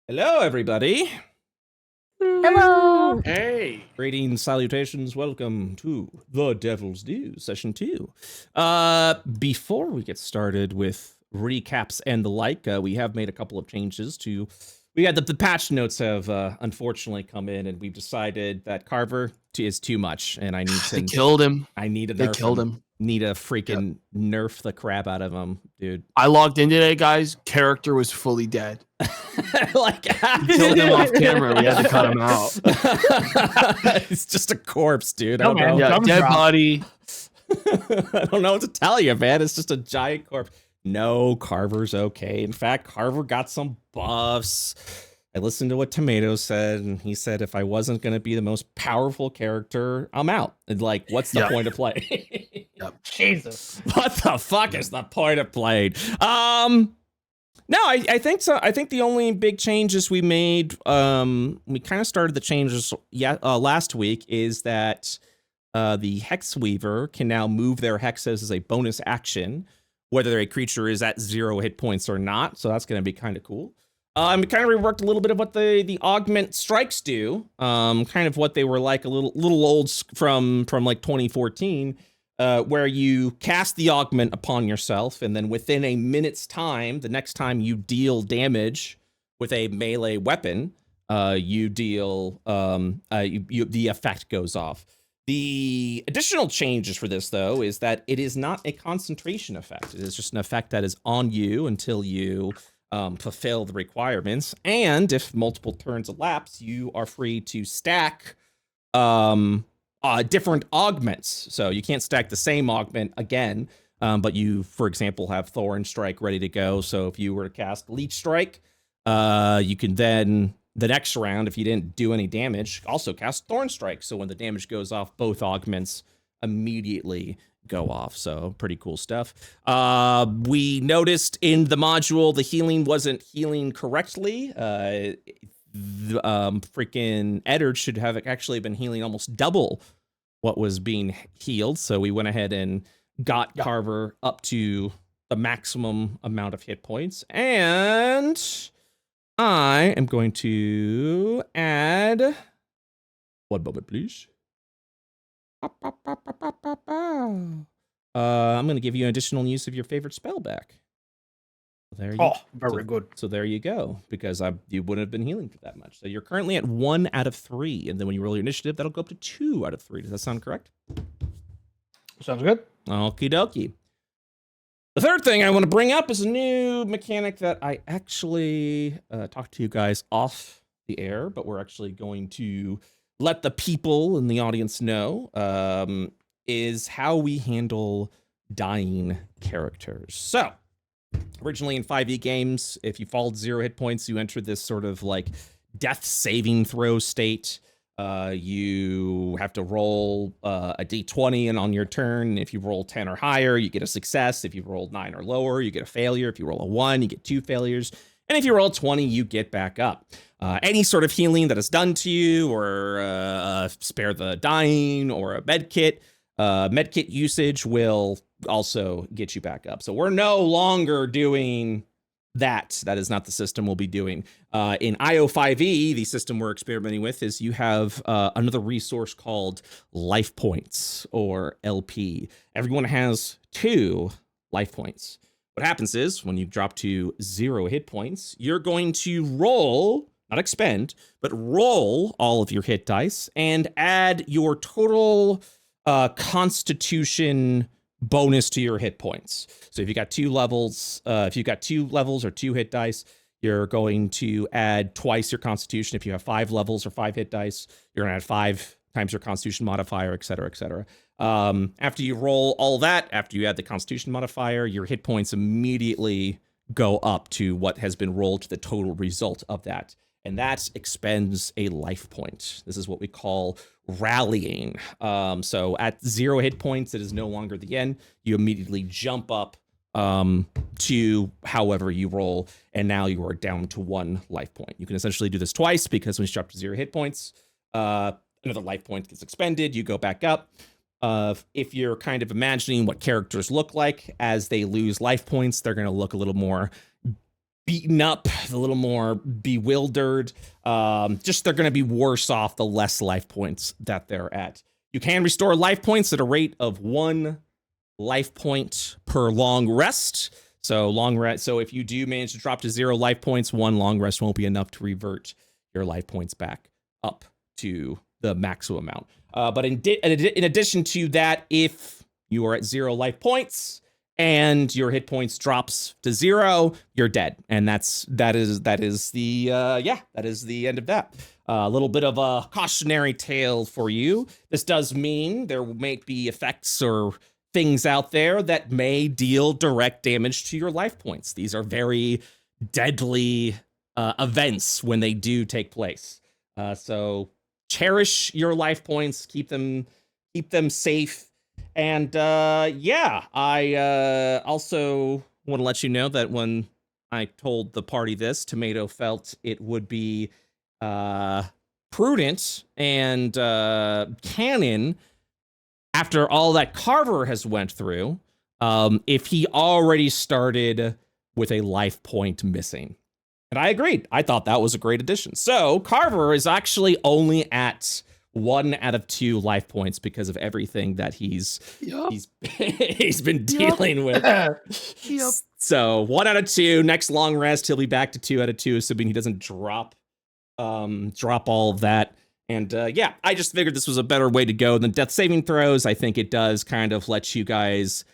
Hello, everybody. Hello. Hey. Greetings, salutations. Welcome to The Devil's Due, Session 2. Before we get started with recaps and the like, we have made a couple of changes to... We had the patch notes have unfortunately come in, and we've decided that Carver is too much, and I need to... They killed him. I need to They nerf killed him. him. Need to freaking nerf the crap out of him, dude. I logged in today, guys. Character was fully dead. Like, We killed him off camera. We had to cut him out. It's just a corpse, dude. No, man. Yeah, Thumbs dead drop. body. I don't know what to tell you, man. It's just a giant corpse. No, Carver's okay. In fact, Carver got some buffs. I listened to what Tomato said, and he said if I wasn't going to be the most powerful character, I'm out. And like, what's the point of play? Jesus. What the fuck is the point of playing? No, I think so. I think the only big changes we made, we kind of started the changes last week, is that the Hex Weaver can now move their hexes as a bonus action, whether a creature is at 0 hit points or not. So that's going to be kind of cool. We kind of reworked a little bit of what the augment strikes do, kind of what they were like, a little old from like 2014. Where you cast the augment upon yourself, and then within a minute's time, the next time you deal damage with a melee weapon, you deal the effect goes off. The additional changes for this, though, is that it is not a concentration effect. It is just an effect that is on you until you fulfill the requirements. And if multiple turns elapse, you are free to stack different augments. So you can't stack the same augment again, but you, for example, have Thorn Strike ready to go. So if you were to cast Leech Strike, you can then, the next round, if you didn't do any damage, also cast Thorn Strike. So when the damage goes off, both augments immediately go off. So pretty cool stuff. We noticed in the module the healing wasn't healing correctly. Freaking Eddard should have actually been healing almost double what was being healed. So we went ahead and got Carver up to the maximum amount of hit points. And I am going to add... One moment, please. I'm going to give you an additional use of your favorite spell back. There you Very good. So there you go, because you wouldn't have been healing for that much. So you're currently at 1 out of 3, and then when you roll your initiative, that'll go up to 2 out of 3. Does that sound correct? Sounds good. Okie dokie. The third thing I want to bring up is a new mechanic that I actually talked to you guys off the air, but we're actually going to let the people in the audience know, is how we handle dying characters. So, originally in 5e games, if you fall to 0 hit points, you enter this sort of like death saving throw state. You have to roll a d20 and on your turn, if you roll 10 or higher, you get a success. If you roll 9 or lower, you get a failure. If you roll a 1, you get 2 failures. And if you roll 20, you get back up. Any sort of healing that is done to you, or spare the dying, or a medkit usage will also get you back up. So we're no longer doing that. That is not the system we'll be doing. In IO5e, the system we're experimenting with, is you have another resource called life points, or LP. Everyone has 2 life points. What happens is when you drop to 0 hit points, you're going to roll, not expend, but roll all of your hit dice and add your total constitution bonus to your hit points. So if you got 2 levels, or 2 hit dice, you're going to add twice your constitution. If you have 5 levels or 5 hit dice, you're going to add 5 times your constitution modifier, et cetera, et cetera. After you roll all that, after you add the constitution modifier, your hit points immediately go up to what has been rolled to the total result of that. And that expends a life point. This is what we call rallying. So at 0 hit points, it is no longer the end. You immediately jump up to however you roll, and now you are down to 1 life point. You can essentially do this twice, because when you drop to 0 hit points, another life point gets expended, you go back up. If you're kind of imagining what characters look like as they lose life points, they're going to look a little more beaten up, a little more bewildered. Just they're going to be worse off the less life points that they're at. You can restore life points at a rate of 1 life point per long rest. So long rest. So if you do manage to drop to 0 life points, 1 long rest won't be enough to revert your life points back up to the maximum amount. But in addition to that, if you are at 0 life points and your hit points drops to 0, you're dead. And that is the end of that. A little bit of a cautionary tale for you. This does mean there may be effects or things out there that may deal direct damage to your life points. These are very deadly events when they do take place. So cherish your life points, keep them safe. And I also want to let you know that when I told the party this, Tomato felt it would be prudent and canon after all that Carver has went through, if he already started with a life point missing. And I agreed. I thought that was a great addition. So Carver is actually only at 1 out of 2 life points because of everything that he's been dealing with. Yep. So 1 out of 2. Next long rest, he'll be back to 2 out of 2, assuming he doesn't drop all of that. And I just figured this was a better way to go than death saving throws. I think it does kind of let you guys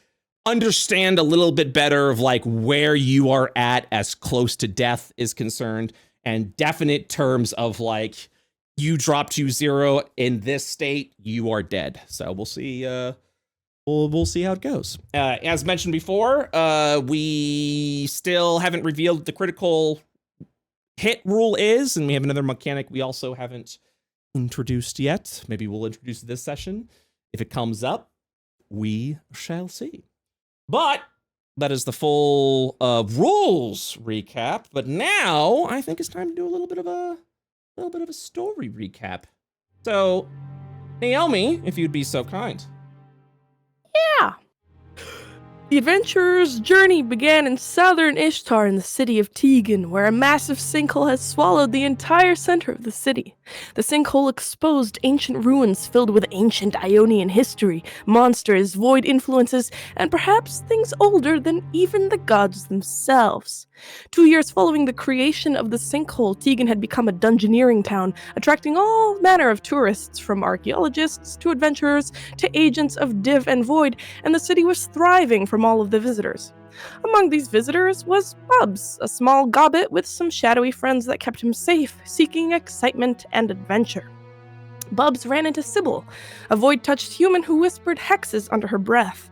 understand a little bit better of like where you are at as close to death is concerned, and definite terms of like you drop to 0 in this state, you are dead. So we'll see. We'll see how it goes. As mentioned before, we still haven't revealed what the critical hit rule is, and we have another mechanic we also haven't introduced yet. Maybe we'll introduce this session. If it comes up, we shall see. But that is the full rules recap. But now I think it's time to do a little bit of a story recap. So, Naomi, if you'd be so kind. Yeah. The adventurer's journey began in southern Ishtar in the city of Tegan, where a massive sinkhole has swallowed the entire center of the city. The sinkhole exposed ancient ruins filled with ancient Ionian history, monsters, void influences, and perhaps things older than even the gods themselves. 2 years following the creation of the sinkhole, Tegan had become a dungeoneering town, attracting all manner of tourists, from archaeologists to adventurers to agents of Div and Void, and the city was thriving from all of the visitors. Among these visitors was Bubs, a small gobbit with some shadowy friends that kept him safe, seeking excitement and adventure. Bubs ran into Sybil, a void-touched human who whispered hexes under her breath.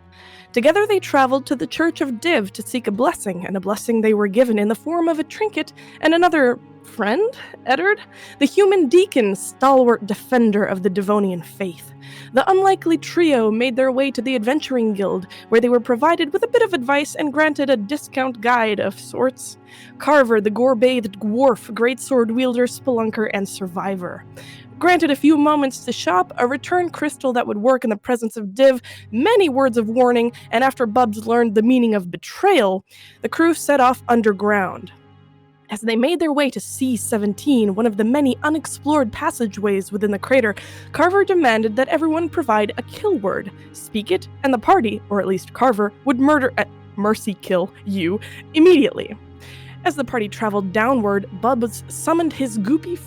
Together they traveled to the Church of Div to seek a blessing, and a blessing they were given in the form of a trinket and another friend, Eddard, the human deacon, stalwart defender of the Devonian faith. The unlikely trio made their way to the Adventuring Guild, where they were provided with a bit of advice and granted a discount guide of sorts. Carver, the gore-bathed dwarf, greatsword wielder, spelunker, and survivor. Granted a few moments to shop, a return crystal that would work in the presence of Div, many words of warning, and after Bubs learned the meaning of betrayal, the crew set off underground. As they made their way to C-17, one of the many unexplored passageways within the crater, Carver demanded that everyone provide a kill word. Speak it, and the party, or at least Carver, would mercy kill you immediately. As the party traveled downward, Bubs summoned his goopy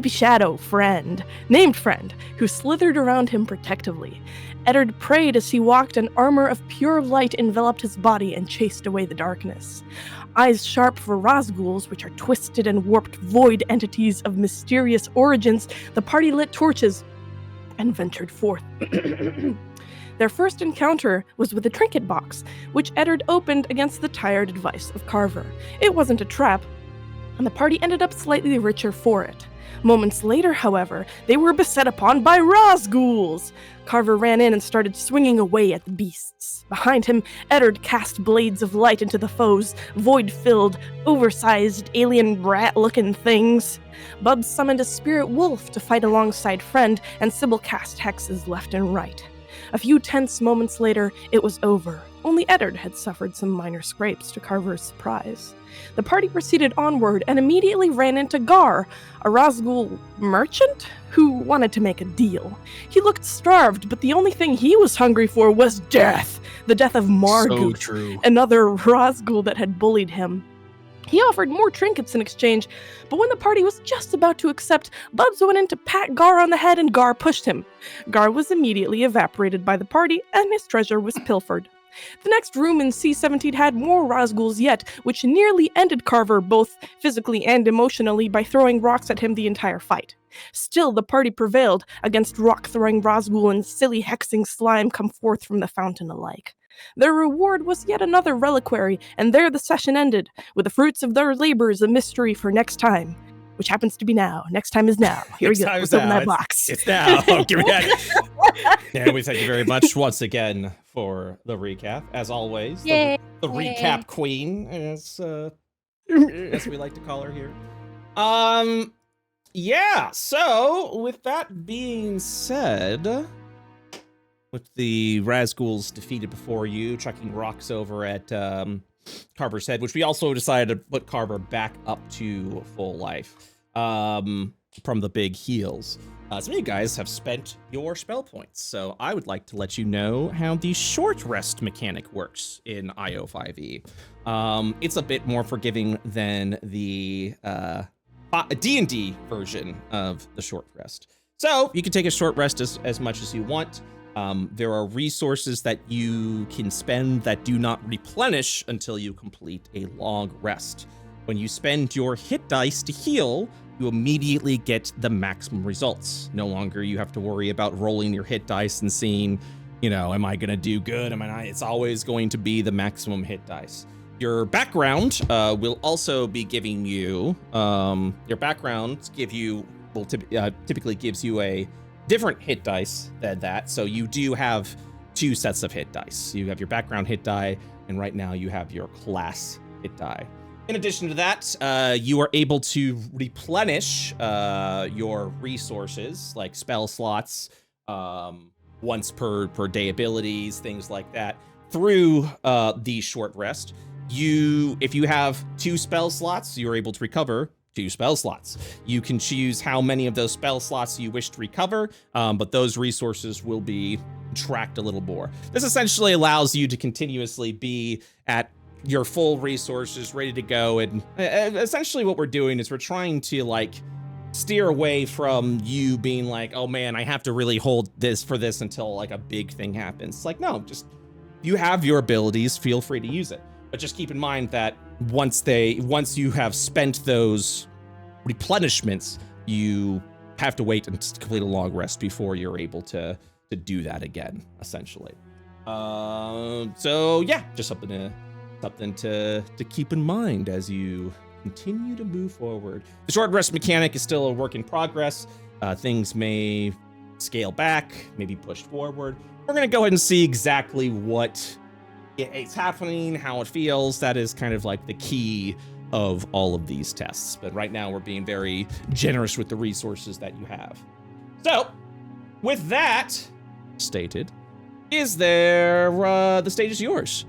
shadow friend, named Friend, who slithered around him protectively. Eddard prayed as he walked, an armor of pure light enveloped his body and chased away the darkness. Eyes sharp for Razghouls, which are twisted and warped void entities of mysterious origins, the party lit torches and ventured forth. Their first encounter was with a trinket box, which Eddard opened against the tired advice of Carver. It wasn't a trap, and the party ended up slightly richer for it. Moments later, however, they were beset upon by Razghouls. Carver ran in and started swinging away at the beasts. Behind him, Eddard cast blades of light into the foes, void-filled, oversized, alien rat-looking things. Bubs summoned a spirit wolf to fight alongside Friend, and Sybil cast hexes left and right. A few tense moments later, it was over. Only Eddard had suffered some minor scrapes to Carver's surprise. The party proceeded onward and immediately ran into Gar, a Razgul merchant who wanted to make a deal. He looked starved, but the only thing he was hungry for was death. The death of Marguth, So true. another Razgul that had bullied him. He offered more trinkets in exchange, but when the party was just about to accept, Bubs went in to pat Gar on the head and Gar pushed him. Gar was immediately evaporated by the party and his treasure was pilfered. The next room in C-17 had more Razguls yet, which nearly ended Carver both physically and emotionally by throwing rocks at him the entire fight. Still, the party prevailed against rock-throwing Razgul and silly hexing slime come forth from the fountain alike. Their reward was yet another reliquary, and there the session ended, with the fruits of their labors a mystery for next time, which happens to be now. Next time is now. Here we Next go. time Let's is open now. that box. It's now. Give me that. And we thank you very much once again for the recap. As always, the recap queen, as we like to call her here. Yeah. So with that being said, with the Razguls defeated before you, chucking rocks over at Carver's head, which we also decided to put Carver back up to full life from the big heals. Some of you guys have spent your spell points, so I would like to let you know how the short rest mechanic works in IO5e. It's a bit more forgiving than the D&D version of the short rest. So you can take a short rest as much as you want. There are resources that you can spend that do not replenish until you complete a long rest. When you spend your hit dice to heal, you immediately get the maximum results. No longer you have to worry about rolling your hit dice and seeing, am I going to do good? Am I not? It's always going to be the maximum hit dice. Your background will also be giving you, typically gives you a different hit dice than that. So you do have 2 sets of hit dice. You have your background hit die, and right now you have your class hit die. In addition to that, you are able to replenish your resources, like spell slots, once per day abilities, things like that, through the short rest. If you have 2 spell slots, you're able to recover 2 spell slots. You can choose how many of those spell slots you wish to recover, but those resources will be tracked a little more. This essentially allows you to continuously be at your full resources ready to go, and essentially what we're doing is we're trying to steer away from you being like, oh man, I have to really hold this for this until a big thing happens. It's like, no, just you have your abilities, feel free to use it. But just keep in mind that once you have spent those replenishments, you have to wait and complete a long rest before you're able to do that again, essentially. So yeah, just something to keep in mind as you continue to move forward. The short rest mechanic is still a work in progress. Things may scale back, maybe pushed forward. We're gonna go ahead and see exactly what it's happening, how it feels. That is kind of the key of all of these tests. But right now we're being very generous with the resources that you have. So with that stated, the stage is yours.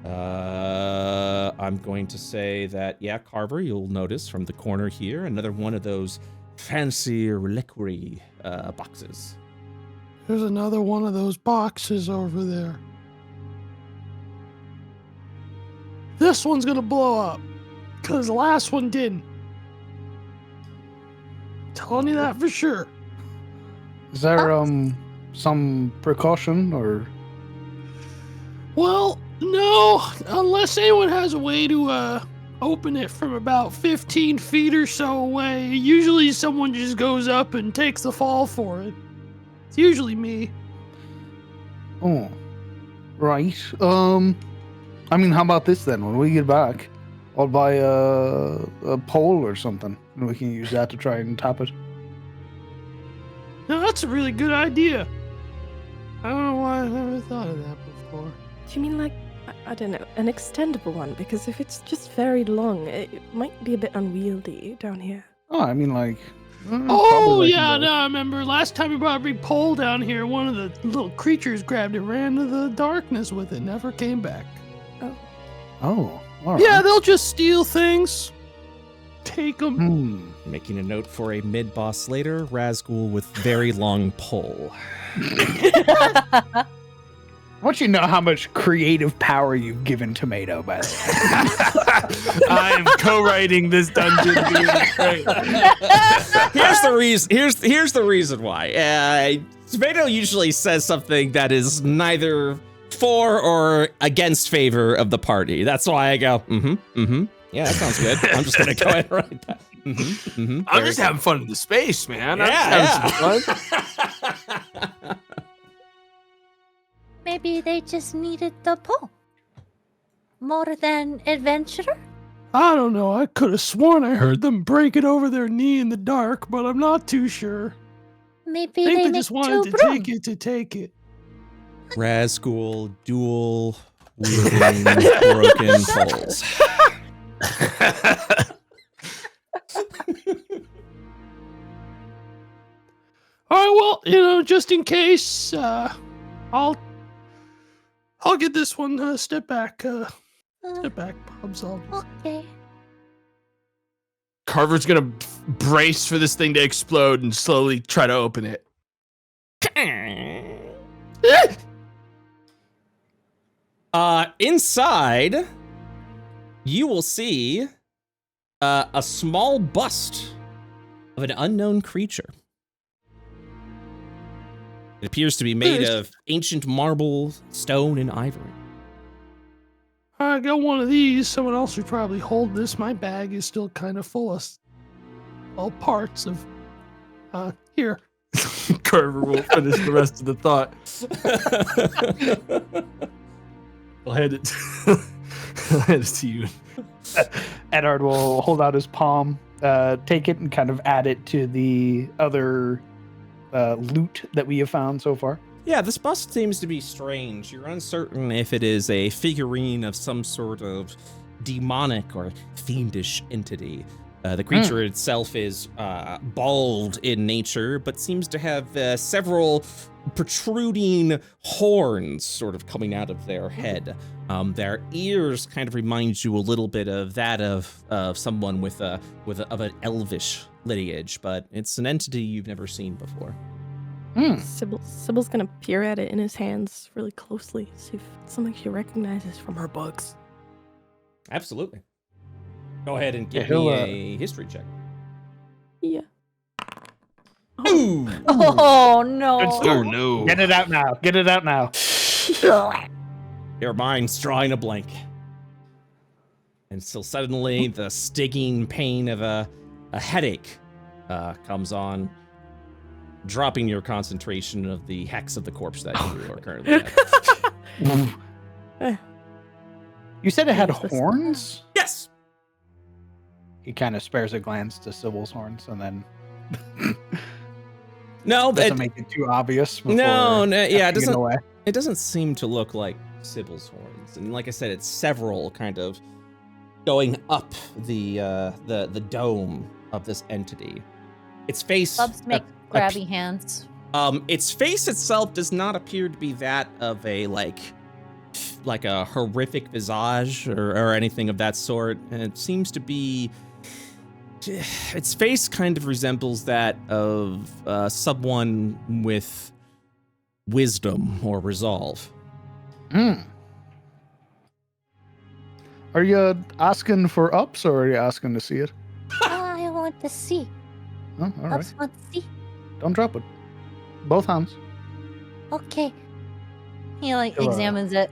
I'm going to say that, yeah, Carver, you'll notice from the corner here, another one of those fancy reliquary boxes. There's another one of those boxes over there. This one's gonna blow up, because the last one didn't. Telling you that for sure. Is there some precaution or? Well, no, unless anyone has a way to open it from about 15 feet or so away. Usually someone just goes up and takes the fall for it. It's usually me. Oh, right. I mean, how about this then? When we get back, I'll buy a pole or something, and we can use that to try and tap it. No, that's a really good idea. I don't know why I never thought of that before. Do you mean I don't know, an extendable one? Because if it's just very long, it might be a bit unwieldy down here. Oh, I mean, Oh, yeah, no, I remember last time we brought a big pole down here, one of the little creatures grabbed it, ran into the darkness with it, never came back. Oh, all right. Yeah, they'll just steal things, take them. Making a note for a mid-boss later, Razgul with very long pole. I want you to know how much creative power you've given Tomato, by the way. I'm co-writing this dungeon. Here's the reason. Here's the reason why. Tomato usually says something that is neither for or against favor of the party. That's why I go, yeah, that sounds good. I'm just gonna go ahead and write that. I'm just having fun in the space, man. Yeah, I'm just having some fun. Maybe they just needed the pole. More than adventurer? I don't know, I could have sworn I heard them break it over their knee in the dark, but I'm not too sure. Maybe I think they they make just wanted two to brooms. take it to take it. Razgul dual wielding broken poles. All right, well, just in case, I'll get this one. Step back, Bubs. Okay. Carver's gonna brace for this thing to explode and slowly try to open it. Inside, you will see a small bust of an unknown creature. It appears to be made of ancient marble, stone, and ivory. I got one of these. Someone else should probably hold this. My bag is still kind of full of all parts of. Here. Carver will finish the rest of the thought. I'll hand it. I'll hand it to you. Edard will hold out his palm, take it, and kind of add it to the other loot that we have found so far. Yeah, this bust seems to be strange. You're uncertain if it is a figurine of some sort of demonic or fiendish entity. The creature itself is bald in nature, but seems to have several protruding horns sort of coming out of their head. Their ears kind of remind you a little bit of that of someone with an elvish lineage, but it's an entity you've never seen before. Sybil's gonna peer at it in his hands really closely, see if it's something she recognizes from her books. Absolutely. Go ahead and give he'll, me a history check. Yeah. Ooh! Oh no. Oh no. Get it out now. Get it out now. Your mind's drawing a blank. And so suddenly the stinging pain of a headache comes on, dropping your concentration of the hex of the corpse that you are currently at. You said it had Yes, this- horns? Yes! He kind of spares a glance to Sybil's horns and then No, doesn't make it too obvious. Before no, yeah, it tucking away. doesn't seem to look like Sybil's horns. And like I said, it's several kind of going up the dome of this entity. Its face Bubs make grabby hands. its face itself does not appear to be that of a like a horrific visage or anything of that sort. And it seems to be its face kind of resembles that of someone with wisdom or resolve. Are you asking for ups or are you asking to see it? I want to see. Oh, all right. Bubs want to see. Don't drop it. Both hands. Okay. He Hello. examines it.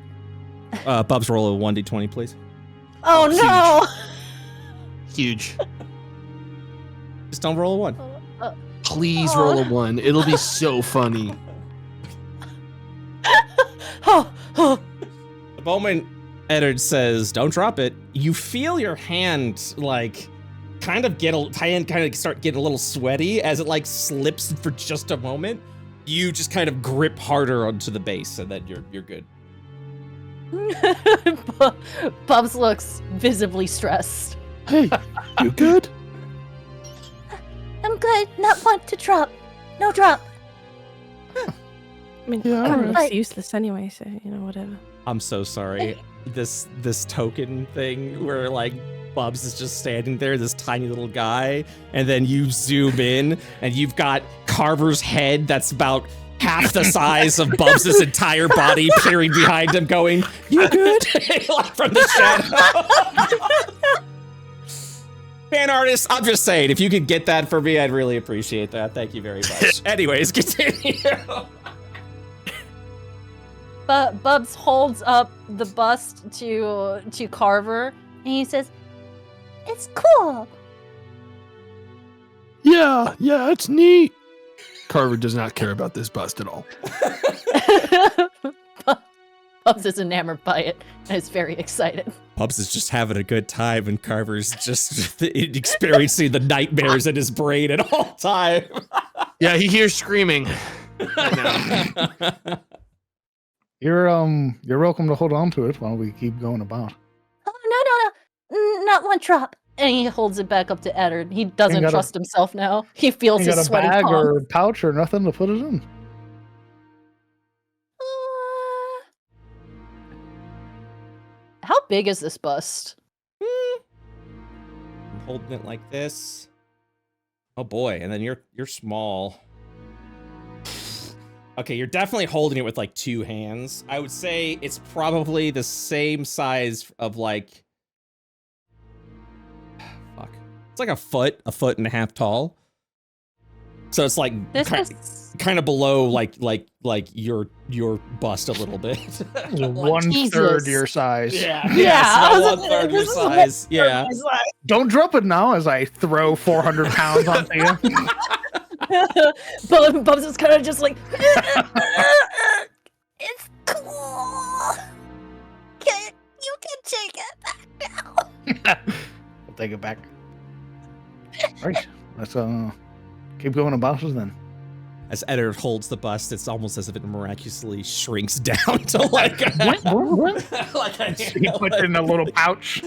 Bubs, roll a 1d20, please. Oh no! Huge. Just don't roll a 1. Please roll a 1. It'll be so funny. Oh. The moment Eddard says, "Don't drop it," you feel your hand like kind of start getting a little sweaty as it like slips for just a moment. You just kind of grip harder onto the base, and then you're good. Bubs looks visibly stressed. Hey, you good? I'm good. good. Not want to drop. No drop. I mean, Yeah, armor alright. looks useless anyway, so whatever. I'm so sorry. This token thing where like Bubs is just standing there, this tiny little guy, and then you zoom in and you've got Carver's head that's about half the size of Bubs' entire body peering behind him going, "You good?" Like from the shadow. Fan artist, I'm just saying, if you could get that for me, I'd really appreciate that. Thank you very much. Anyways, continue. But Bubs holds up the bust to Carver, And he says, it's cool. Yeah, it's neat. Carver does not care about this bust at all. Bubs is enamored by it and is very excited. Bubs is just having a good time, and Carver's just experiencing the nightmares in his brain at all time. Yeah, he hears screaming. Right now. You're welcome to hold on to it while we keep going about. Oh, no. Not one drop. And he holds it back up to Eddard. He doesn't got a- trust himself now. He feels You his got a sweaty bag palm. or pouch or nothing to put it in? How big is this bust? I'm holding it like this. Oh boy, and then you're small. Okay, you're definitely holding it with like two hands. I would say it's probably the same size of like, fuck. It's like a foot and a half tall. So it's like This is kind of below like your bust a little bit. One Jesus. third your size. Yeah, Yeah, it's about 1/3 your size. Yeah. Don't drop it now as I throw 400 pounds onto you. Bubs is kind of just like, It's cool. You can take it back now. I'll take it back. Right. Let's keep going about it then. As Eddard holds the bust, it's almost as if it miraculously shrinks down to like a, like a He puts it in a little pouch.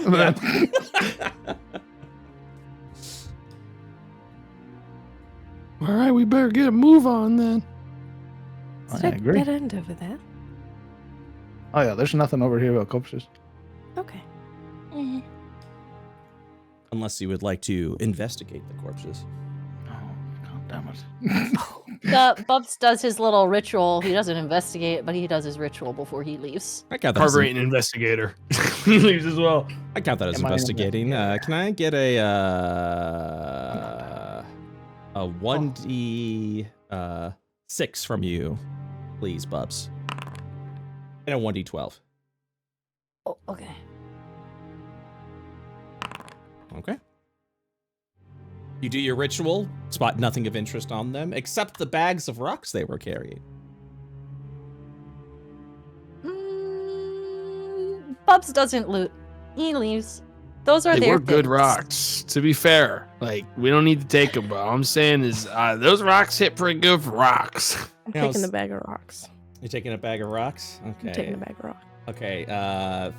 All right, we better get a move on then. I Is that agree. dead end over there? Oh yeah, there's nothing over here about corpses. Okay. unless you would like to investigate the corpses. Oh, God damn it. Bubs does his little ritual. He doesn't investigate, but he does his ritual before he leaves. I got that. As Carver ain't an investigator. He leaves as well. I count that as Am I investigating. Can I get a 1d 6 from you, please, Bubs? And a 1d12. Oh, okay. Okay. You do your ritual, spot nothing of interest on them, except the bags of rocks they were carrying. Bubs doesn't loot. He leaves. Those are They their were good things. rocks. To be fair, like we don't need to take them. But all I'm saying is those rocks hit pretty good for rocks. I'm Now, taking s- the bag of rocks. You're taking a bag of rocks? Okay. I'm taking the bag of rocks. Okay,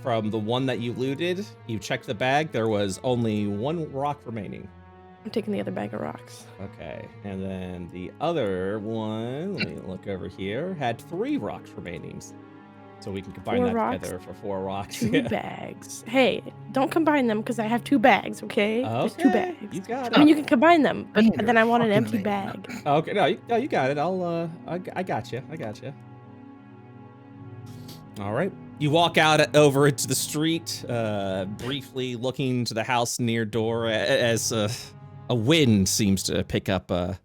from the one that you looted, you checked the bag, there was only one rock remaining. I'm taking the other bag of rocks. Okay, and then the other one, let me look over here, had 3 rocks remaining. So we can combine 4 that rocks? together for 4 rocks. 2 Yeah. bags. Hey, don't combine them because I have 2 bags, okay? There's 2 Okay, bags. You got I mean, it. you can combine them, but Finger then I want an fucking empty name. bag. Okay, no, you got it. I got you. All right. You walk out over into the street, briefly looking to the house near door as a wind seems to pick up a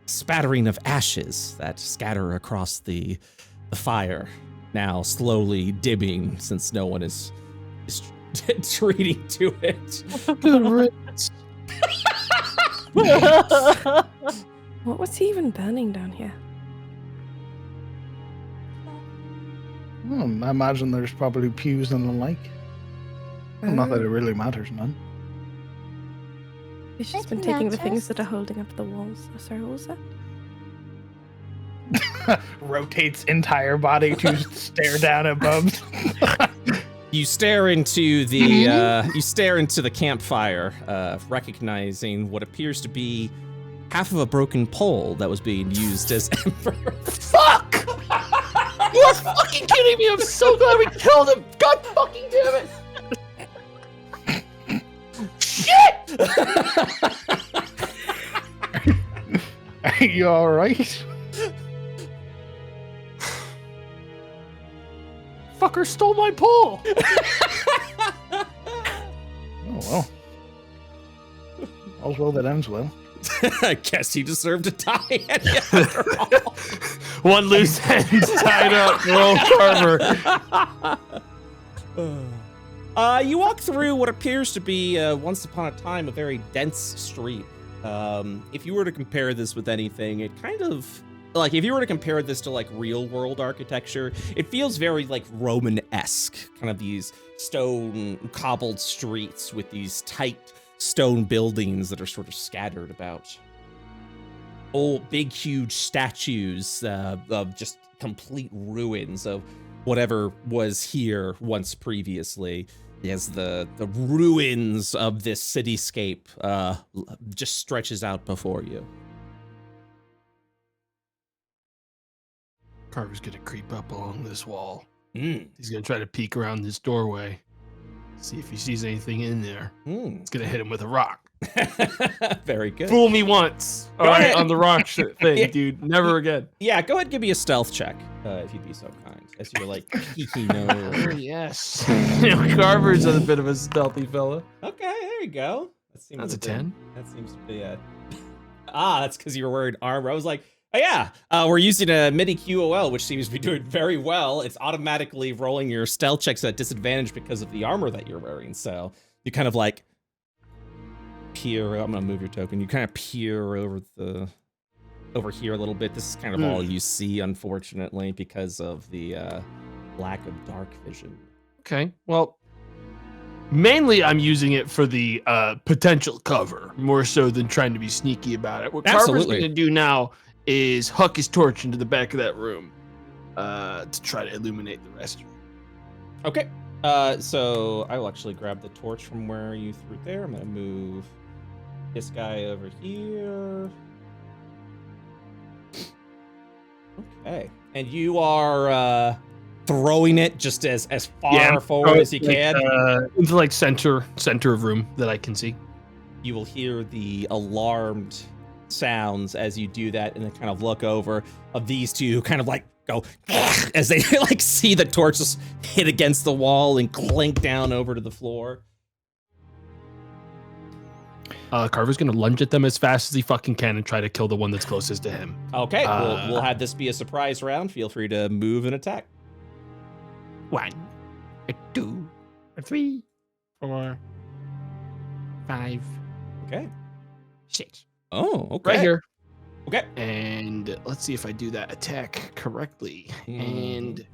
spattering of ashes that scatter across the fire, now slowly dimming since no one is treating to it. Good riddance. What was he even burning down here? I imagine there's probably pews and the like. Well, not that it really matters, none. He's just It's been taking the not things just- that are holding up the walls. Oh, sorry, what was that? Rotates entire body to stare down at Bubs. You stare into the campfire, recognizing what appears to be half of a broken pole that was being used as ember. Fuck! You are fucking kidding me! I'm so glad we killed him! God fucking damn it! Shit! Are you alright? Fucker stole my pole! Oh, well. All's well that ends well. I guess you deserve to die after all. One loose end tied up for old Carver. You walk through what appears to be, once upon a time, a very dense street. If you were to compare this with anything, it kind of, like, if you were to compare this to, like, real-world architecture, it feels very, like, Roman-esque. Kind of these stone cobbled streets with these tight stone buildings that are sort of scattered about. Old, big, huge statues of just complete ruins of whatever was here once previously, as the ruins of this cityscape just stretches out before you. Carver's gonna creep up along this wall. Mm. He's gonna try to peek around this doorway, see if he sees anything in there. Mm. He's gonna hit him with a rock. Very good. Fool me once, all Go right, ahead. on the rock shit thing, Yeah. dude. Never again. Yeah, go ahead and give me a stealth check, if you'd be so kind. As you're like peeking Oh, over. yes. Carver's a bit of a stealthy fella. Okay, there you go. That seems That's a to be- 10. That seems to be a... that's because you were wearing armor. I was like, oh yeah, we're using a MIDI QOL, which seems to be doing very well. It's automatically rolling your stealth checks at disadvantage because of the armor that you're wearing. So you kind of like peer. I'm gonna move your token. You kind of peer over here a little bit. This is kind of all you see, unfortunately, because of the lack of dark vision. Okay, well, mainly I'm using it for the potential cover, more so than trying to be sneaky about it. What Carver's Absolutely. going to do now is huck his torch into the back of that room to try to illuminate the rest of it. Okay. So I will actually grab the torch from where you threw it there. I'm gonna move this guy over here. Okay. And you are throwing it just as far forward as you can. Into like center of room that I can see. You will hear the alarmed sounds as you do that, and then kind of look over of these two who kind of like go as they like see the torch just hit against the wall and clink down over to the floor. Carver's gonna lunge at them as fast as he fucking can and try to kill the one that's closest to him. Okay, we'll have this be a surprise round. Feel free to move and attack. 1, 2, 3, 4, 5, Okay. 6. Oh, okay. Right here. Okay. And let's see if I do that attack correctly. Mhm. And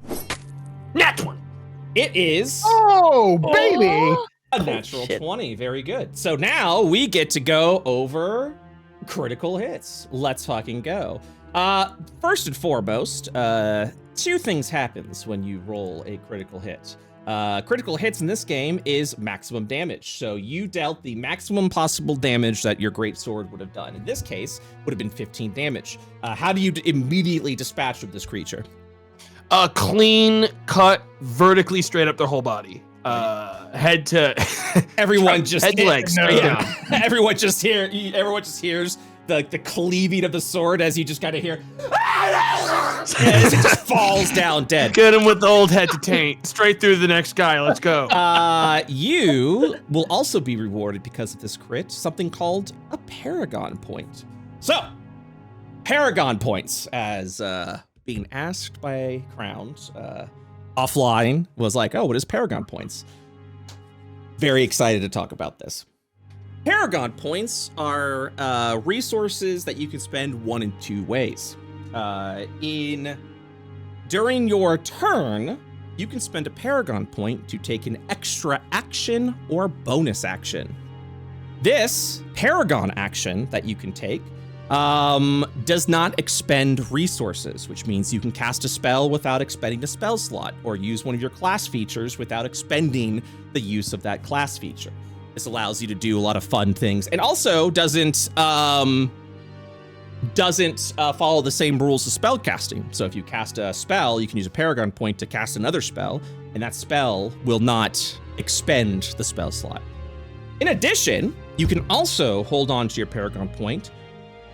nat 1. It is Oh, baby! a natural shit. 20. Very good. So now we get to go over critical hits. Let's fucking go. First and foremost, two things happens when you roll a critical hit. Critical hits in this game is maximum damage. So you dealt the maximum possible damage that your greatsword would have done. In this case, would have been 15 damage. How do you immediately dispatch of this creature? A clean cut vertically straight up their whole body. Head to Everyone just head to leg straight yeah. down. Everyone just hears the cleaving of the sword as you just kind of hear as it just falls down dead. Get him with the old head to taint. Straight through the next guy. Let's go. You will also be rewarded because of this crit, something called a Paragon point. So, Paragon points, as being asked by Crowned offline, was like, oh, what is Paragon points? Very excited to talk about this. Paragon points are resources that you can spend one in two ways. During your turn, you can spend a Paragon point to take an extra action or bonus action. This Paragon action that you can take does not expend resources, which means you can cast a spell without expending a spell slot, or use one of your class features without expending the use of that class feature. This allows you to do a lot of fun things, and also doesn't doesn't follow the same rules as spell casting. So if you cast a spell, you can use a Paragon point to cast another spell, and that spell will not expend the spell slot. In addition, you can also hold on to your Paragon point,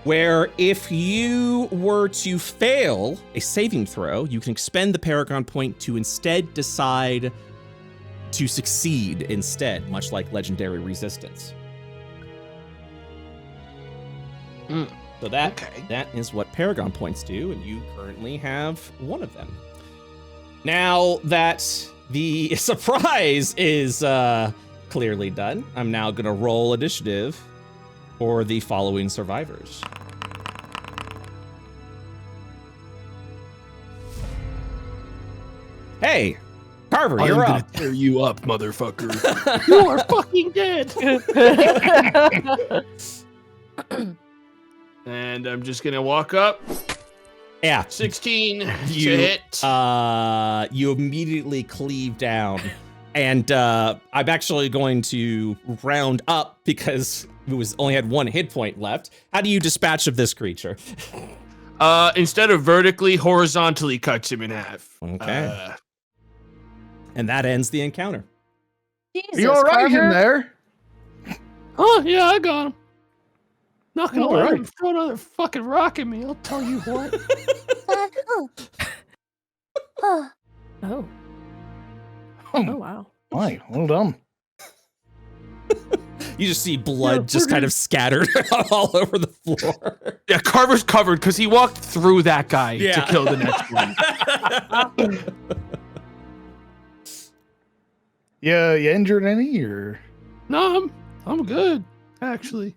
where if you were to fail a saving throw, you can expend the Paragon point to instead decide to succeed instead, much like Legendary Resistance. So that is what Paragon points do, and you currently have one of them. Now that the surprise is clearly done, I'm now going to roll initiative for the following survivors. Hey, Carver, you're I'm up. gonna tear you up, motherfucker. You are fucking dead. And I'm just gonna walk up. Yeah. 16 to You, hit. you immediately cleave down. And I'm actually going to round up because it only had 1 hit point left. How do you dispatch of this creature? Instead of vertically, horizontally cuts him in half. Okay. And that ends the encounter. Jesus, Are you all right in Carver. there? Oh, yeah, I got him. Not gonna All let right. him throw another fucking rock at me, I'll tell you what. Oh, Oh. Oh, Oh, wow. my, well done. You just see blood just kind of scattered all over the floor. Yeah, Carver's covered because he walked through that guy Yeah. to kill the next one. Yeah, you injured any or? No, I'm good, actually.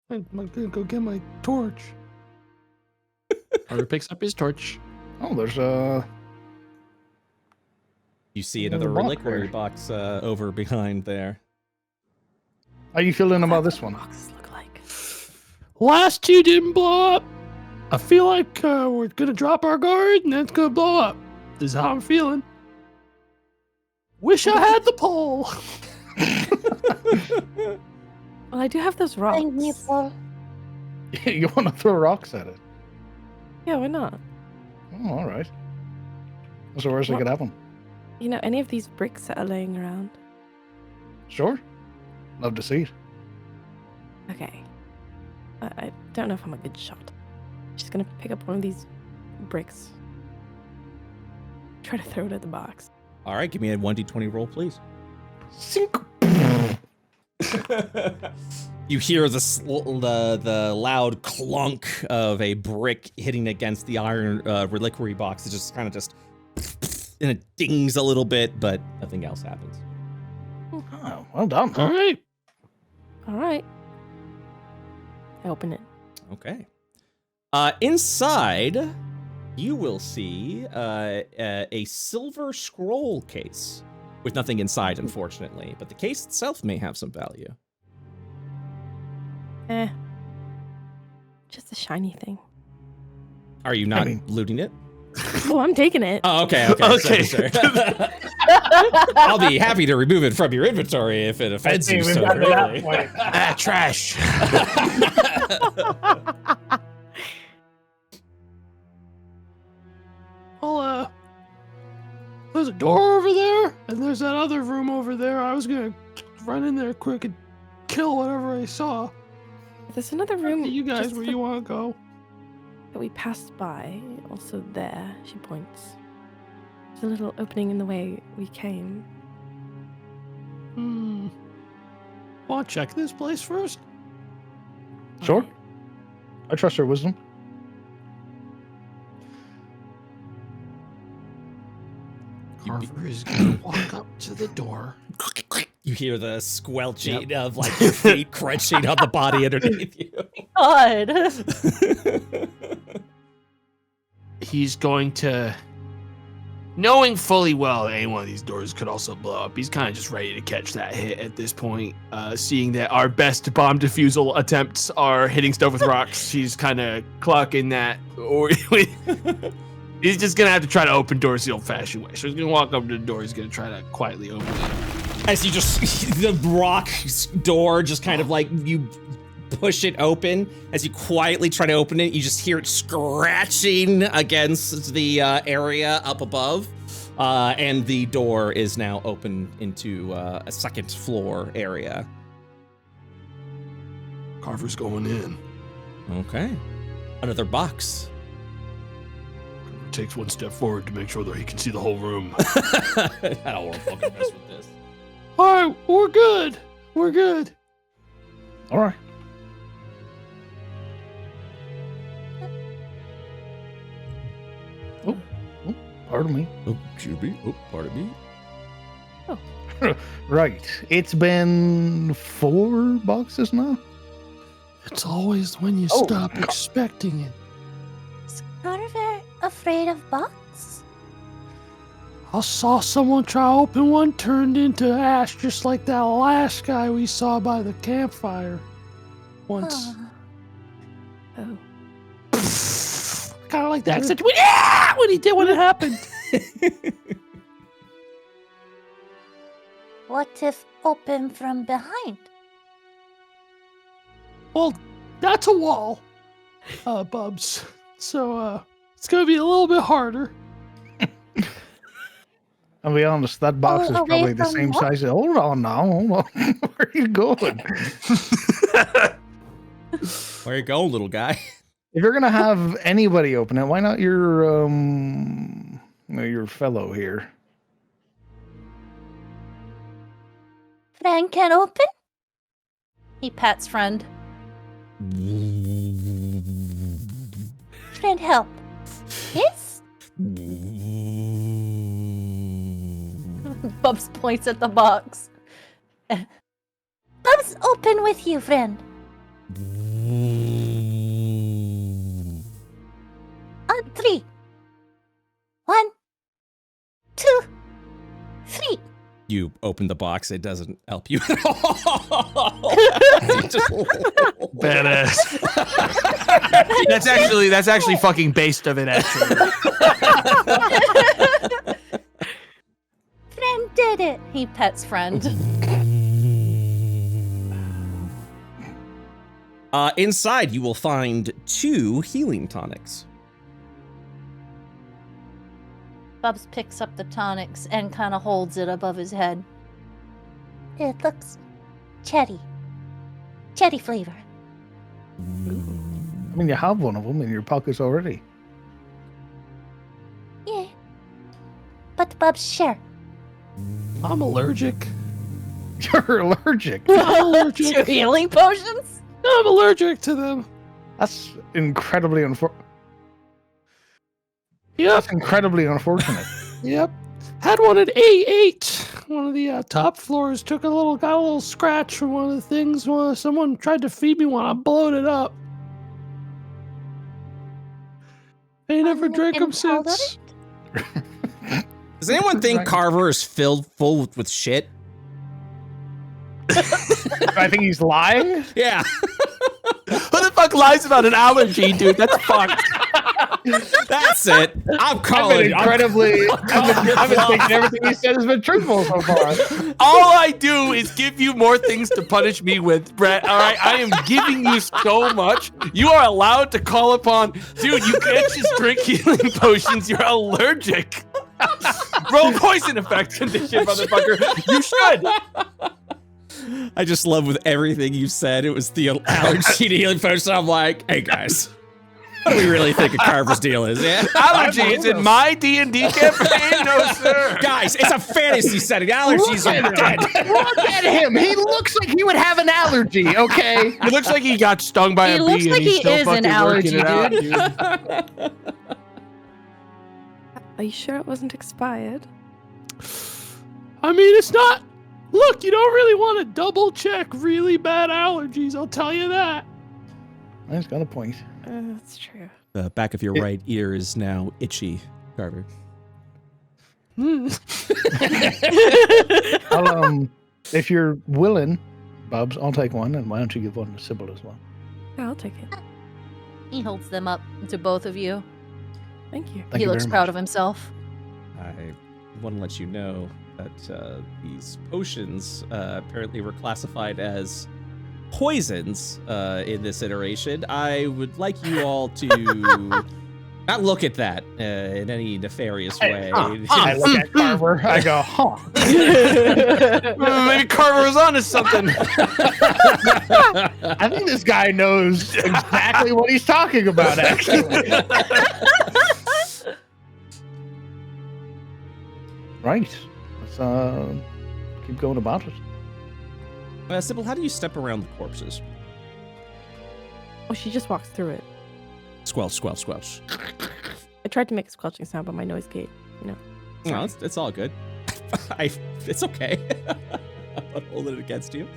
I'm gonna go get my torch. Carver picks up his torch. Oh, there's You see another Another box reliquary there. box over behind there. How you feeling about this one? Boxes look like. Last 2 didn't blow up. I feel like we're gonna drop our guard and then it's gonna blow up. This is how I'm feeling. Wish I had the pole. Well, I do have those rocks. thank you for You want to throw rocks at it? Yeah, why not? Oh, all right. What's the worst that What? could happen? You know, any of these bricks that are laying around. Sure. Love to see it. Okay. I don't know if I'm a good shot. Just gonna pick up one of these bricks. Try to throw it at the box. All right, give me a 1d20 roll, please. Sink. You hear the loud clunk of a brick hitting against the iron reliquary box. It just kind of and it dings a little bit, but nothing else happens. Oh, well done. All right. All right. I open it. Okay. Inside, you will see a silver scroll case with nothing inside, unfortunately, but the case itself may have some value. Just a shiny thing. Are you not mean- looting it? Oh, I'm taking it. Oh, okay. Okay. Sure. I'll be happy to remove it from your inventory if it offends you so greatly. Ah, trash. Well, there's a door over there, and there's that other room over there. I was gonna run in there quick and kill whatever I saw. There's another room. You guys, just where the- you want to go? that we passed by. Also there, she points. There's a little opening in the way we came. Want to check this place first? Sure. I trust her wisdom. Carver is gonna walk up to the door. You hear the squelching of like your feet crunching on the body underneath you. God. He's going to, knowing fully well that any one of these doors could also blow up, he's kind of just ready to catch that hit at this point. Seeing that our best bomb defusal attempts are hitting stuff with rocks, he's kind of clocking that. Or he's just going to have to try to open doors the old-fashioned way. So he's going to walk up to the door. He's going to try to quietly open it. As you just, the rock door just kind of like, you push it open. As you quietly try to open it, you just hear it scratching against the area up above. And the door is now open into a second floor area. Carver's going in. Okay. Another box. Carver takes one step forward to make sure that he can see the whole room. I don't want to fucking mess with this. All right, we're good. We're good. All right. Oh, pardon me. Oh, Juby. Oh, pardon me. Right. It's been 4 boxes now. It's always when you stop expecting it. Is Carver afraid of bugs? I saw someone try to open one, turned into ash, just like that last guy we saw by the campfire once. Oh. Kind of like that. Except when he did when it happened. What if open from behind? Well, that's a wall, Bubs. So it's gonna be a little bit harder. I'll be honest, that box is away probably the from same what? size. Hold on now. Hold on. Where are you going? Where you going, little guy? If you're gonna have anybody open it, why not your fellow here? Friend can open? He pats friend. Friend help. Yes? Bubs points at the box. Bubs open with you, friend. On 3. 1, 2, 3. You open the box, it doesn't help you at all. Badass. that's actually fucking based of it, actually. Friend did it. He pets friend. Inside, you will find 2 healing tonics. Bubs picks up the tonics and kind of holds it above his head. It looks cherry. Cherry flavor. I mean, you have one of them in your pockets already. Yeah. But Bubs share. I'm allergic. You're allergic. I'm allergic. Two healing potions? I'm allergic to them. That's incredibly unfortunate. Yep. That's incredibly unfortunate. Yep. Had one at A8. One of the top floors got a little scratch from one of the things. Someone tried to feed me one. I blowed it up. Ain't never drank them since. Does anyone think Right. Carver is filled full with shit? I think he's lying. Yeah. Who the fuck lies about an allergy, dude? That's fucked. That's it. I'm I've calling. been incredibly. I've been thinking everything he said has been truthful so far. All I do is give you more things to punish me with, Brett. All right, I am giving you so much. You are allowed to call upon, dude. You can't just drink healing potions. You're allergic. Roll poison effect condition, motherfucker. You should. I just love with everything you said. It was the allergy to healing potion. I'm like, hey guys, what do we really think a Carver's deal is? Yeah, Allergy. It's in my D&D campaign, no sir. guys, it's a fantasy setting. Allergies are dead. Look at him. He looks like he would have an allergy. Okay. It looks like he got stung by He a looks bee like and he's he still is an fucking allergy, working it out, dude. Are you sure it wasn't expired? I mean, it's not. Look, you don't really want to double check really bad allergies. I'll tell you that. He's got a point. That's true. The back of your right ear is now itchy, Carver. I'll, if you're willing, Bubs, I'll take one, and why don't you give one to Sybil as well? Yeah, I'll take it. He holds them up to both of you. Thank you. Thank He you looks very proud much. of himself. I want to let you know that these potions apparently were classified as poisons in this iteration, I would like you all to not look at that in any nefarious way. I look at Carver. I go, huh. Maybe Carver was onto something. I think this guy knows exactly what he's talking about, actually. Right. Let's keep going about it. Sybil, how do you step around the corpses? Oh, she just walks through it. Squelch, squelch, squelch. I tried to make a squelching sound, but my noise gate, No, it's all good. It's okay. I'm not holding it against you.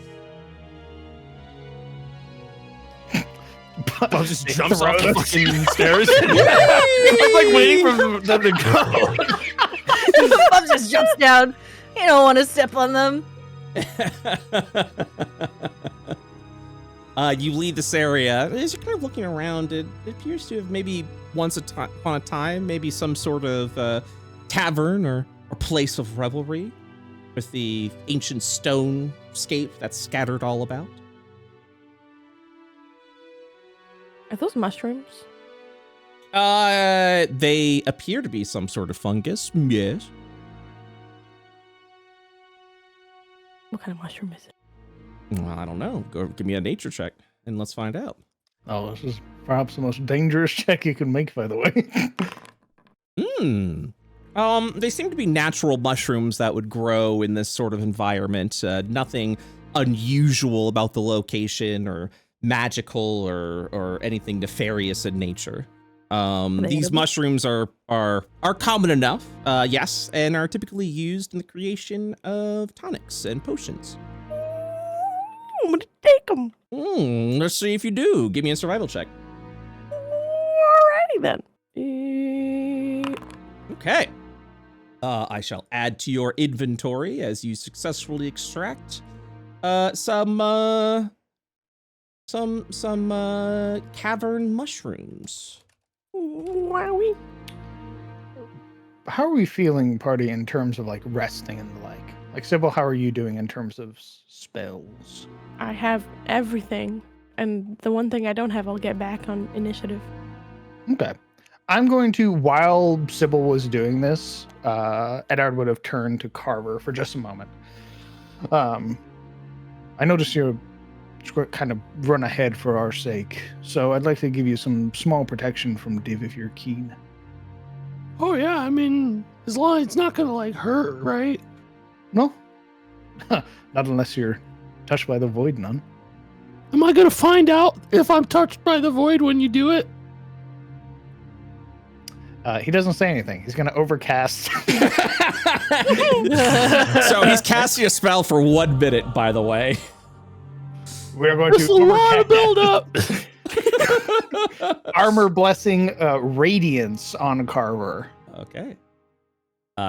Bub just jumps off the fucking stairs. I'm like waiting for them to go. Bub just jumps down. You don't want to step on them. You leave this area. As you're kind of looking around, it appears to have maybe once upon a time, maybe some sort of tavern or place of revelry with the ancient stone scape that's scattered all about. Are those mushrooms? They appear to be some sort of fungus. Yes. What kind of mushroom is it? Well, I don't know. Go give me a nature check and let's find out. Oh, this is perhaps the most dangerous check you can make, by the way. They seem to be natural mushrooms that would grow in this sort of environment. Nothing unusual about the location or magical or anything nefarious in nature. These mushrooms are common enough, yes, and are typically used in the creation of tonics and potions. I'm gonna take them. Let's see if you do. Give me a survival check. Alrighty then. Okay. I shall add to your inventory as you successfully extract some cavern mushrooms. Wowie. How are we feeling, party, in terms of like resting and the like? Like, Sybil, how are you doing in terms of spells? I have everything, and the one thing I don't have, I'll get back on initiative. Okay. I'm going to, while Sybil was doing this, Eddard would have turned to Carver for just a moment. I noticed you're kind of run ahead for our sake, so I'd like to give you some small protection from Div if you're keen. Oh yeah, I mean, as long as it's not gonna like hurt, right? No? Not unless you're touched by the void, none. Am I gonna find out if I'm touched by the void when you do it? He doesn't say anything. He's going to overcast. So he's casting a spell for 1 minute, by the way. We're going There's to a lot of overcast build up. Armor Blessing Radiance on Carver. Okay.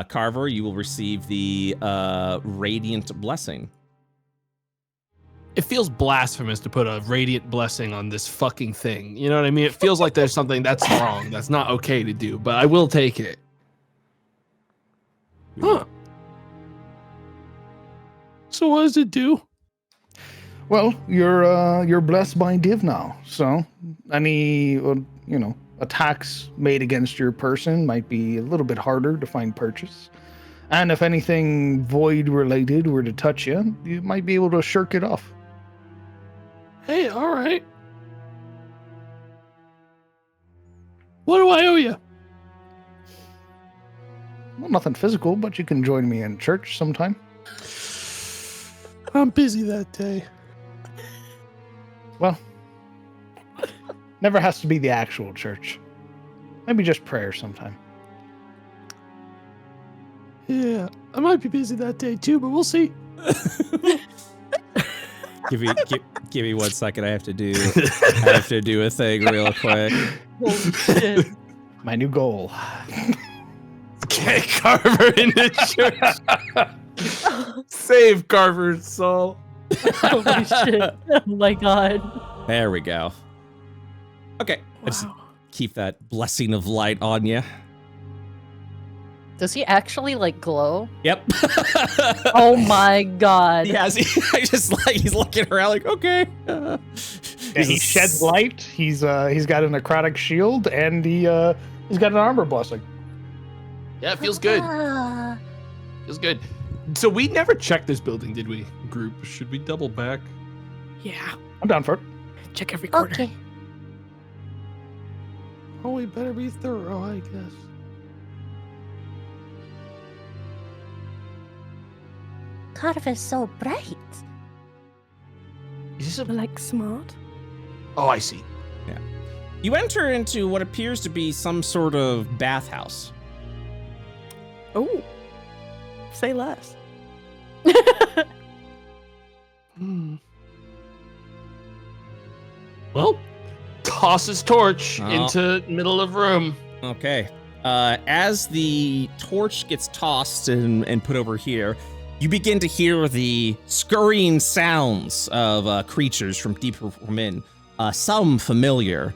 Carver, you will receive the Radiant Blessing. It feels blasphemous to put a radiant blessing on this fucking thing. You know what I mean? It feels like there's something that's wrong. That's not okay to do, but I will take it. Huh. So what does it do? Well, you're blessed by Div now, so any attacks made against your person might be a little bit harder to find purchase. And if anything void related were to touch you, you might be able to shirk it off. Hey, all right. What do I owe you? Well, nothing physical, but you can join me in church sometime. I'm busy that day. Well, never has to be the actual church. Maybe just prayer sometime. Yeah, I might be busy that day too, but we'll see. Give me 1 second. I have to do a thing real quick. Holy shit. My new goal. Get Carver in the church. Save Carver's soul. Holy shit. Oh my god. There we go. Okay. I just Wow. keep that blessing of light on you. Does he actually like glow? Yep. Oh my god. Yes, he's looking around like, okay. Yeah, he sheds light. He's got a necrotic shield, and he's got an armor blessing. Yeah, it feels good. Ah, Feels good. So we never checked this building, did we? Group, should we double back? Yeah. I'm down for it. Check every corner. okay. Oh, we better be thorough, I guess. Carver's so bright. Is this a... Like smart. Oh, I see. You enter into what appears to be some sort of bathhouse. Oh. Say less. Well, toss his torch Oh. into middle of room. Okay. As the torch gets tossed and put over here, you begin to hear the scurrying sounds of creatures from deep within. Some familiar.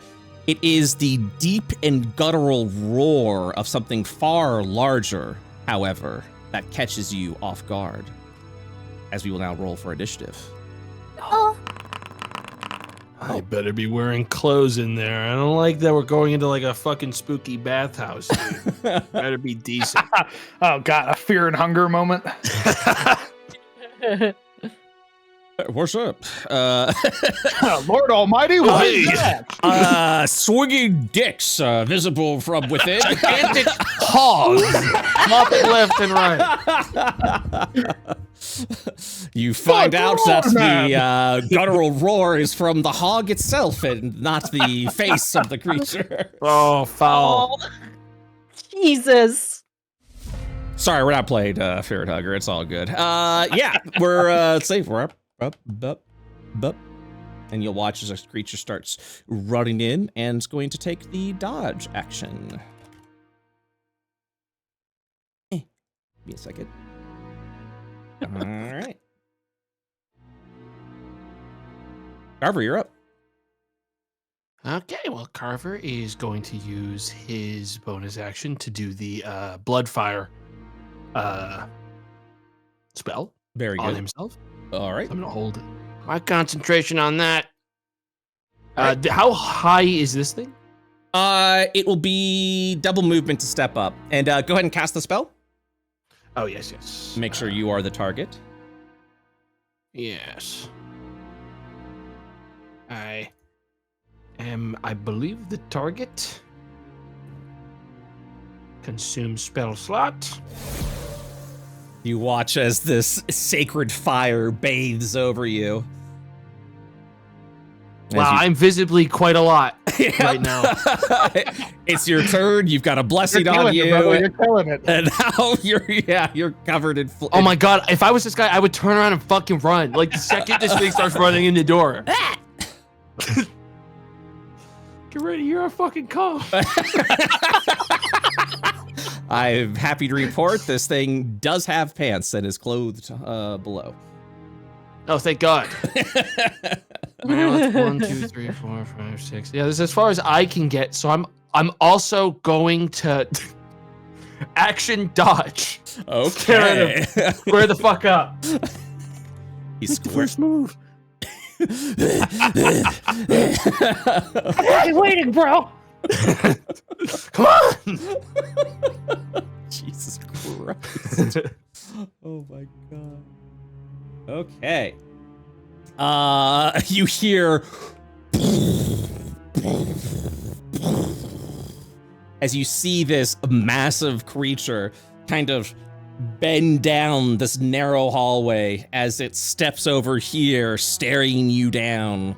It is the deep and guttural roar of something far larger, however, that catches you off guard. As we will now roll for initiative. Oh, I better be wearing clothes in there. I don't like that we're going into like a fucking spooky bathhouse. Dude. Better be decent. Oh god, a fear and hunger moment. What's up? Lord Almighty, what is Hey. that? Swinging dicks visible from within. Gigantic hogs flopping left and right. You find Fuck out roar, that man. the guttural roar is from the hog itself and not the face of the creature. Oh, foul. Oh, Jesus. Sorry, we're not playing Fear and Hugger. It's all good. Yeah, we're safe. We're up, and you'll watch as a creature starts running in and is going to take the dodge action. Give me a second. All right. Carver, you're up. Okay, well, Carver is going to use his bonus action to do the Bloodfire spell Very on good. himself. All right. I'm going to hold my concentration on that. How high is this thing? It will be double movement to step up. And go ahead and cast the spell. Oh, yes, yes. Make sure you are the target. Yes. I am, I believe, the target. Consume spell slot. You watch as this sacred fire bathes over you. As Wow, you- I'm visibly quite a lot right now. It's your turn. You've got a blessing on you. You're killing it. And now you're covered in. Oh my god, if I was this guy, I would turn around and fucking run. Like the second this thing starts running in the door. Get ready, you're a fucking cop. I'm happy to report this thing does have pants and is clothed below. Oh, thank God. Well, that's 1, 2, 3, 4, 5, 6. Yeah, this is as far as I can get. So I'm also going to action dodge. Okay. Square the fuck up. He's square. move. I'm waiting, bro. Come on. Jesus Christ. Oh my god. Okay. You hear as you see this massive creature kind of bend down this narrow hallway as it steps over here, staring you down.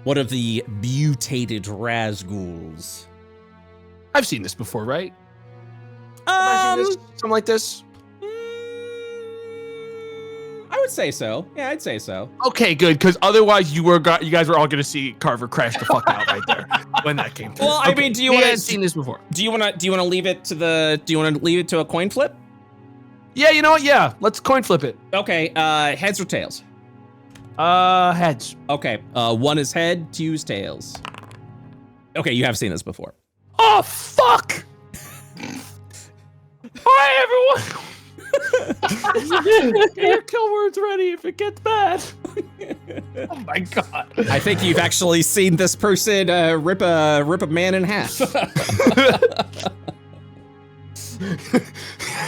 One of the mutated ghouls. I've seen this before, right? Have I seen this? Something like this? I would say so. Yeah, I'd say so. Okay, good, because otherwise you guys were all gonna see Carver crash the fuck out right there when that came through. Well, I mean, do you we want had seen this before? Do you want to leave it to a coin flip? Yeah, you know what? Yeah, let's coin flip it. Okay, heads or tails? Heads. Okay, one is head, two is tails. Okay, you have seen this before. Oh fuck! right, everyone. Get your kill words ready if it gets bad. Oh my god. I think you've actually seen this person rip a man in half.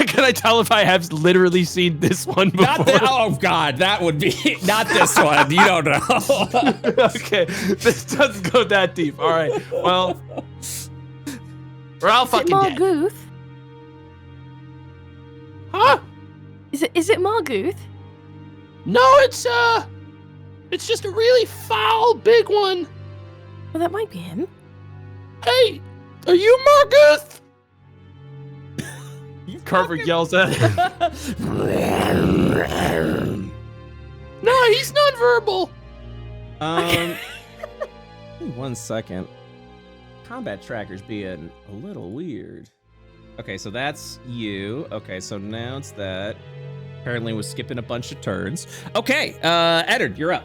Can I tell if I have literally seen this one before? Oh god, that would be not this one. You don't know. Okay, this doesn't go that deep. All right, well, we're all fucking dead. Marguth? Huh? Is it Marguth? No, it's just a really foul big one. Well, that might be him. Hey, are you Marguth? Carver yells at him. No, he's nonverbal. Give me 1 second. Combat tracker's being a little weird. Okay, so that's you. Okay, so now it's that. Apparently was skipping a bunch of turns. Okay, Eddard, you're up.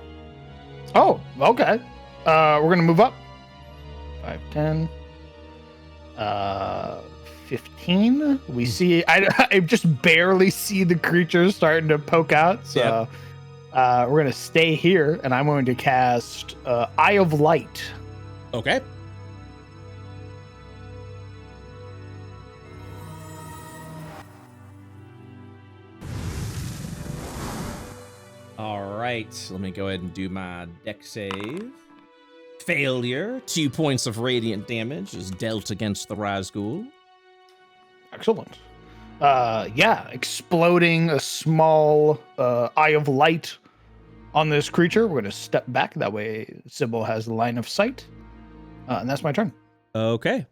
Oh, okay. We're gonna move up. 5, 10. 15. We see. I just barely see the creatures starting to poke out. So we're gonna stay here, and I'm going to cast Eye of Light. Okay. All right, let me go ahead and do my deck save. Failure. 2 points of radiant damage is dealt against the Razghoul. Excellent. Yeah, exploding a small Eye of Light on this creature. We're gonna step back. That way, Sybil has the line of sight. And that's my turn. Okay.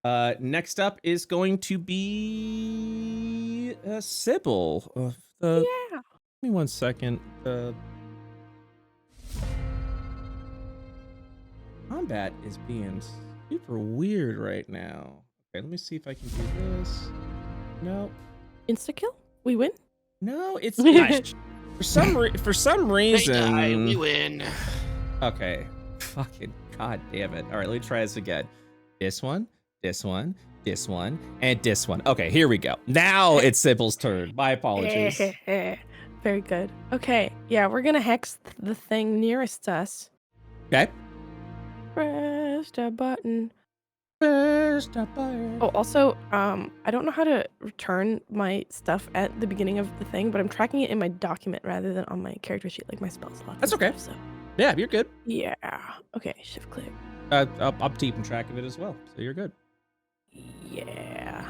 Next up is going to be Sybil. Yeah. Give me 1 second. Combat is being super weird right now. Okay, let me see if I can do this. No, Insta kill? We win? no, it's not. For some reason. They die, we win. Okay, fucking god damn it! All right, let me try this again. This one, this one, this one, and this one. Okay, here we go. Now it's Sybil's turn. My apologies. Very good. Okay, yeah, we're gonna hex the thing nearest us. Okay. Press the button. Oh, also, I don't know how to return my stuff at the beginning of the thing, but I'm tracking it in my document rather than on my character sheet, like my spell slots. That's and okay. Stuff, so. Yeah, you're good. Yeah. Okay, shift click. I'm keeping track of it as well, so you're good. Yeah.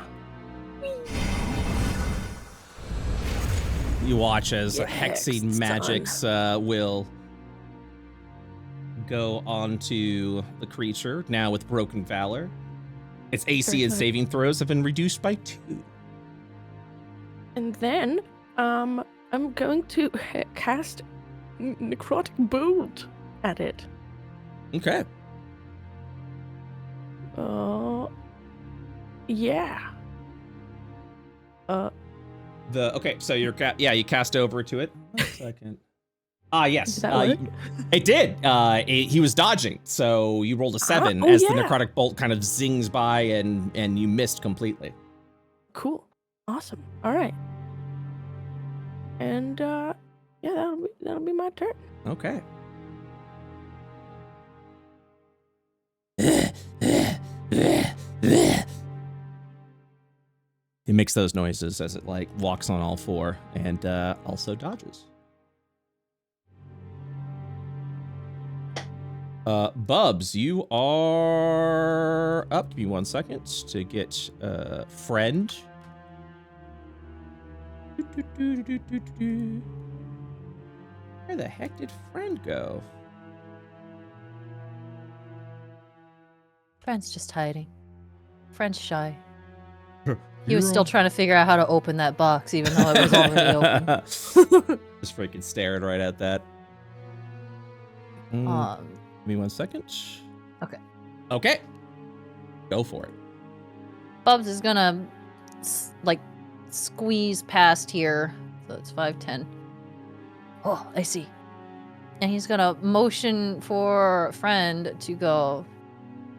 You watch as Yeah, hexing it's magics will go onto the creature, now with Broken Valor. Its AC and Very good. saving throws have been reduced by 2. And then, I'm going to cast Necrotic Bolt at it. Okay. Yeah. Okay, so you're you cast over to it. 1 second. Yes. Did that work? It did. He was dodging, so you rolled a 7 oh, as yeah. the necrotic bolt kind of zings by and you missed completely. Cool. Awesome. All right. And yeah, that'll be my turn. Okay. It makes those noises as it like walks on all 4 and also dodges. Bubs, you are up. Give me 1 second to get friend. Where the heck did friend go? Friend's just hiding. Friend's shy. He was still trying to figure out how to open that box, even though it was already open. Just freaking staring right at that. Give me 1 second. Okay. Okay. Go for it. Bubs is gonna squeeze past here. So it's 5, 10. Oh, I see. And he's gonna motion for friend to go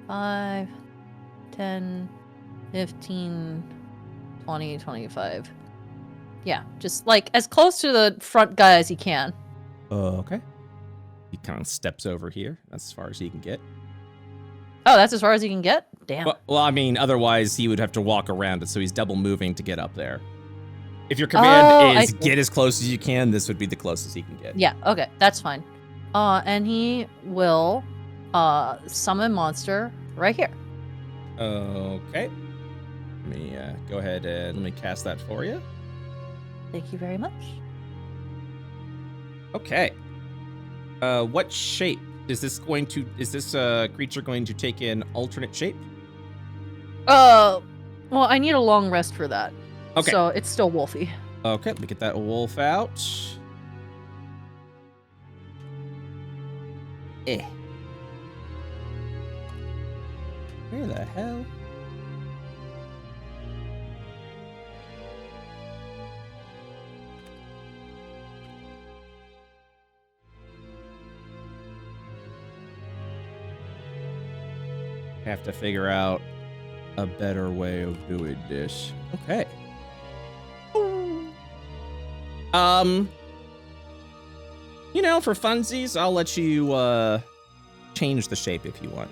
5, 10, 15, 20, 25. Yeah, just like as close to the front guy as he can. Okay. He kind of steps over here. That's as far as he can get. Oh, that's as far as he can get? Damn. Well, I mean, otherwise he would have to walk around it, so he's double moving to get up there. If your command is get as close as you can, this would be the closest he can get. Yeah, okay, that's fine. And he will summon monster right here. Okay. Let me go ahead and let me cast that for you. Thank you very much. Okay. What shape is this going to? Is this creature going to take an alternate shape? Well, I need a long rest for that. Okay. So it's still wolfy. Okay, let me get that wolf out. Where the hell? Have to figure out a better way of doing this. Okay. You know, for funsies, I'll let you change the shape if you want.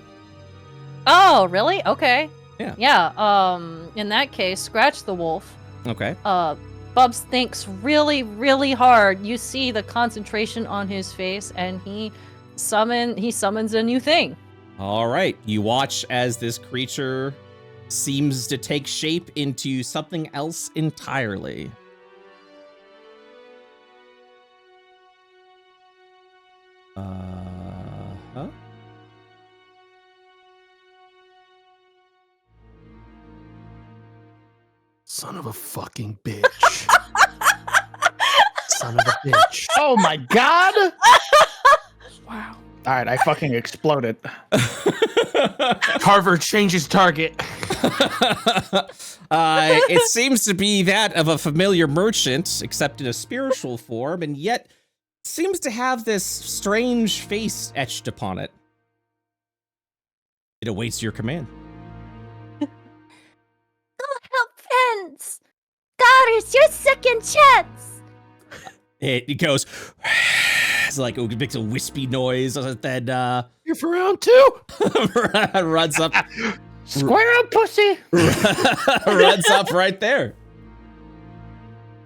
Oh, really? Okay. Yeah. Yeah, in that case, scratch the wolf. Okay. Bubs thinks really, really hard. You see the concentration on his face, and he summons a new thing. All right. You watch as this creature seems to take shape into something else entirely. Huh? Son of a fucking bitch. Son of a bitch. Oh my god! Wow. All right, I fucking exploded. Carver changes target. It seems to be that of a familiar merchant, except in a spiritual form, and yet seems to have this strange face etched upon it. It awaits your command. Help, friends! God is your second chance! It goes, it's like it makes a wispy noise, and then You're for round two? runs up, Square up, pussy! runs up right there.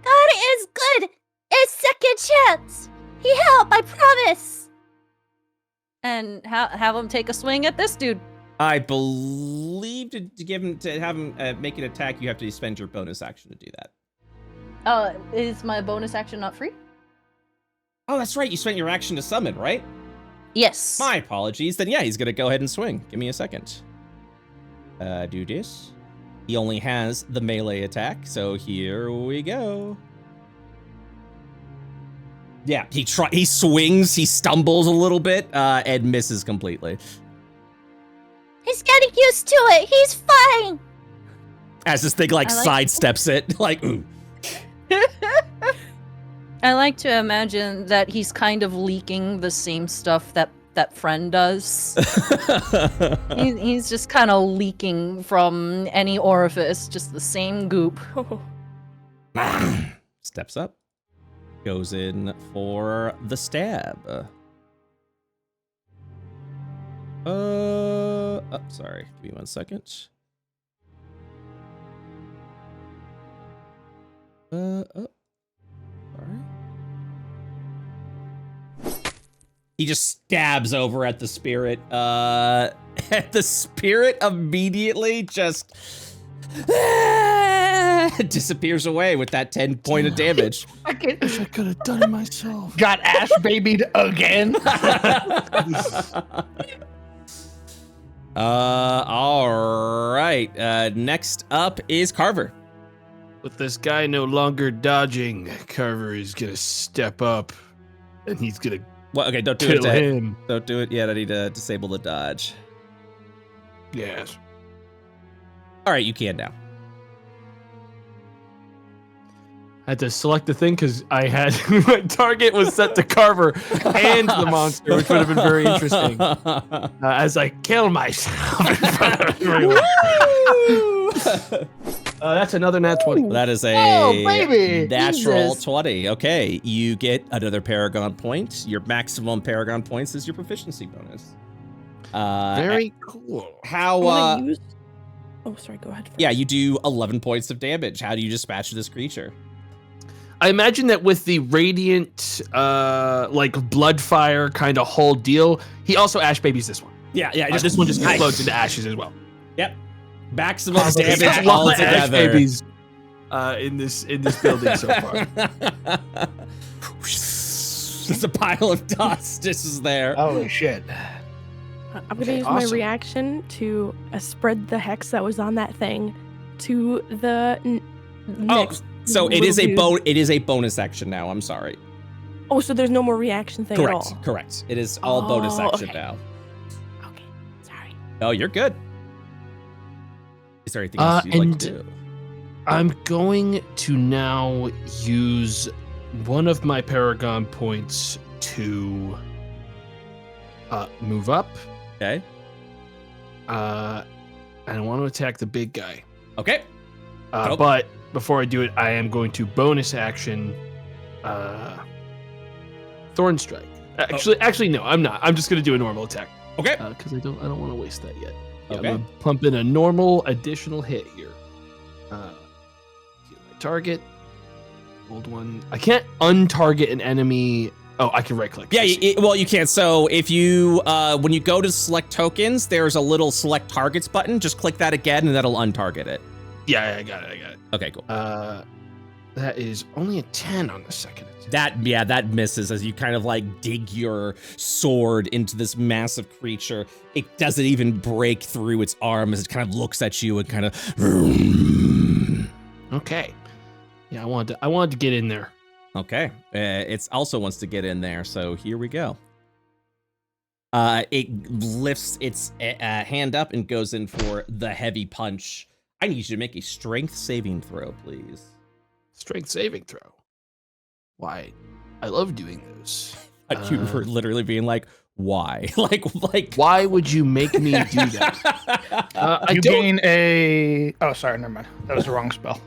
God is good! A second chance! He help, I promise! And have him take a swing at this dude. I believe to have him make an attack, you have to spend your bonus action to do that. Is my bonus action not free? Oh, that's right. You spent your action to summon, right? Yes. My apologies. Then yeah, he's gonna go ahead and swing. Give me a second. Do this. He only has the melee attack, so here we go. Yeah, he swings, he stumbles a little bit, and misses completely. He's getting used to it! He's fine! As this thing like sidesteps it, like ooh. I like to imagine that he's kind of leaking the same stuff that friend does. he's just kind of leaking from any orifice, just the same goop. Steps up. Goes in for the stab. Sorry. Give me 1 second. Sorry. He just stabs over at the spirit. The spirit immediately just disappears away with that 10 point of damage. I wish I could have done it myself. Got ash babied again. All right. Next up is Carver. With this guy no longer dodging, Carver is gonna step up, and he's gonna Well, okay, don't do kill it. him. Don't do it yet. I need to disable the dodge. Yes. All right, you can now. I had to select the thing because I had my target was set to Carver and the monster, which would have been very interesting. As I kill myself in front of everyone. That's another nat 20. That is a baby! natural Jesus. 20. Okay, you get another Paragon point. Your maximum Paragon points is your proficiency bonus. Very cool. How, I'm gonna use... Oh, sorry, go ahead. yeah, you do 11 points of damage. How do you dispatch this creature? I imagine that with the radiant, like bloodfire kind of whole deal, he also ash babies this one. Yeah, This one just explodes into ashes as well. Yep. Maximum There's damage a lot all of ash together. babies in this building so far. Just a pile of dust. This is there. Holy shit. I'm gonna use my reaction to spread the hex that was on that thing to the next. So it little is a dude. It is a bonus action now. I'm sorry. Oh, so there's no more reaction thing at all. Correct. It is all bonus Oh, action okay. now. Okay, sorry. Oh, you're good. Is there anything else you'd like to do? I'm going to now use one of my Paragon points to move up. Okay. And I want to attack the big guy. Okay. Nope. But before I do it, I am going to bonus action Thorn Strike. Actually, no, I'm not. I'm just going to do a normal attack. Okay. Because I don't want to waste that yet. Yeah, Okay. I'm gonna pump in a normal additional hit here. Get my target. Old one. I can't untarget an enemy. Oh, I can right click. Yeah, you can. So if you, when you go to select tokens, there's a little select targets button. Just click that again and that'll untarget it. Yeah, I got it. Okay, cool. That is only a 10 on the second attack. That misses as you kind of like dig your sword into this massive creature. It doesn't even break through its arm as it kind of looks at you and kind of. Okay. Yeah, I wanted to get in there. Okay. It also wants to get in there, so here we go. It lifts its hand up and goes in for the heavy punch. I need you to make a strength saving throw, please. Strength saving throw. Why? I love doing those. You were literally being like, why? like. Why would you make me do that? You gain a... Oh, sorry, never mind. That was the wrong spell.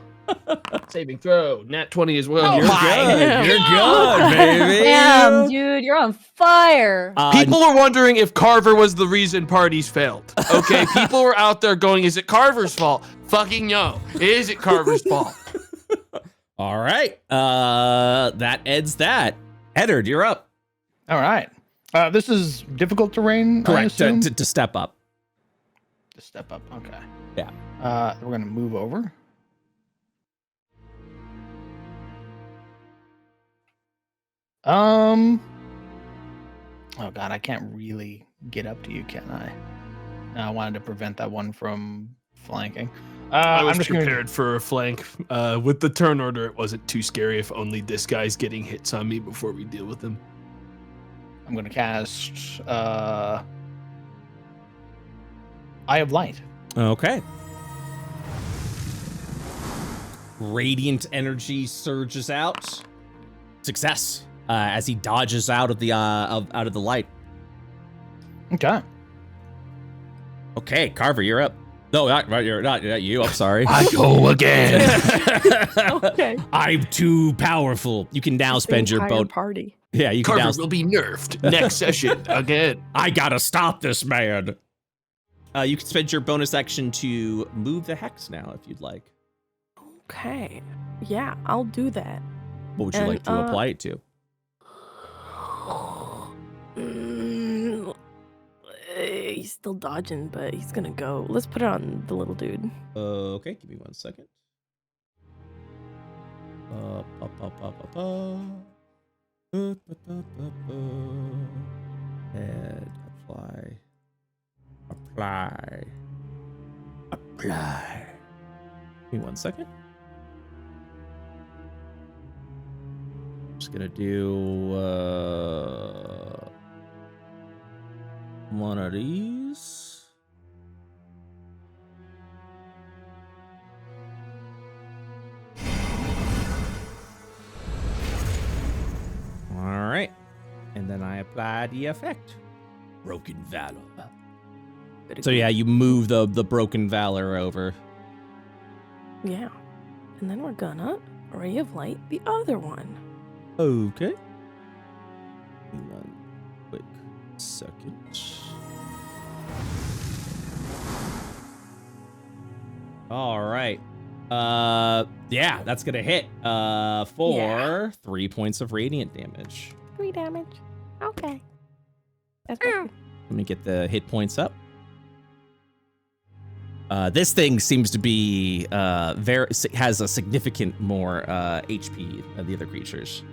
Saving throw. Nat 20 as well. You're good. You're good, baby. Damn, dude, you're on fire. People are wondering if Carver was the reason parties failed. Okay, people were out there going, is it Carver's fault? Fucking no. Is it Carver's fault? All right. That ends that. Eddard, you're up. All right. This is difficult terrain, I Correct. assume? To step up. To step up, okay. Yeah. We're going to move over. Oh God, I can't really get up to you, can I? I wanted to prevent that one from flanking. I was I'm just prepared for a flank. With the turn order, it wasn't too scary if only this guy's getting hits on me before we deal with him. I'm going to cast Eye of Light. Okay. Radiant energy surges out. Success. As he dodges out of the out of the light. Okay. Okay, Carver, you're up. No, not you. I'm sorry. I go again. Okay. I'm too powerful. You can now spend your Entire boat. party. Yeah, you can now. Carver will be nerfed next session again. I gotta stop this man. You can spend your bonus action to move the hex now, if you'd like. Okay. Yeah, I'll do that. What would you like to apply it to? He's still dodging, but he's gonna go. Let's put it on the little dude. Okay, give me 1 second. And apply. Give me 1 second. Just gonna do one of these. All right, and then I apply the effect. Broken Valor. So yeah, you move the Broken Valor over. Yeah. And then we're gonna Ray of Light the other one. Okay. Hang on. Quick second. All right. Yeah, that's gonna hit. For 3 points of radiant damage. 3 damage. Okay. That's perfect. Let me get the hit points up. This thing seems to be has a significant more HP than the other creatures.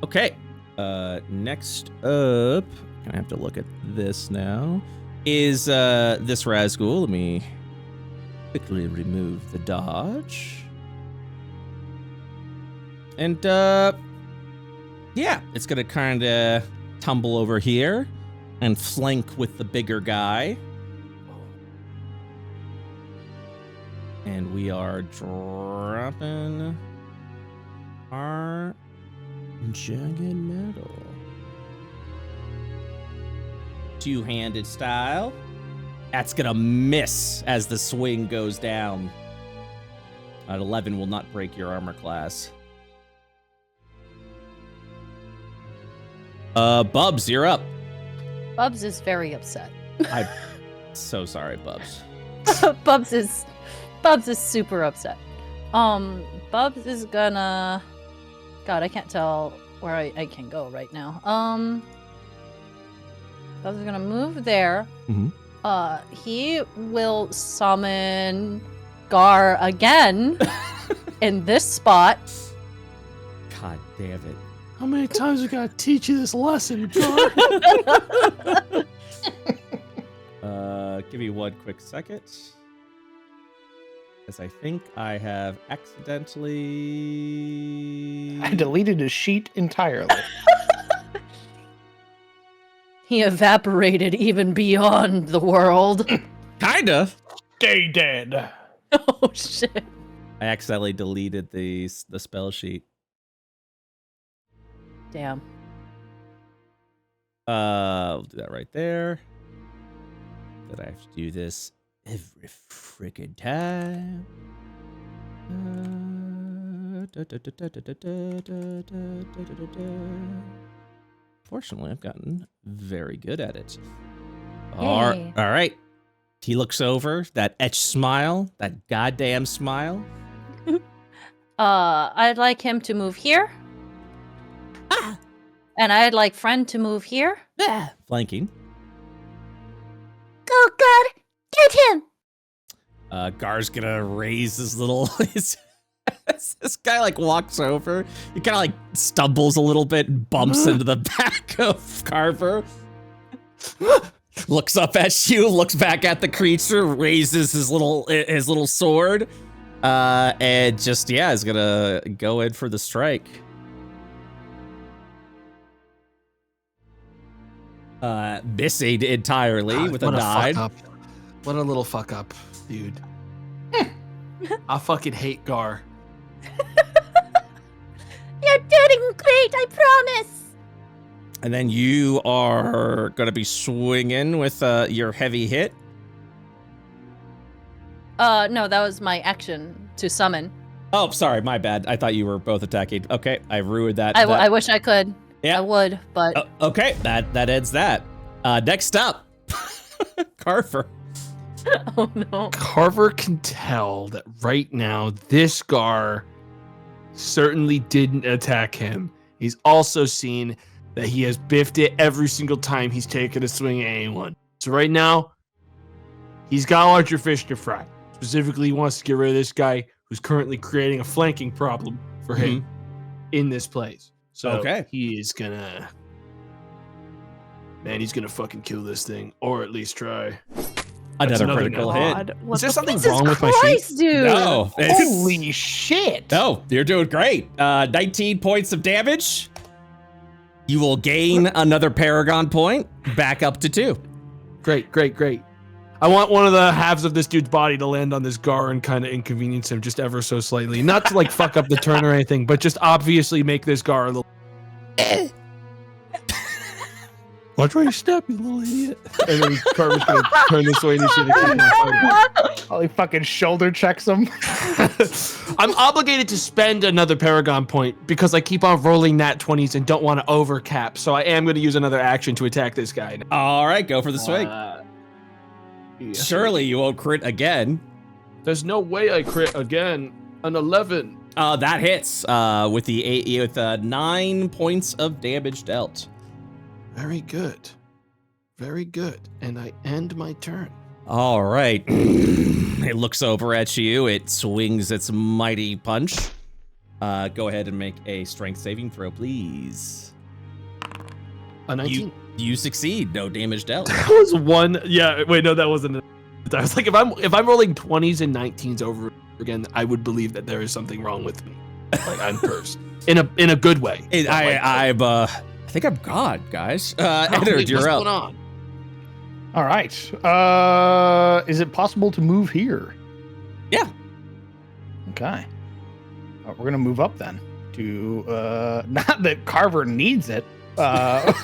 Okay. Next up, I have to look at this now. Is this Razgul? Let me quickly remove the dodge. And yeah, it's gonna kind of tumble over here and flank with the bigger guy. And we are dropping our jagged metal. Two-handed style. That's gonna miss as the swing goes down. At 11 will not break your armor class. Bubs, you're up. Bubs is very upset. I'm so sorry, Bubs. Bubs is super upset. Bubs is gonna. God, I can't tell where I can go right now. Bubs is gonna move there. Mm-hmm. He will summon Gar again in this spot. God damn it. How many times we gotta teach you this lesson, Gar? Give me one quick second. As I think I have accidentally... I deleted his sheet entirely. He evaporated even beyond the world. Kinda. Stay dead. Oh shit. I accidentally deleted the spell sheet. Damn. We'll do that right there. That I have to do this every freaking time. Fortunately, I've gotten very good at it. All Yay. right. He looks over, that etched smile, that goddamn smile. I'd like him to move here. And I'd like friend to move here. Flanking. Go, God! Get him! Gar's gonna raise his little... This guy like walks over. He kind of like stumbles a little bit and bumps into the back of Carver. Looks up at you, looks back at the creature, raises his little sword, and just is gonna go in for the strike. Missing entirely with a nod. What a little fuck up, dude. I fucking hate Gar. You're doing great, I promise! And then you are gonna be swinging with your heavy hit. No, that was my action to summon. Oh, sorry, my bad. I thought you were both attacking. Okay, I ruined that. I wish I could. Yeah. I would, but... Okay, that ends that. Next up, Carver. Oh no. Carver can tell that right now this Gar certainly didn't attack him. He's also seen that he has biffed it every single time he's taken a swing at anyone. So right now, he's got larger fish to fry. Specifically, he wants to get rid of this guy who's currently creating a flanking problem for him in this place. So Okay. he is gonna... Man, he's gonna fucking kill this thing. Or at least try. Another another critical nut. hit. Is there something Jesus wrong with my sheet? Christ, dude. No. Holy shit! No, you're doing great. 19 points of damage. You will gain another Paragon point, back up to 2. Great. I want one of the halves of this dude's body to land on this Gar and kind of inconvenience him just ever so slightly. Not to like fuck up the turn or anything, but just obviously make this Gar a little... Watch where you step, you little idiot. And then Carver's gonna turn this way and he's gonna keep on fighting. Oh, he fucking shoulder checks him. I'm obligated to spend another Paragon point because I keep on rolling nat 20s and don't want to overcap. So I am going to use another action to attack this guy. All right, go for the swing. Yeah. Surely you won't crit again. There's no way I crit again. An 11. That hits with the 8 with 9 points of damage dealt. Very good. Very good. And I end my turn. All right. It looks over at you. It swings its mighty punch. Go ahead and make a strength saving throw, please. A 19. You succeed. No damage dealt. That was one. Yeah. Wait, no, that wasn't. I was like, if I'm rolling 20s and 19s over again, I would believe that there is something wrong with me. Like I'm cursed in a good way. I think I'm God, guys. Eddard, you're what's going up. on? All right. Is it possible to move here? Yeah. Okay. We're gonna move up then to not that Carver needs it. Have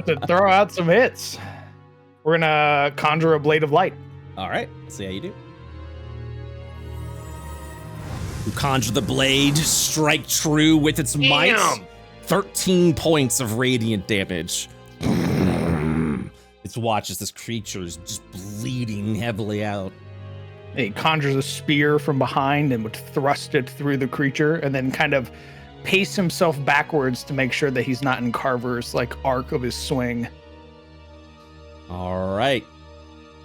to throw out some hits. We're gonna conjure a blade of light. All right. Let's see how you do. You conjure the blade, strike true with its might. 13 points of radiant damage. It's watch as this creature is just bleeding heavily out. He conjures a spear from behind and would thrust it through the creature and then kind of pace himself backwards to make sure that he's not in Carver's like arc of his swing. All right.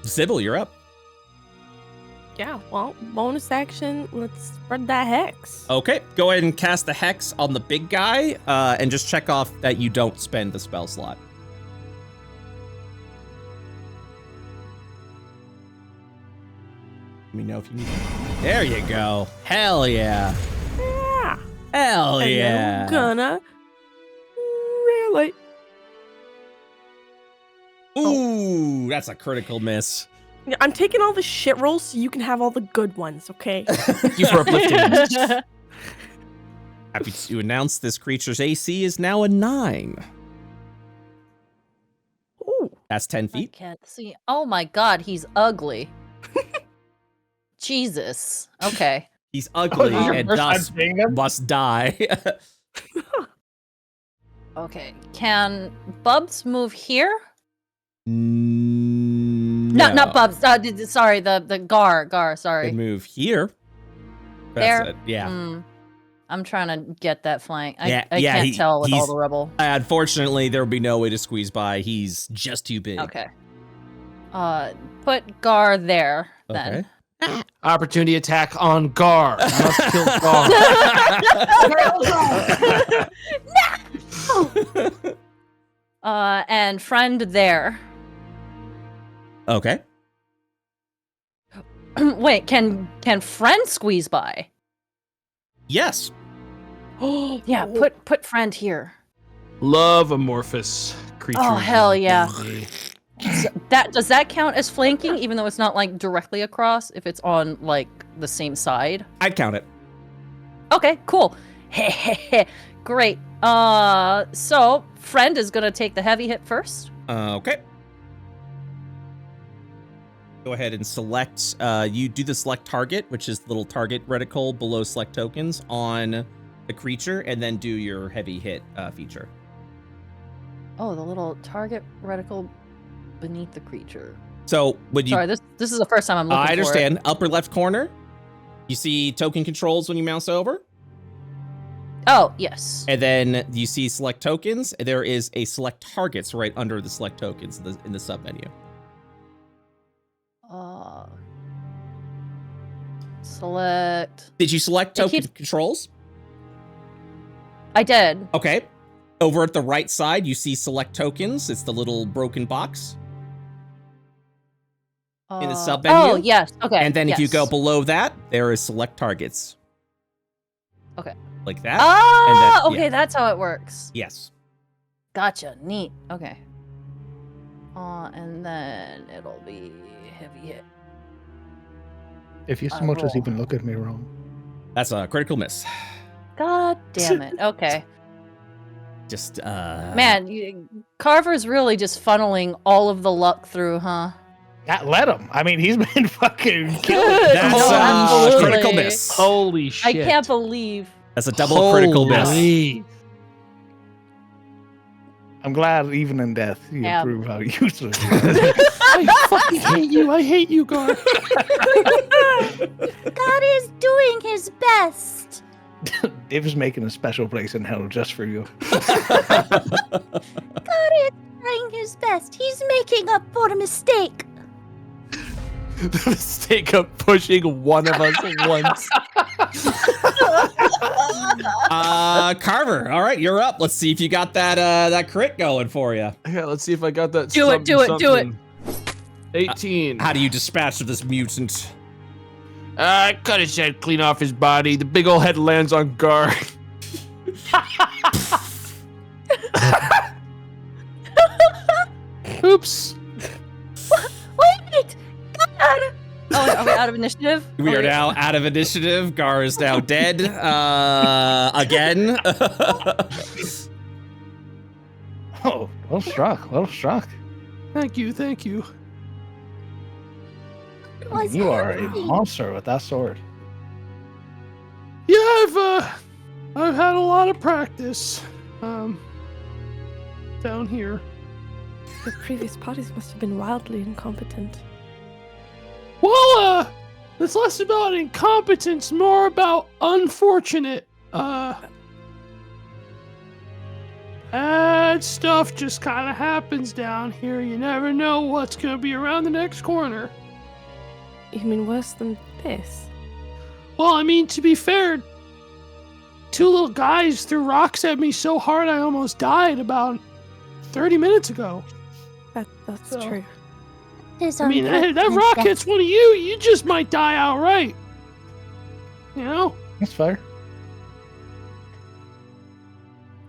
Sybil, you're up. Yeah, well, bonus action. Let's spread that hex. Okay, go ahead and cast the hex on the big guy and just check off that you don't spend the spell slot. Let me know if you need it. There you go. Hell yeah. Yeah. Hell And yeah. I'm gonna really. Ooh, that's a critical miss. Yeah, I'm taking all the shit rolls so you can have all the good ones, okay? Thank you for uplifting us. Happy to announce this creature's AC is now a 9. Ooh. That's 10 I feet. can't see. Oh my god, he's ugly. Jesus. Okay. He's ugly your and first time thus seeing him? must die. Okay. Can Bubs move here? No, Not Bubs. Sorry, the Gar. Sorry. Could move here. There? That's it. Yeah. I'm trying to get that flank. I Yeah, can't tell with all he's- the rubble. Unfortunately, there would be no way to squeeze by. He's just too big. Okay. Put Gar there then. Okay. Opportunity attack on Gar. Must kill Gar. And friend there. Okay. Wait, can friend squeeze by? Yes. Yeah, put friend here. Love amorphous creatures. Oh, hell yeah. D&D. Does that count as flanking, even though it's not like directly across, if it's on like the same side? I'd count it. Okay, cool. Great. So friend is gonna take the heavy hit first. Okay. Go ahead and select. You do the select target, which is the little target reticle below select tokens on the creature, and then do your heavy hit feature. Oh, the little target reticle beneath the creature. So when you, Sorry, this is the first time I'm looking I understand. for it. Upper left corner, you see token controls when you mouse over, Oh, yes. and then you see select tokens. There is a select targets right under the select tokens in the sub menu. Select. Did you select It token keeps- controls? I did. Okay. Over at the right side, you see select tokens. It's the little broken box. In the sub menu? Oh, yes. Okay. And then if you go yes. below that, there is select targets. Okay. Like that. Oh, and then- okay. yeah. That's how it works. Yes. Gotcha. Neat. Okay. And then it'll be heavy hit. If you so I much as roll. even look at me wrong. That's a critical miss. God damn it. Okay. just Man, Carver's really just funneling all of the luck through, huh? Let him. I mean, he's been fucking killing. That's Oh, a absolutely. critical miss. Holy shit! I can't believe. That's a double critical miss. Holy. I'm glad even in death you Yeah. prove how useless. I fucking hate you. I hate you, Gar. God is doing his best. Div's making a special place in hell just for you. God is trying his best. He's making up for a mistake. The mistake of pushing one of us once. Carver, all right, you're up. Let's see if you got that crit going for you. Yeah, let's see if I got that. Do it, do it, do it. 18. How do you dispatch this mutant? I cut his head clean off his body. The big old head lands on Gar. Oops. Wait! God! Oh, are we out of initiative? We are now out of initiative. Gar is now dead. Again. Oh, well struck. Well struck. Thank you, thank you. I mean, you are a monster with that sword. Yeah, I've had a lot of practice. Down here. The previous parties must have been wildly incompetent. Well, it's less about incompetence, more about unfortunate. Bad stuff just kind of happens down here. You never know what's gonna be around the next corner. You mean worse than this? Well, I mean, to be fair, two little guys threw rocks at me so hard I almost died about 30 minutes ago. That's So- true. I mean, that rock hits one of you, you just might die outright. You know? That's fair.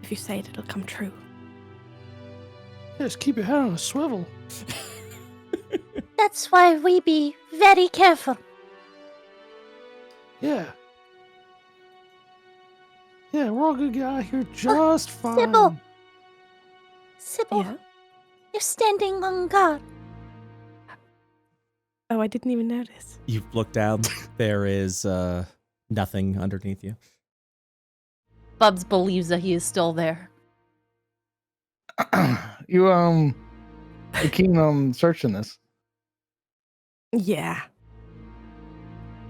If you say it, it'll come true. Just keep your head on a swivel. That's why we be very careful. Yeah. Yeah, we're all gonna get out of here just fine. Sybil. Sybil, Yeah. you're standing on guard. Oh, I didn't even notice. You look down. There is nothing underneath you. Bubs believes that he is still there. You keen on searching this? Yeah.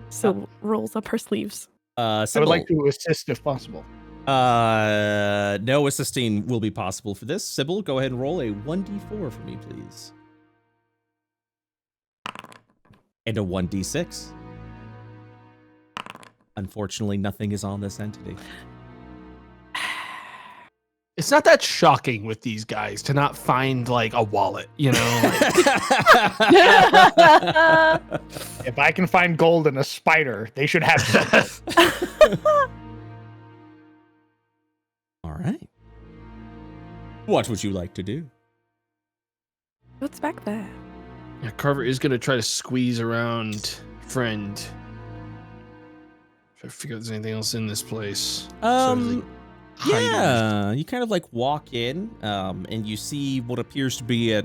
So rolls up her sleeves. I would Sybil, like to assist if possible. no assisting will be possible for this. Sybil, go ahead and roll a 1d4 for me, please. And a 1d6. Unfortunately, nothing is on this entity. It's not that shocking with these guys to not find like a wallet, you know? If I can find gold in a spider, they should have something. All right. What would you like to do? What's back there? Yeah, Carver is gonna try to squeeze around friend. Try to figure out if there's anything else in this place. Yeah, you kind of like walk in, and you see what appears to be a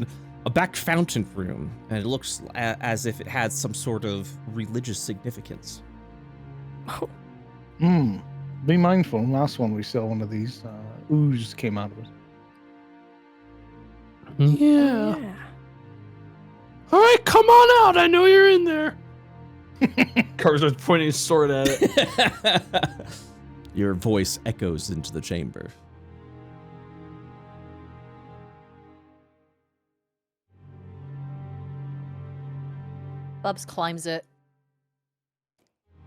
back fountain room, and it looks as if it has some sort of religious significance. Be mindful. Last one we saw one of these ooze came out of it. Yeah. All right, come on out. I know you're in there. Carver's pointing his sword at it. Your voice echoes into the chamber. Bubs climbs it.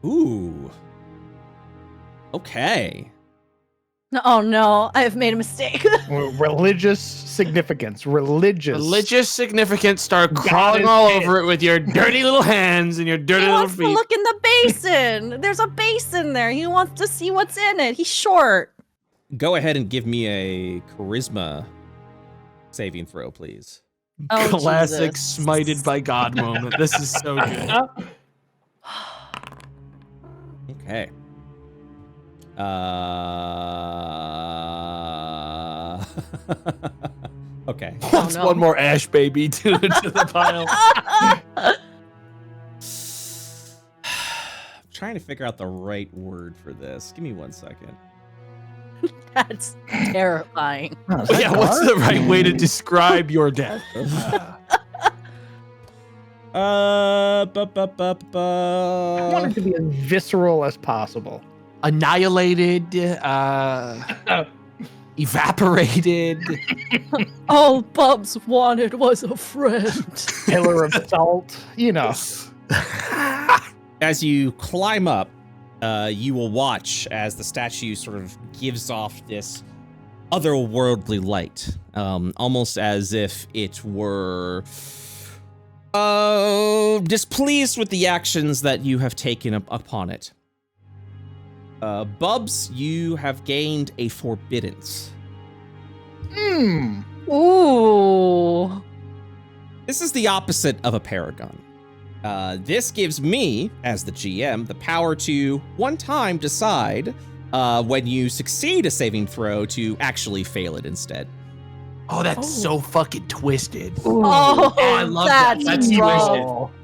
Ooh. Okay. Oh no, I have made a mistake. Religious significance. Religious significance. Start crawling is all dead. over it with your dirty little hands and your dirty He little wants to feet. look in the basin. There's a basin there. He wants to see what's in it. He's short. Go ahead and give me a charisma saving throw, please. Oh, Classic Jesus. smited by God moment. This is so good. Okay. Okay. That's no. one more ash baby to the pile. Trying to figure out the right word for this. Give me 1 second. That's terrifying. Oh, is that Yeah, what's dark? the right way to describe your death? I want it to be as visceral as possible. Annihilated, evaporated. All Bubs wanted was a friend. Pillar of salt, you know. As you climb up, you will watch as the statue sort of gives off this otherworldly light, almost as if it were displeased with the actions that you have taken upon it. Bubs, you have gained a forbiddance. Ooh. This is the opposite of a paragon. This gives me, as the GM, the power to one time decide when you succeed a saving throw to actually fail it instead. Oh, that's so fucking twisted. Oh, I love that. that's That's wrong. twisted.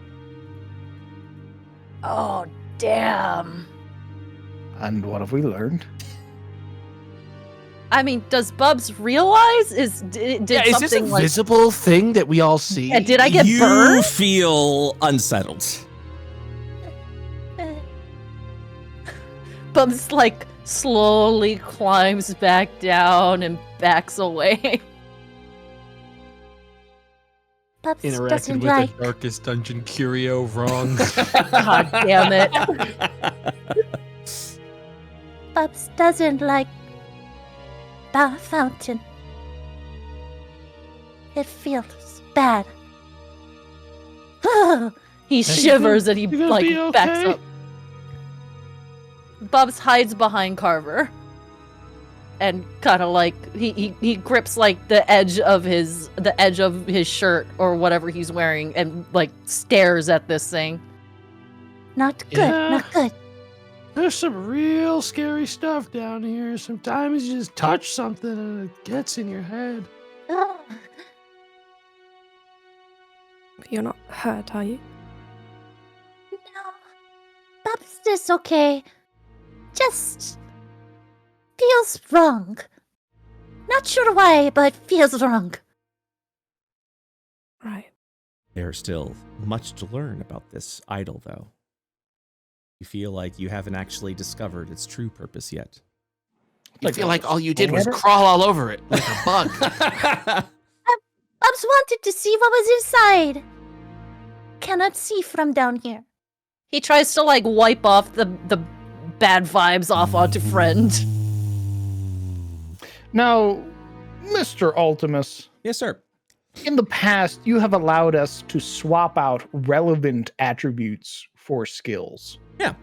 Oh, damn. And what have we learned? I mean, does Bubs realize? Did Yeah, is something this a like? visible thing that we all see? Yeah, did I get you burned? feel unsettled. Bubs like slowly climbs back down and backs away. Bubs Interacted doesn't with like. the darkest dungeon curio wrong. God damn it. Bubs doesn't like the fountain. It feels bad. He shivers and he You gonna like be backs okay? up. Bubs hides behind Carver. And kind of like he grips like the edge of his shirt or whatever he's wearing and like stares at this thing. Not good, Yeah. not good. There's some real scary stuff down here. Sometimes you just touch something and it gets in your head. Ugh. You're not hurt, are you? No. Bubs is okay. Just feels wrong. Not sure why, but feels wrong. Right. There's still much to learn about this idol, though. You feel like you haven't actually discovered its true purpose yet. I feel like all you did was crawl all over it like a bug. Bubs wanted to see what was inside. Cannot see from down here. He tries to like wipe off the bad vibes off onto friend. Now, Mr. Ultimus, Yes, sir. in the past, you have allowed us to swap out relevant attributes for skills. Yeah.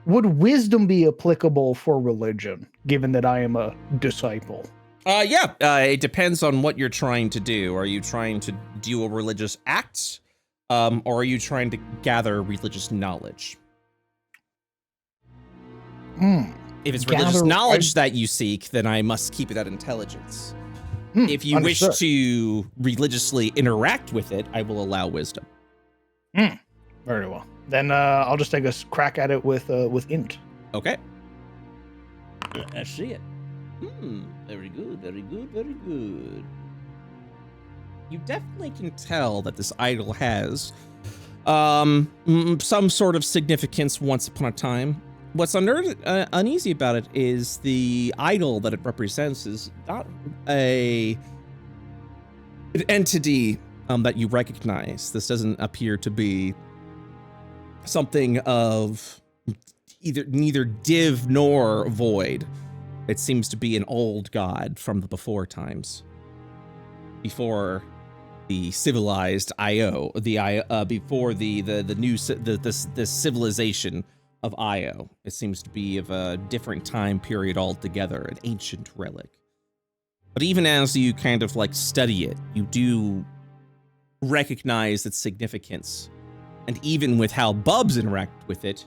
Would wisdom be applicable for religion, given that I am a disciple? Yeah, it depends on what you're trying to do. Are you trying to do a religious act, or are you trying to gather religious knowledge? If it's religious Gather- knowledge that you seek, then I must keep it at intelligence. If you understood. wish to religiously interact with it, I will allow wisdom. Very well. Then I'll just take a crack at it with int. Okay. I see it. Very good, very good, very good. You definitely can tell that this idol has some sort of significance once upon a time. What's uneasy about it is the idol that it represents is not an entity that you recognize. This doesn't appear to be something of neither div nor void. It seems to be an old god from the before times, before the civilized IO, before the civilization of Io. It seems to be of a different time period altogether, an ancient relic. But even as you kind of like study it, you do recognize its significance. And even with how Bubs interact with it,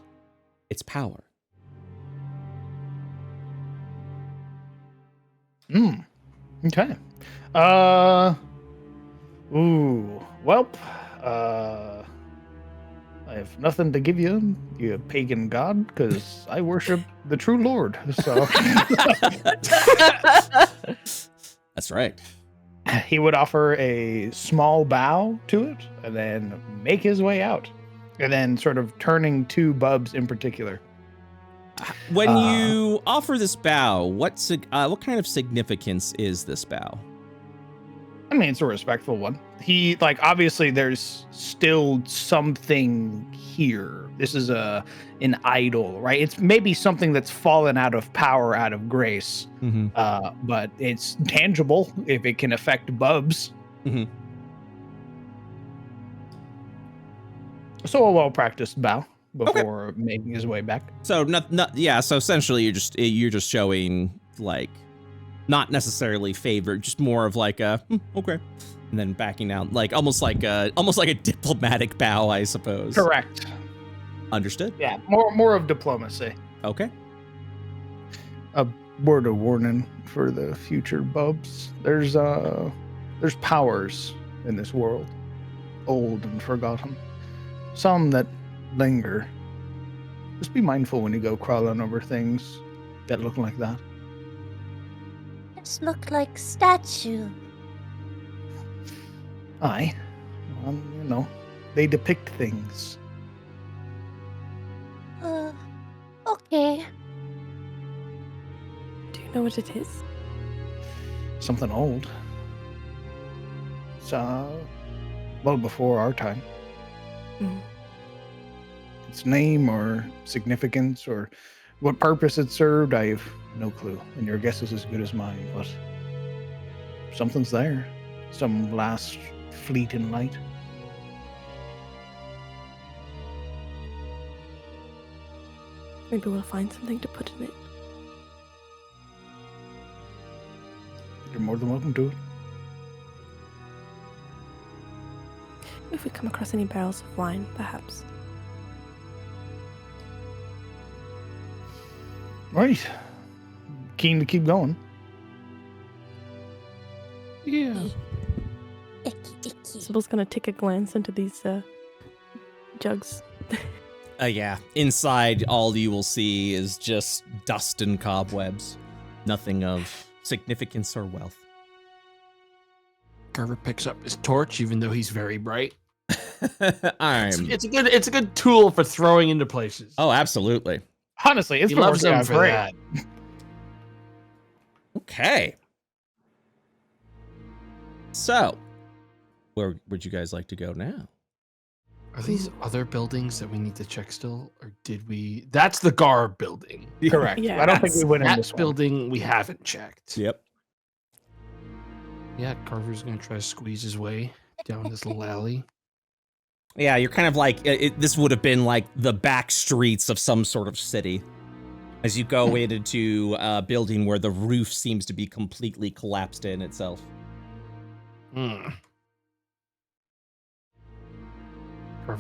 its power. Okay. Well, I have nothing to give you, you pagan god, because I worship the true Lord. So That's right. he would offer a small bow to it and then make his way out. And then sort of turning to Bubs in particular. When you offer this bow, what kind of significance is this bow? I mean, it's a respectful one. He, like, obviously there's still something here. This is an idol, right? It's maybe something that's fallen out of power, out of grace. Mm-hmm. But it's tangible if it can affect Bubs. Mm-hmm. So a well-practiced bow before making his way back. So so essentially you're just showing, like, not necessarily favor, just more of like a okay, and then backing out, like almost like a diplomatic bow, I suppose. Correct. Understood. Yeah, more of diplomacy. Okay. A word of warning for the future Bubs. There's powers in this world, old and forgotten. Some that linger. Just be mindful when you go crawling over things that look like that. Just look like statue. Aye. Well, they depict things. Okay. Do you know what it is? Something old. It's well before our time. Its name or significance or what purpose it served, I have no clue. And your guess is as good as mine, but something's there. Some last fleeting light. Maybe we'll find something to put in it. You're more than welcome to it. If we come across any barrels of wine, perhaps. Right. Keen to keep going. Yeah. Icky, icky. Sybil's gonna take a glance into these jugs. Yeah. Inside, all you will see is just dust and cobwebs. Nothing of significance or wealth. Carver picks up his torch, even though he's very bright. It's It's a good tool for throwing into places. Oh, absolutely. Honestly, it's He been loves working them out for great. that. Okay. So, where would you guys like to go now? Are these other buildings that we need to check still, or did we? That's the Garb building. Correct. Yeah. I don't think we went in That this one. building we haven't checked. Yep. Yeah, Carver's gonna try to squeeze his way down this little alley. Yeah, you're kind of like, this would have been like the back streets of some sort of city. As you go into a building where the roof seems to be completely collapsed in itself. Carver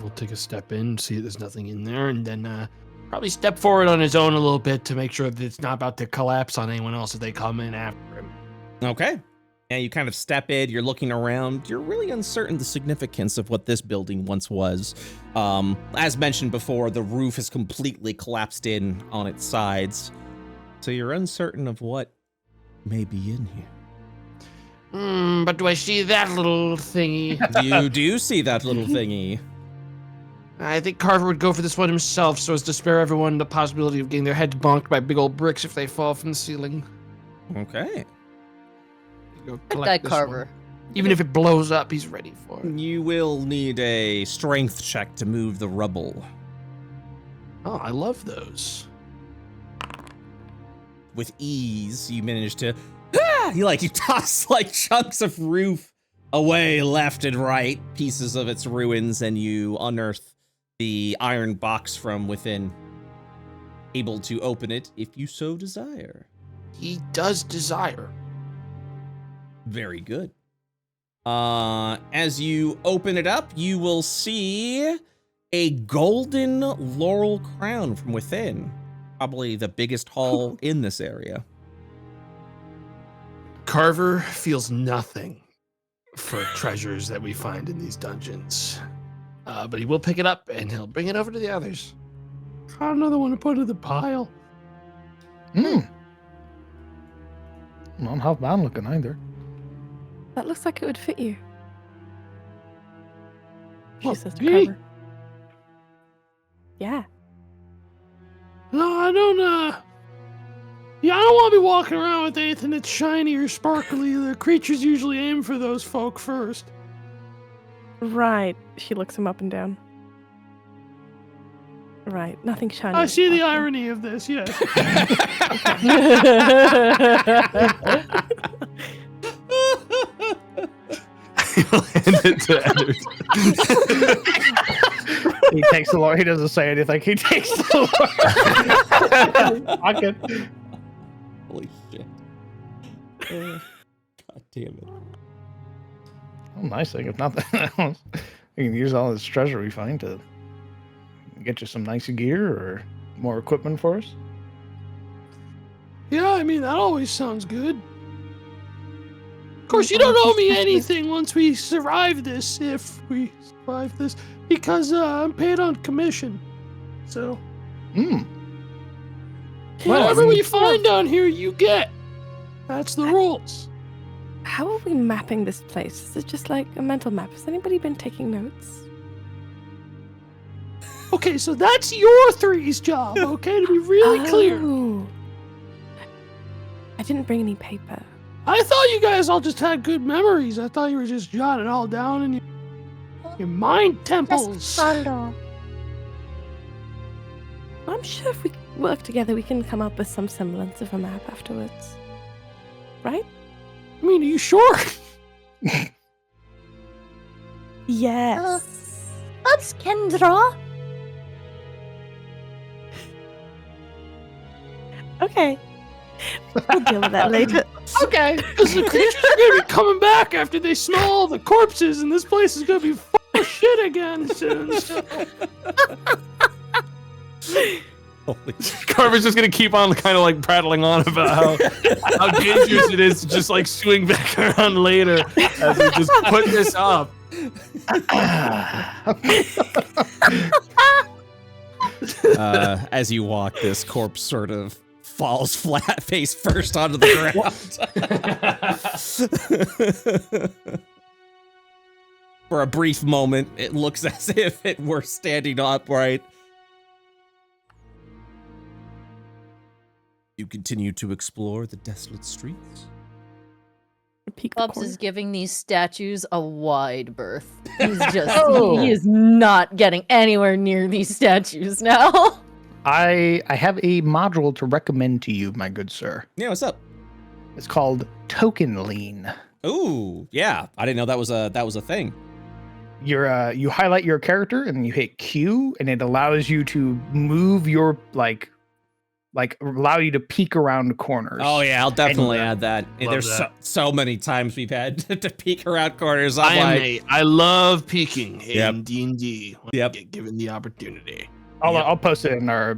will take a step in, see that there's nothing in there, and then probably step forward on his own a little bit to make sure that it's not about to collapse on anyone else if they come in after him. Okay. Yeah, you kind of step in, you're looking around, you're really uncertain the significance of what this building once was. As mentioned before, the roof is completely collapsed in on its sides. So you're uncertain of what may be in here. But do I see that little thingy? You do see that little thingy. I think Carver would go for this one himself so as to spare everyone the possibility of getting their heads bonked by big old bricks if they fall from the ceiling. Okay. Go Good collect guy, this Carver. one. Even if it blows up, he's ready for it. You will need a strength check to move the rubble. Oh, I love those. With ease, you manage to... You toss like chunks of roof away left and right, pieces of its ruins, and you unearth the iron box from within. Able to open it if you so desire. He does desire. Very good. As you open it up, you will see a golden laurel crown from within. Probably the biggest hall in this area. Carver feels nothing for treasures that we find in these dungeons. But he will pick it up and he'll bring it over to the others. Got another one to put in the pile. Not half bad looking either. That looks like it would fit you. She What, says to me? Carver. Yeah. No, I don't, yeah, I don't want to be walking around with anything that's shiny or sparkly. The creatures usually aim for those folk first. Right. She looks him up and down. Right. Nothing shiny. I or see the sparkly. irony of this, yes. He'll hand it to Edward. He takes the lore. He doesn't say anything. He takes the lore. Pocket. Holy shit. God damn it. Oh, nice thing. If nothing else, you can use all this treasure we find to get you some nice gear or more equipment for us. Yeah, I mean, that always sounds good. Of course, you don't owe me anything once we survive this, if we survive this, because I'm paid on commission. So, whatever we find down here, you get. That's the rules. How are we mapping this place? Is it just like a mental map? Has anybody been taking notes? Okay, so that's your three's job, okay? To be really clear. Oh. I didn't bring any paper. I thought you guys all just had good memories. I thought you were just jotting it all down in your mind temples. Just follow. I'm sure if we work together, we can come up with some semblance of a map afterwards. Right? I mean, are you sure? Yes. Bubs can draw. Okay. We'll deal with that later. Okay. Because the creatures are going to be coming back after they smell all the corpses, and this place is going to be full of shit again soon. So. Holy shit. Carver's just gonna keep on kind of like prattling on about how dangerous it is to just like swing back around later as we just put this up. As you walk, this corpse sort of falls flat face first onto the ground. For a brief moment, it looks as if it were standing upright. You continue to explore the desolate streets. Peek the Bubs corner. is giving these statues a wide berth. He's just, he is not getting anywhere near these statues now. I have a module to recommend to you, my good sir. Yeah, what's up? It's called Token Lean. Ooh, yeah. I didn't know that was a thing. You highlight your character and you hit Q, and it allows you to move your like allow you to peek around corners. Oh yeah, I'll definitely And, add that. love There's that. so many times we've had to peek around corners. I love peeking Yep. in D&D when Yep. I get given the opportunity. I'll post it in our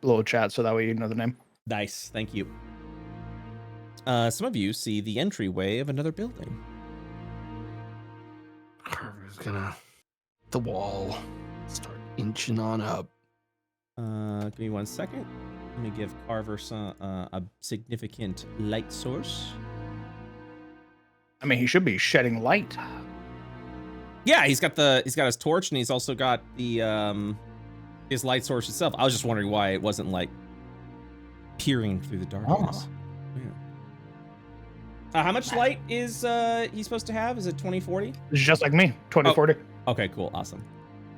little chat so that way you know the name. Nice, thank you. Some of you see the entryway of another building. Carver's gonna the wall start inching on up. Give me 1 second. Let me give Carver a significant light source. I mean, he should be shedding light. Yeah, he's got his torch, and he's also got the his light source itself. I was just wondering why it wasn't like peering through the darkness. Yeah. How much light is he supposed to have? Is it 2040? It's just like me, 2040. Okay, cool, awesome.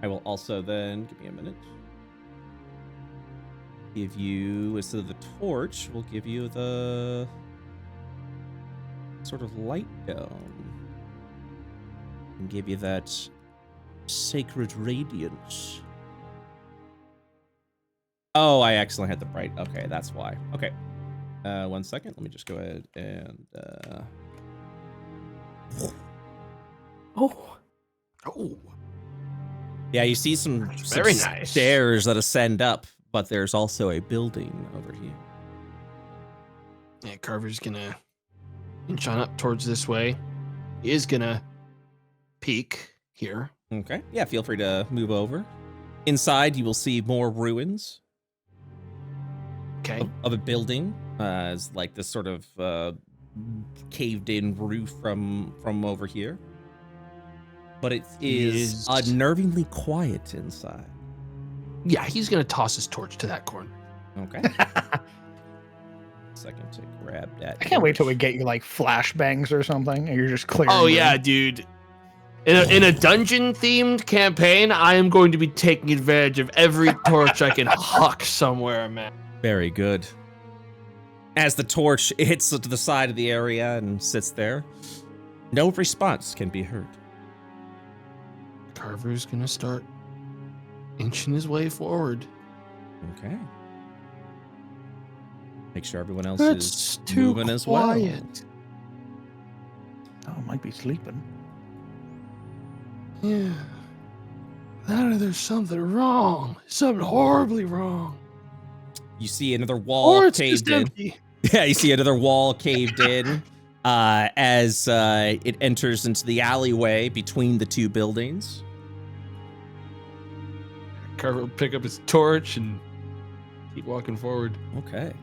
I will also then give me a minute. Give you instead of the torch, we'll give you the sort of light dome and give you that sacred radiance. Oh, I accidentally had the bright. Okay, that's why. Okay. 1 second. Let me just go ahead and Oh. Oh, yeah, you see some Very nice. stairs that ascend up, but there's also a building over here. yeah. Carver's gonna inch on up towards this way. He is gonna peek here. Okay. Yeah, feel free to move over. Inside, you will see more ruins Okay. of a building. As like this sort of caved-in roof from over here. But it is unnervingly quiet inside. Yeah, he's gonna toss his torch to that corner. Okay. Second to grab that. I can't wait till we get you like flashbangs or something, and you're just clearing. Oh the yeah, room. dude. In a dungeon-themed campaign, I am going to be taking advantage of every torch I can huck somewhere, man. Very good. As the torch hits to the side of the area and sits there, no response can be heard. Carver's gonna start inching his way forward. Okay. Make sure everyone else That's is too moving as well. quiet. Oh, might be sleeping. Yeah. That or there's something wrong. Something horribly wrong. You see another wall Or it's caved just in. empty. Yeah, you see another wall caved in as it enters into the alleyway between the two buildings. Carver will pick up his torch and keep walking forward. Okay.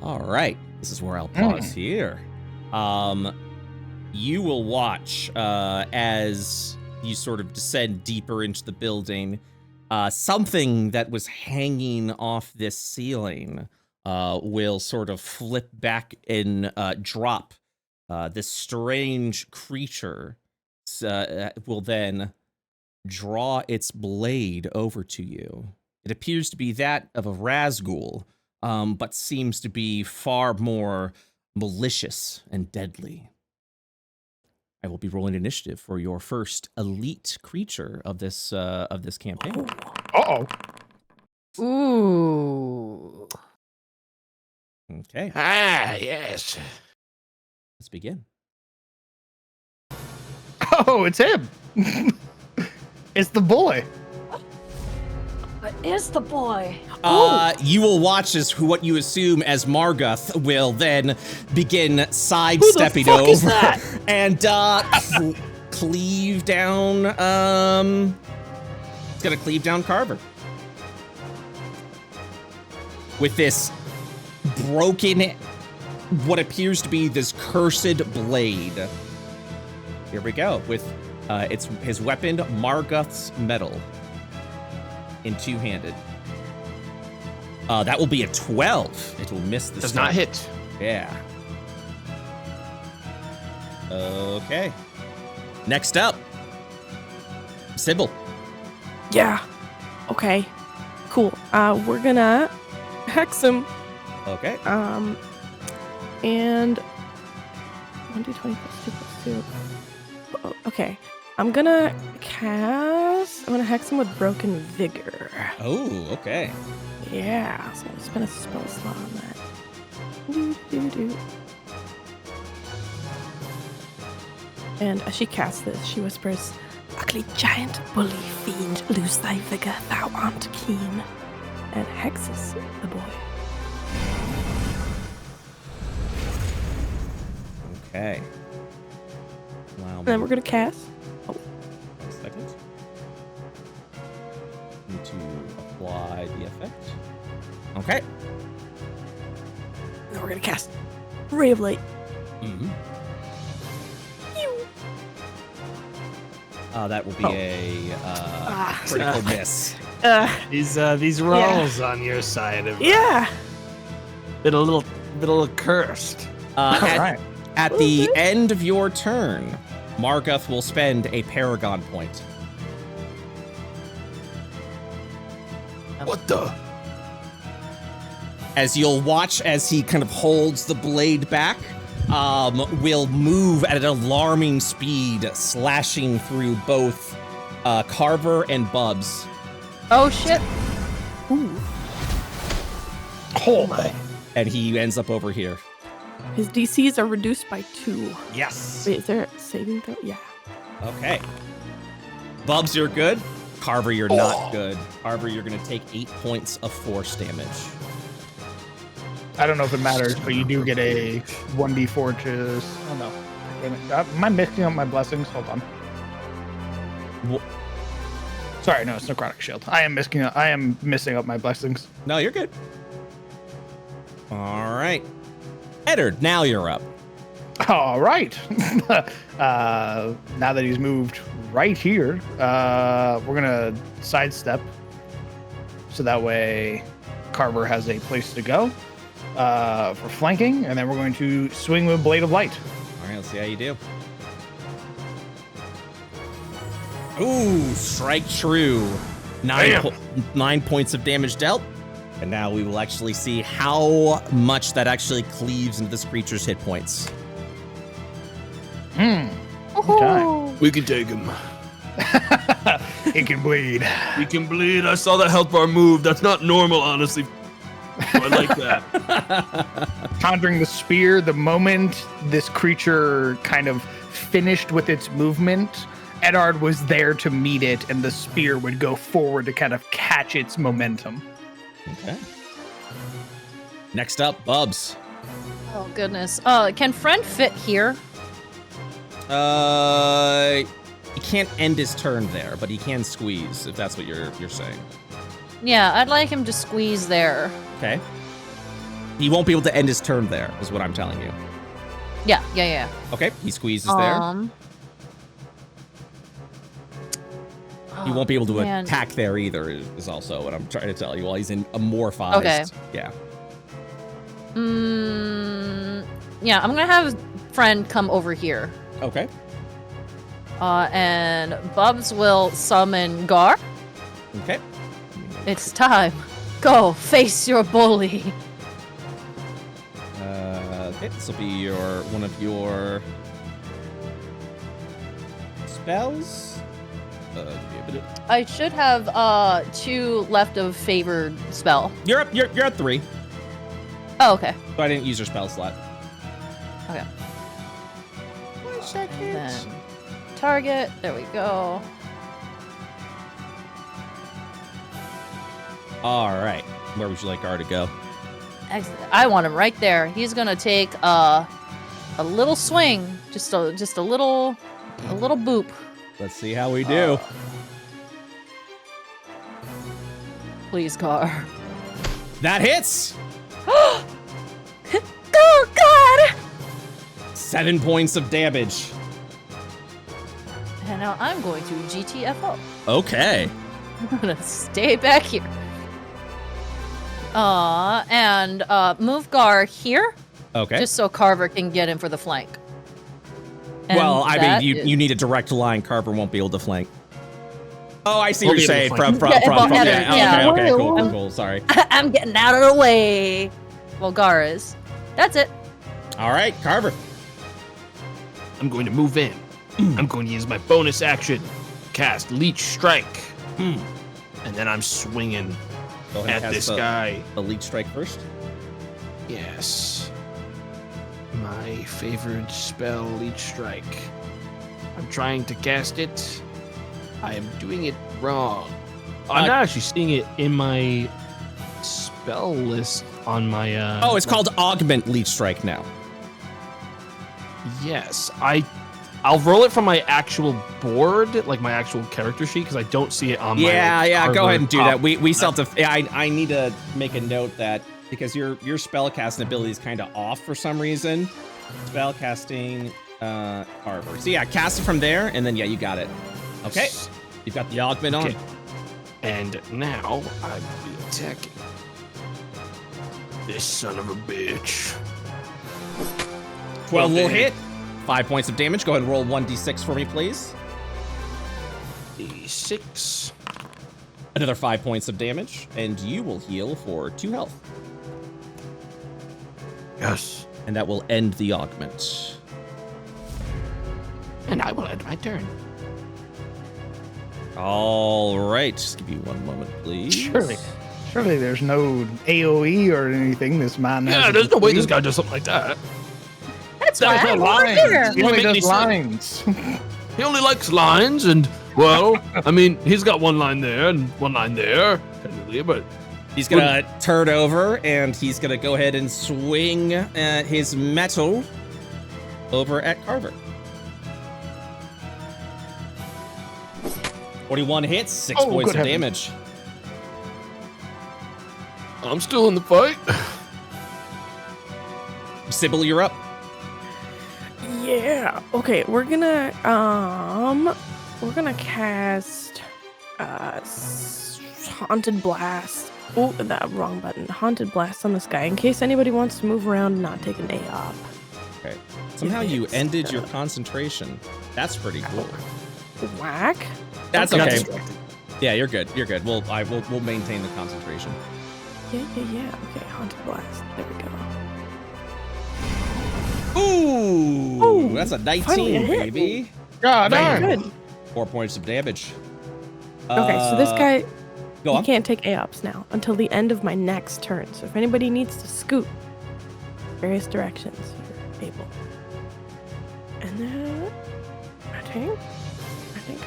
All right. This is where I'll pause here. You will watch as you sort of descend deeper into the building. Something that was hanging off this ceiling will sort of flip back and drop. This strange creature will then draw its blade over to you. It appears to be that of a Razghoul, but seems to be far more malicious and deadly. I will be rolling initiative for your first elite creature of this campaign. Uh-oh. Ooh. Okay, Ah, yes. let's begin. Oh, it's him. It's the boy. What is the boy? You will watch as what you assume as Marggoth will then begin sidestepping fuck over is that? and cleave down. It's gonna cleave down Carver with this broken, what appears to be this cursed blade. Here we go with it's his weapon, Marggoth's Mettle. In two-handed. That will be a 12. It will miss the Does start. not hit. Yeah. Okay. Next up, Sybil. Yeah. Okay. Cool. We're gonna hex him. Okay. And 1d20 plus 2 plus 2. Oh, okay. I'm gonna hex him with Broken Vigor. Oh, okay. Yeah, so I'll spend a spell slot on that. And as she casts this, she whispers, "Ugly giant, bully fiend, lose thy vigor, thou art keen," and hexes the boy. Okay. Wow. And then we're gonna cast. Second. Need to apply the effect. Okay. Then we're gonna cast Ray of Light. Mm-hmm. That will be a critical miss. These rolls on your side of Yeah. been a little cursed. At the end of your turn, Marggoth will spend a Paragon point. What the? As you'll watch as he kind of holds the blade back, will move at an alarming speed, slashing through both Carver and Bubs. Oh shit. Oh my. And he ends up over here. His DCs are reduced by 2. Yes. Wait, is there a saving throw? Yeah. Okay. Bubs, you're good. Carver, you're not good. Carver, you're going to take 8 points of force damage. I don't know if it matters, but you do get a 1d4 to. Oh no! Damn it. Am I mixing up my blessings? Hold on. Sorry, no, it's necrotic shield. I am missing up my blessings. No, you're good. All right. Eddard, now you're up. All right. Now that he's moved right here, we're gonna sidestep, so that way Carver has a place to go for flanking, and then we're going to swing with Blade of Light. All right, let's see how you do. Ooh, strike true. 9 points of damage dealt. And now we will actually see how much that actually cleaves into this creature's hit points. Okay. We can take him. He can bleed. We can bleed. I saw that health bar move. That's not normal, honestly. I like that. Conjuring the spear, the moment this creature kind of finished with its movement, Eddard was there to meet it, and the spear would go forward to kind of catch its momentum. Okay. Next up, Bubs. Oh goodness. Can friend fit here? He can't end his turn there, but he can squeeze, if that's what you're saying. Yeah, I'd like him to squeeze there. Okay. He won't be able to end his turn there, is what I'm telling you. Yeah. Okay, he squeezes there. He won't be able to attack there either, is also what I'm trying to tell you, while he's in amorphized. Okay. Yeah. Yeah, I'm gonna have friend come over here. Okay. And Bubs will summon Gar. Okay. It's time. Go face your bully. Okay, this will be one of your spells. I should have 2 left of favored spell. You're up. You're at 3. Oh, okay. So I didn't use your spell slot. Okay. Then target. There we go. All right. Where would you like Gar to go? Excellent. I want him right there. He's gonna take a little swing, just a little boop. Let's see how we do. Please, Gar. That hits. Oh, God! 7 points of damage. And now I'm going to GTFO. Okay. I'm gonna stay back here. And move Gar here. Okay. Just so Carver can get in for the flank. And well, I mean, you is- you need a direct line. Carver won't be able to flank. Oh, I see what We'll you're be saying. able to From. Yeah. Okay, cool. Sorry. I'm getting out of the way. Well, Gar is. That's it. All right, Carver. I'm going to move in. I'm going to use my bonus action, cast Leech Strike. And then I'm swinging Go ahead and at cast this the- guy. The leech strike first. Yes. My favored spell, Leech Strike. I'm trying to cast it. I am doing it wrong. I'm not actually seeing it in my spell list on my... Oh, it's called Augment Leech Strike now. Yes. I'll roll it from my actual board, like my actual character sheet, because I don't see it on my... Yeah, go ahead and do that. top. We still have to... I need to make a note that because your spell casting ability is kind of off for some reason. Spell casting Carver. So yeah, cast it from there, and then yeah, you got it. Okay, you've got the augment on. Okay. And now I will be attacking this son of a bitch. 12 will hit. 5 points of damage. Go ahead and roll 1d6 for me, please. D6. Another 5 points of damage, and you will heal for 2 health. Yes. And that will end the augment. And I will end my turn. All right, just give me 1 moment, please. Surely there's no AOE or anything. This man has. Yeah, there's no way this guy does something like that. That's That why is I'm not over here. He only Make does me lines. He only likes lines, and, well, I mean, he's got one line there and one line there, technically, but He's gonna turn over and he's gonna go ahead and swing his Mettle over at Carver. 41 hits, 6 points of damage. I'm still in the fight. Sybil, you're up. Yeah. Okay, we're gonna cast Haunted Blast. Oh, that wrong button. Haunted Blast on this guy in case anybody wants to move around and not take an AOP. Okay. Somehow you ended your concentration. That's pretty cool. Whack. That's okay. Yeah, you're good. You're good. We'll maintain the concentration. Yeah. Okay, Haunted Blast. There we go. Ooh, that's a 19, baby. God damn. Good. 4 points of damage. Okay, so this guy, Go he on. can't take AOPs now until the end of my next turn. So if anybody needs to scoot various directions, you're able. And then I think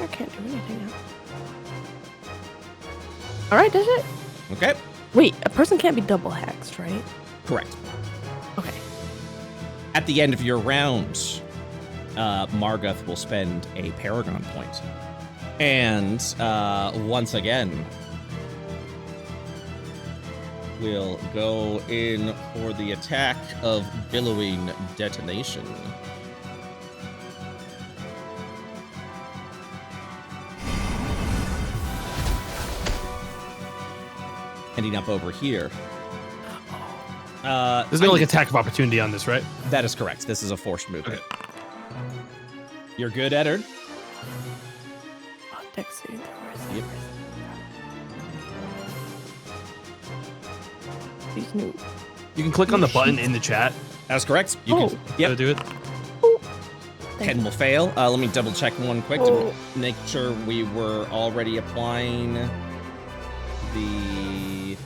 I can't do anything else. All right, that's it. Okay. Wait, a person can't be double hexed, right? Correct. Okay. At the end of your round, Marguth will spend a Paragon point. And once again, we'll go in for the attack of Billowing Detonation. Ending up over here. There's no like attack of opportunity on this, right? That is correct. This is a forced movement. Okay. You're good, Eddard? Oh, Dex saving throw. Yep. These new. You can click on the button in the chat That's correct. You Oh. can. to Yep. do it. 10 will fail. Let me double check one quick to make sure we were already applying the.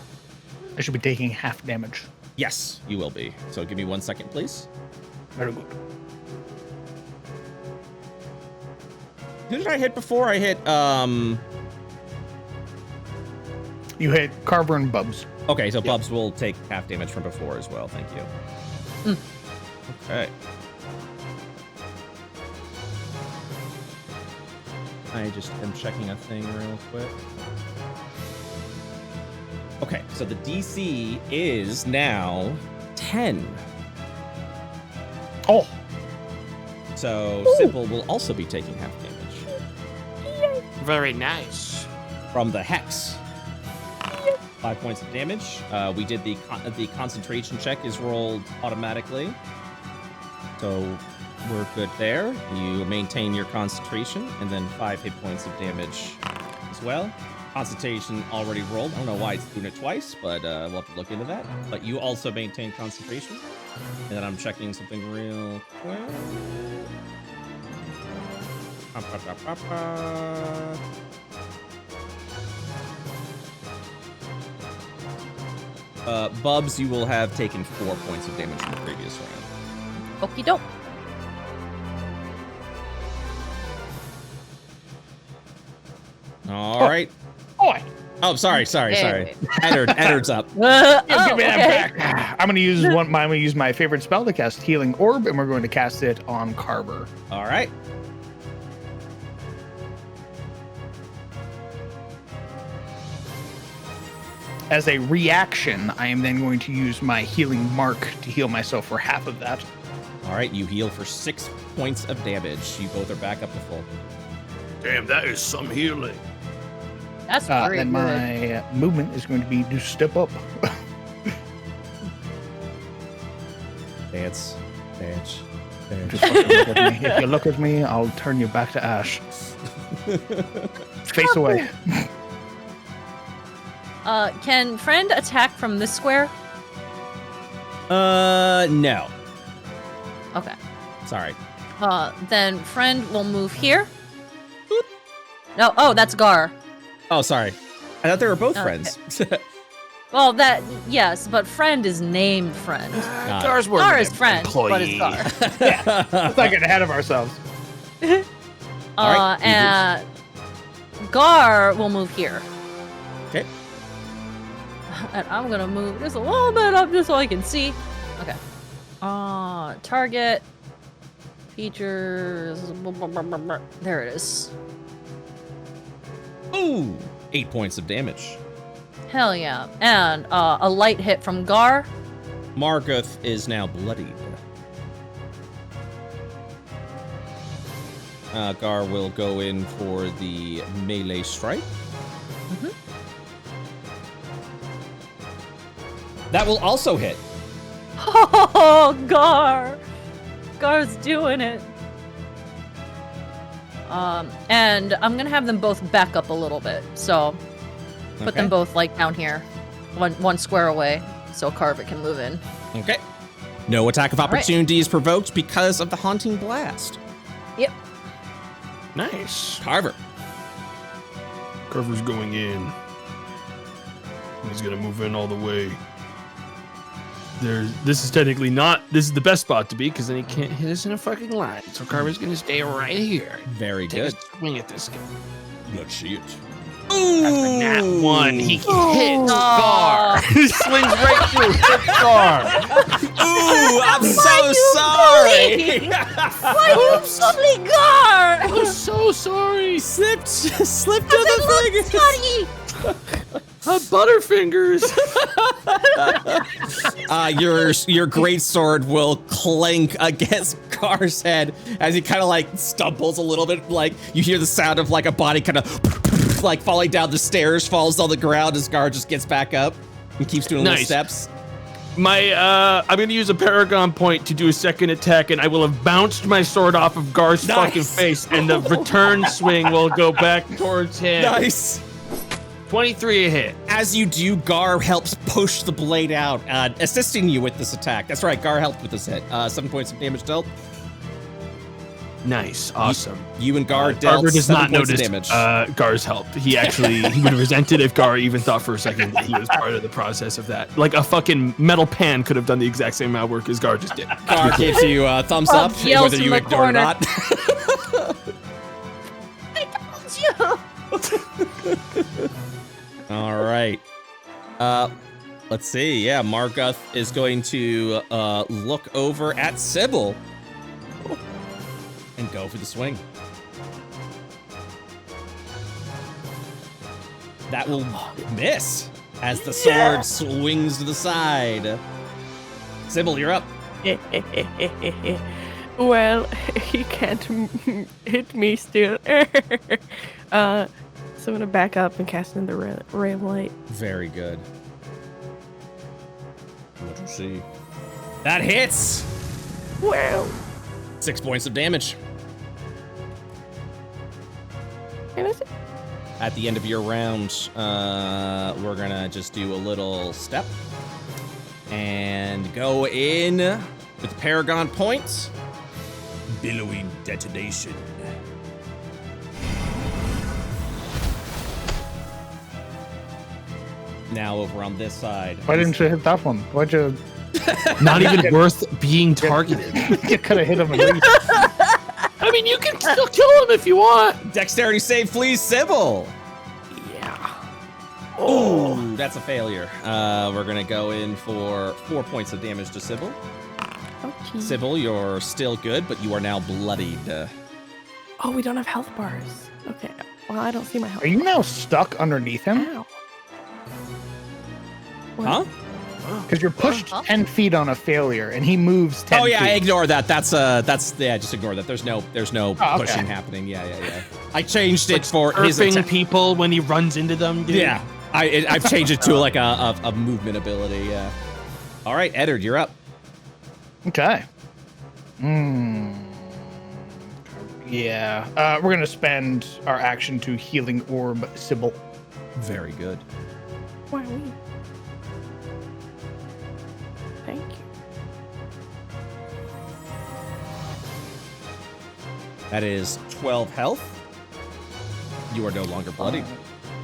I should be taking half damage. Yes, you will be. So give me 1 second, please. Very good. Who did I hit before? I hit. You hit Carver and Bubs. Okay, so Bubs will take half damage from before as well. Thank you. Okay. I just am checking a thing real quick. Okay, so the DC is now 10. Oh, So Sybil will also be taking half damage Very nice. from the Hex. 5 points of damage. We did the concentration check is rolled automatically. So we're good there. You maintain your concentration and then 5 hit points of damage as well. Concentration already rolled. I don't know why it's doing it twice, but we'll have to look into that. But you also maintain concentration. And then I'm checking something real quick. Bubs, you will have taken 4 points of damage from the previous round. Okie doke. All right. boy. Oh, sorry. Okay. Eddard's up. Give me that okay. back. I'm gonna use my favorite spell to cast Healing Orb, and we're going to cast it on Carver. All right. As a reaction, I am then going to use my Healing Mark to heal myself for half of that. All right. You heal for 6 points of damage. You both are back up to full. Damn, that is some healing. That's very And good. my movement is going to be to step up. Dance. Just fucking look at me. If you look at me, I'll turn you back to ash. Face away. Can friend attack from this square? No. Okay. Sorry. Then friend will move here. No, oh, that's Gar. Oh, sorry. I thought they were both Okay. friends. Well, that yes, but friend is named friend. Got it. Gar's more Gar of an is friend, but it's employee. Gar. Let's not get ahead of ourselves. All right, And Gar will move here. Okay. And I'm gonna move just a little bit up just so I can see. Okay. Target. Features. There it is. Ooh, 8 points of damage. Hell yeah. And a light hit from Gar. Marguth is now bloodied. Gar will go in for the melee strike. Mm-hmm. That will also hit. Oh, Gar. Gar's doing it. And I'm gonna have them both back up a little bit. So put them both like down here. One square away. So Carver can move in. Okay. No attack of opportunity is provoked because of the Haunting Blast. Yep. Nice. Carver. Carver's going in. He's gonna move in all the way. This is technically not. This is the best spot to be because then he can't hit us in a fucking line. So Carver's gonna stay right here. Very Take good. a swing at this guy. Let's see it. After nat 1, he hits Oh. Gar. He swings right through. Hits Gar. Ooh, I'm so sorry. Why you bully Gar? I'm so sorry. Slipped to the Johnny! Butterfingers. Your great sword will clank against Gar's head as he kind of like stumbles a little bit. Like you hear the sound of like a body kind of like falling down the stairs, falls on the ground as Gar just gets back up and keeps doing little steps. I'm gonna use a Paragon point to do a second attack, and I will have bounced my sword off of Gar's fucking face, and the return swing will go back towards him. Nice. 23 a hit. As you do, Gar helps push the blade out, assisting you with this attack. That's right, Gar helped with this hit. 7 points of damage dealt. Nice, awesome. You and Gar dealt Carver does 7 not points notice of damage. Gar's help. He would have resented if Gar even thought for a second that he was part of the process of that. Like a fucking metal pan could have done the exact same amount of work as Gar just did. Gar gives you a thumbs up, yells whether in you the ignore it or corner. not. I told you! All right. Let's see. Yeah, Marggoth is going to look over at Sybil and go for the swing. That will miss as the sword swings to the side. Sybil, you're up. Well, he can't hit me still. So I'm gonna back up and cast in the ray of light. Very good. What do you see? That hits! Wow. 6 points of damage. And that's it. At the end of your round, we're gonna just do a little step and go in with the Paragon points. Billowing detonation. Now over on this side. Why didn't you hit that one? Why'd you? Not even worth being targeted. You could have hit him at least. I mean, you can still kill him if you want. Dexterity save, please, Sybil. Yeah. Ooh, that's a failure. We're gonna go in for 4 points of damage to Sybil. Okay. Sybil, you're still good, but you are now bloodied. Oh, we don't have health bars. Okay. Well, I don't see my health. Are you now stuck underneath him? Ow. What? Huh? Because you're pushed 10 feet on a failure, and he moves 10 Oh yeah, feet. ignore that. That's yeah, just ignore that. There's no okay. pushing happening. Yeah. I changed it Like for his surfing attack. people when he runs into them, dude. Yeah, I've changed it to like a movement ability. Yeah. All right, Eddard, you're up. Okay. Yeah. We're going to spend our action to Healing Orb Sybil. Very good. Why are we? Thank you. That is 12 health. You are no longer bloodied.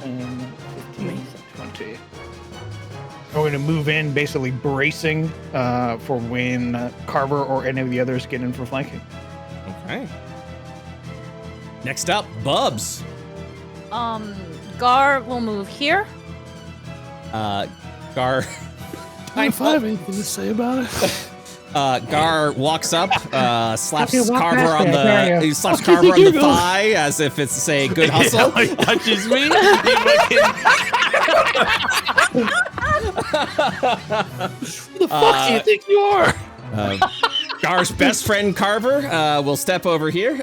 10, 15, Amazing. 20. We're going to move in, basically bracing for when Carver or any of the others get in for flanking. Okay. Next up, Bubs. Gar will move here. Gar. I don't have anything to say about it. Gar walks up, slaps Okay, walk Carver past on me, I dare the you. he slaps Okay, Carver on you the go. thigh as if it's to say good hustle. Yeah, like touches me. He Who the fuck do you think you are? Gar's best friend Carver will step over here,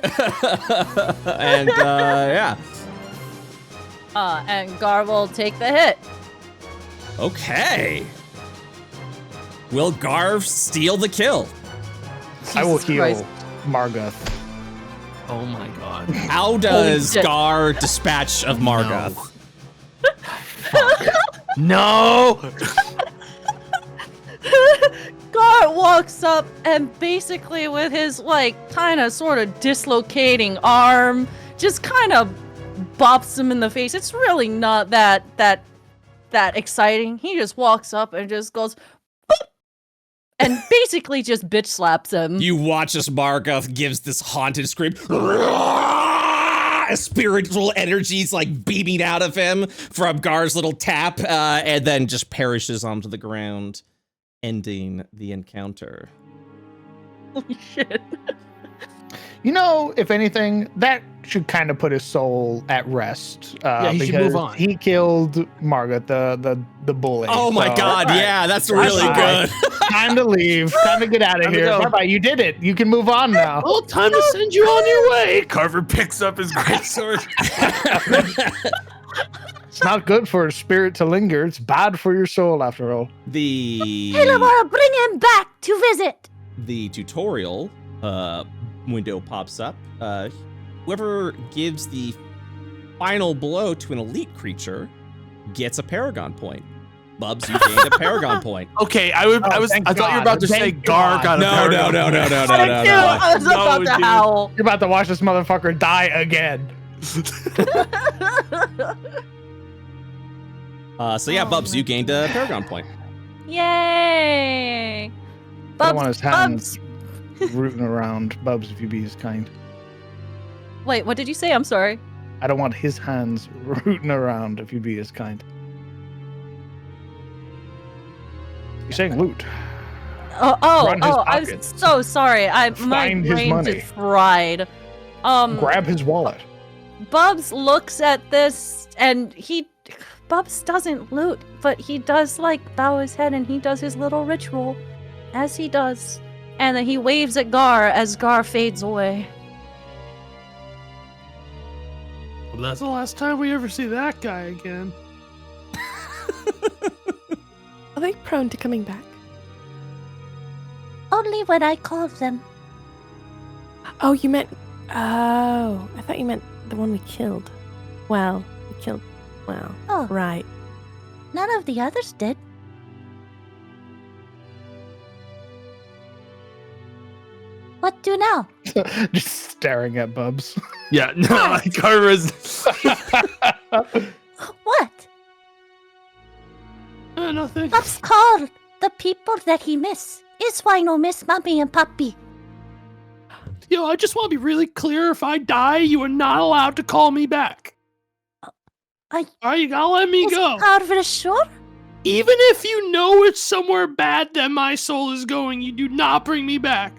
and yeah. And Gar will take the hit. Okay. Will Gar steal the kill? I will Jesus heal Christ. Marguth. Oh my god. How does shit. Gar dispatch of Marggoth? No. Gar walks up and basically with his like kind of sort of dislocating arm just kind of bops him in the face. It's really not that exciting. He just walks up and just goes boop, and basically just bitch slaps him. You watch as Marggoth gives this haunted scream. Spiritual energies like beaming out of him from Gar's little tap, and then just perishes onto the ground, ending the encounter. Holy shit. You know, if anything, that should kind of put his soul at rest. Yeah, he should because move on. He killed Marguth, the bully. Oh my so- god, yeah, that's really Bye-bye. good. Time to leave. Time to get out of Time to here. go. Bye bye. You did it. You can move on now. Well, time to send you on your way. Carver picks up his greatsword. It's not good for a spirit to linger. It's bad for your soul, after all. The Hillamora, bring him back to visit. the tutorial window pops up. Whoever gives the final blow to an elite creature gets a Paragon point. Bubs, you gained a Paragon point. Okay, I thank thought you were God. about to say Thank Gar God. got a No, Paragon no, no, point. no, no, Thank no, you. no. I was about to dude. howl. You're about to watch this motherfucker die again. So yeah, Oh Bubs, my you gained a Paragon point. Yay! I don't want his Bubs. hands rooting around. Bubs, if you be his kind. Wait, what did you say? I'm sorry. I don't want his hands rooting around if you be his kind. You're saying loot. Run his I'm pockets. so sorry. My Find his brain money. just fried. Grab his wallet. Bubs looks at this and Bubs doesn't loot, but he does like bow his head and he does his little ritual as he does. And then he waves at Gar as Gar fades away. Well, that's the last time we ever see that guy again. Are they prone to coming back? Only when I call them. Oh, you meant. Oh, I thought you meant the one we killed. Well, we killed. Well, Oh, right. none of the others did. What do now? Just staring at Bubs. Yeah, no, like Carver's. What? Nothing. Pops called the people that he miss. Is why no miss Mommy and Puppy. Yo, I just want to be really clear. If I die, you are not allowed to call me back. I- Alright, you gotta let me Is go. Carver sure? Even if you know it's somewhere bad that my soul is going, you do not bring me back.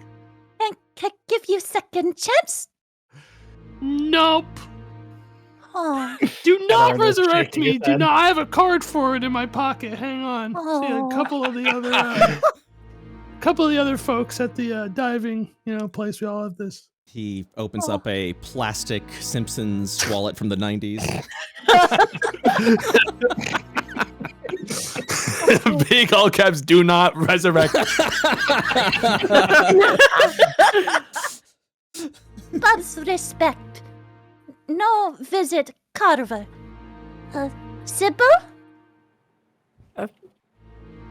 And can give you second chance? Nope. Oh, Do not Arnold's resurrect shaking me. his Do head. not. I have a card for it in my pocket. Hang on. See Oh. a couple of the other folks at the diving, place. We all have this. He opens up a plastic Simpsons wallet from the 90s. Big all caps, do not resurrect. Bob's respect. No visit Carver. Sybil?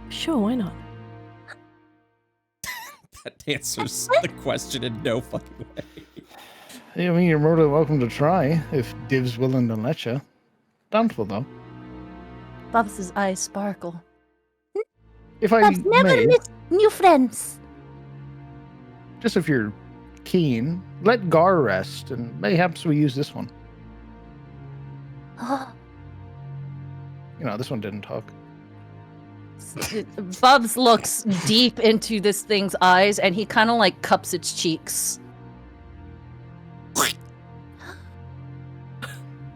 Sure, why not? That answers the question in no fucking way. I mean, you're more than welcome to try if Div's willing to let you. Doubtful though. Bubs' eyes sparkle. If I Bob's never may, miss new friends. just if you're keen, let Gar rest, and mayhaps we use this one. Oh, You know, this one didn't talk. Bubs looks deep into this thing's eyes, and he kind of like cups its cheeks.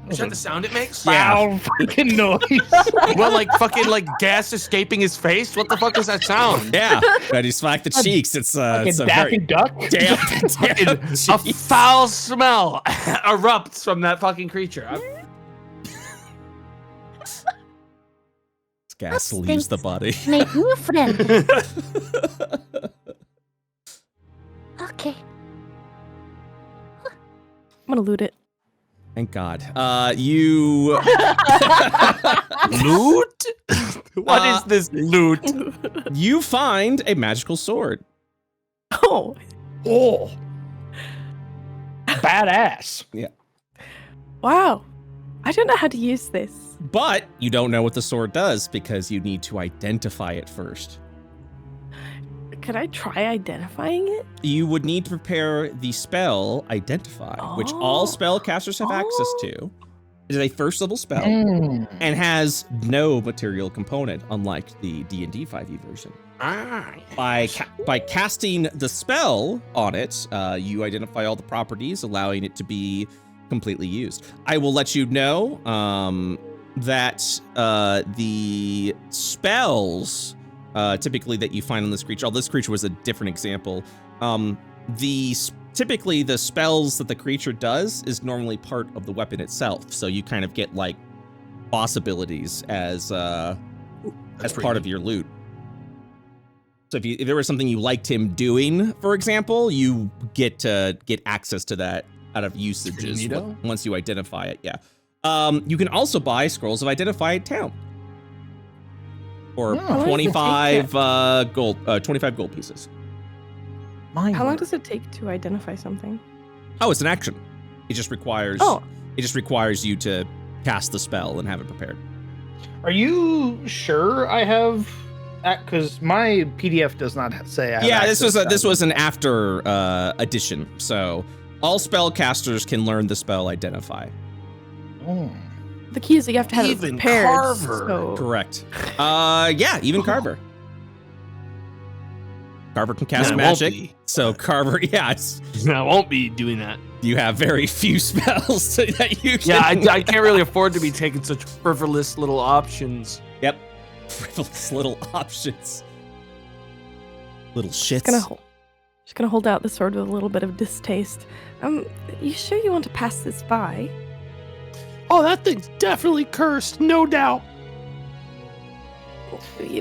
Is that the sound it makes? Foul freaking noise. Well, like fucking like gas escaping his face. What the fuck does that sound? Yeah, and you smack the cheeks. It's a very Duck. damp, A foul smell erupts from that fucking creature. gas That leaves the stinks. body. Make new friend. Okay. I'm gonna loot it. Thank God. You Loot? What is this loot? you find a magical sword. Oh, Oh. Badass. wow. I don't know how to use this. But you don't know what the sword does because you need to identify it first. Could I try identifying it? You would need to prepare the spell Identify, which all Oh. spellcasters have access to. It is a first level spell Mm. and has no material component, unlike the D&D 5e version. By casting the spell on it, you identify all the properties, allowing it to be completely used. I will let you know that the spells typically that you find on this creature, this creature was a different example. Typically the spells that the creature does is normally part of the weapon itself, so you kind of get like boss abilities as part of your loot. So if there was something you liked him doing, for example, you get access to that out of usages once you identify it. Yeah. You can also buy scrolls of Identified Town for Oh. 25 gold 25 gold pieces. How long does it take to identify something? Oh, it's an action. It just requires Oh. you to cast the spell and have it prepared. Are you sure I have? Because my PDF does not say. I have Yeah, this access was to an after addition. So all spellcasters can learn the spell Identify. Oh. The key is that you have to have Even it prepared. Carver. So Correct. Yeah, even Carver. Carver can cast No, it won't magic. be. So Carver, I won't be doing that. you have very few spells that you can. Yeah, I can't really afford to be taking such frivolous little options. Yep. Frivolous little options. Little shits. just gonna hold out the sword with a little bit of distaste. You sure you want to pass this by? Oh, that thing's definitely cursed, no doubt.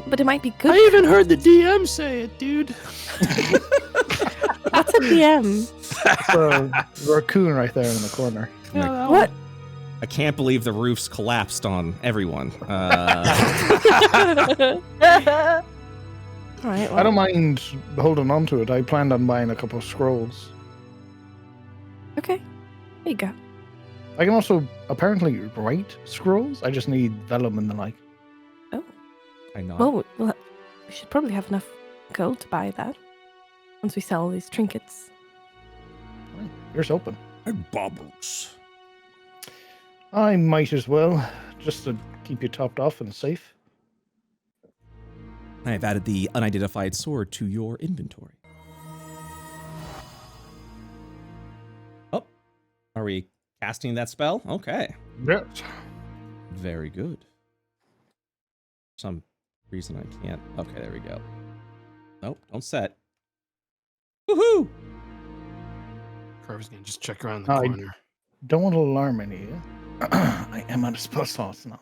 But it might be good. I even heard the DM say it, dude. What's a DM? It's a raccoon right there in the corner. Yeah, that What? I can't believe the roofs collapsed on everyone. All right. Well, I don't mind holding on to it. I planned on buying a couple of scrolls. Okay. There you go. I can also apparently write scrolls. I just need vellum and the like. I know. Well, we should probably have enough gold to buy that once we sell all these trinkets. Here's open. And bubbles. I might as well, just to keep you topped off and safe. I have added the unidentified sword to your inventory. Oh, are we casting that spell? Okay. Yes. Very good. Some reason I can't. Okay, there we go. Nope, don't set. Woohoo! Carver's gonna just check around the I- corner. Don't want to alarm any of you. I am out of spell slots now.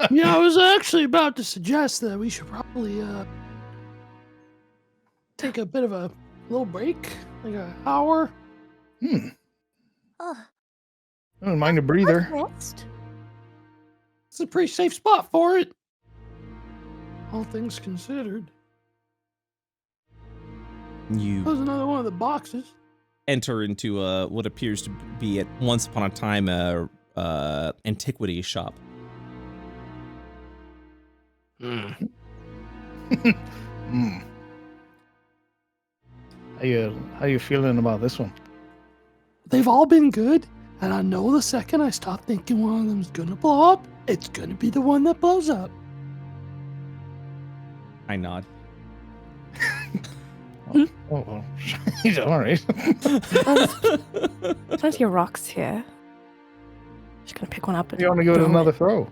Yeah, I was actually about to suggest that we should probably take a bit of a little break, like an hour. Hmm. Oh, I don't mind a breather. rest. It's a pretty safe spot for it. All things considered. You That was another one of the boxes. enter into what appears to be at once upon a time a antiquity shop. Mm. Hmm. How you feeling about this one? They've all been good, and I know the second I stop thinking one of them's gonna blow up, it's gonna be the one that blows up. I nod. Oh, well. He's all right. Plenty of rocks here. Just gonna pick one up and You want to give it throw another throw?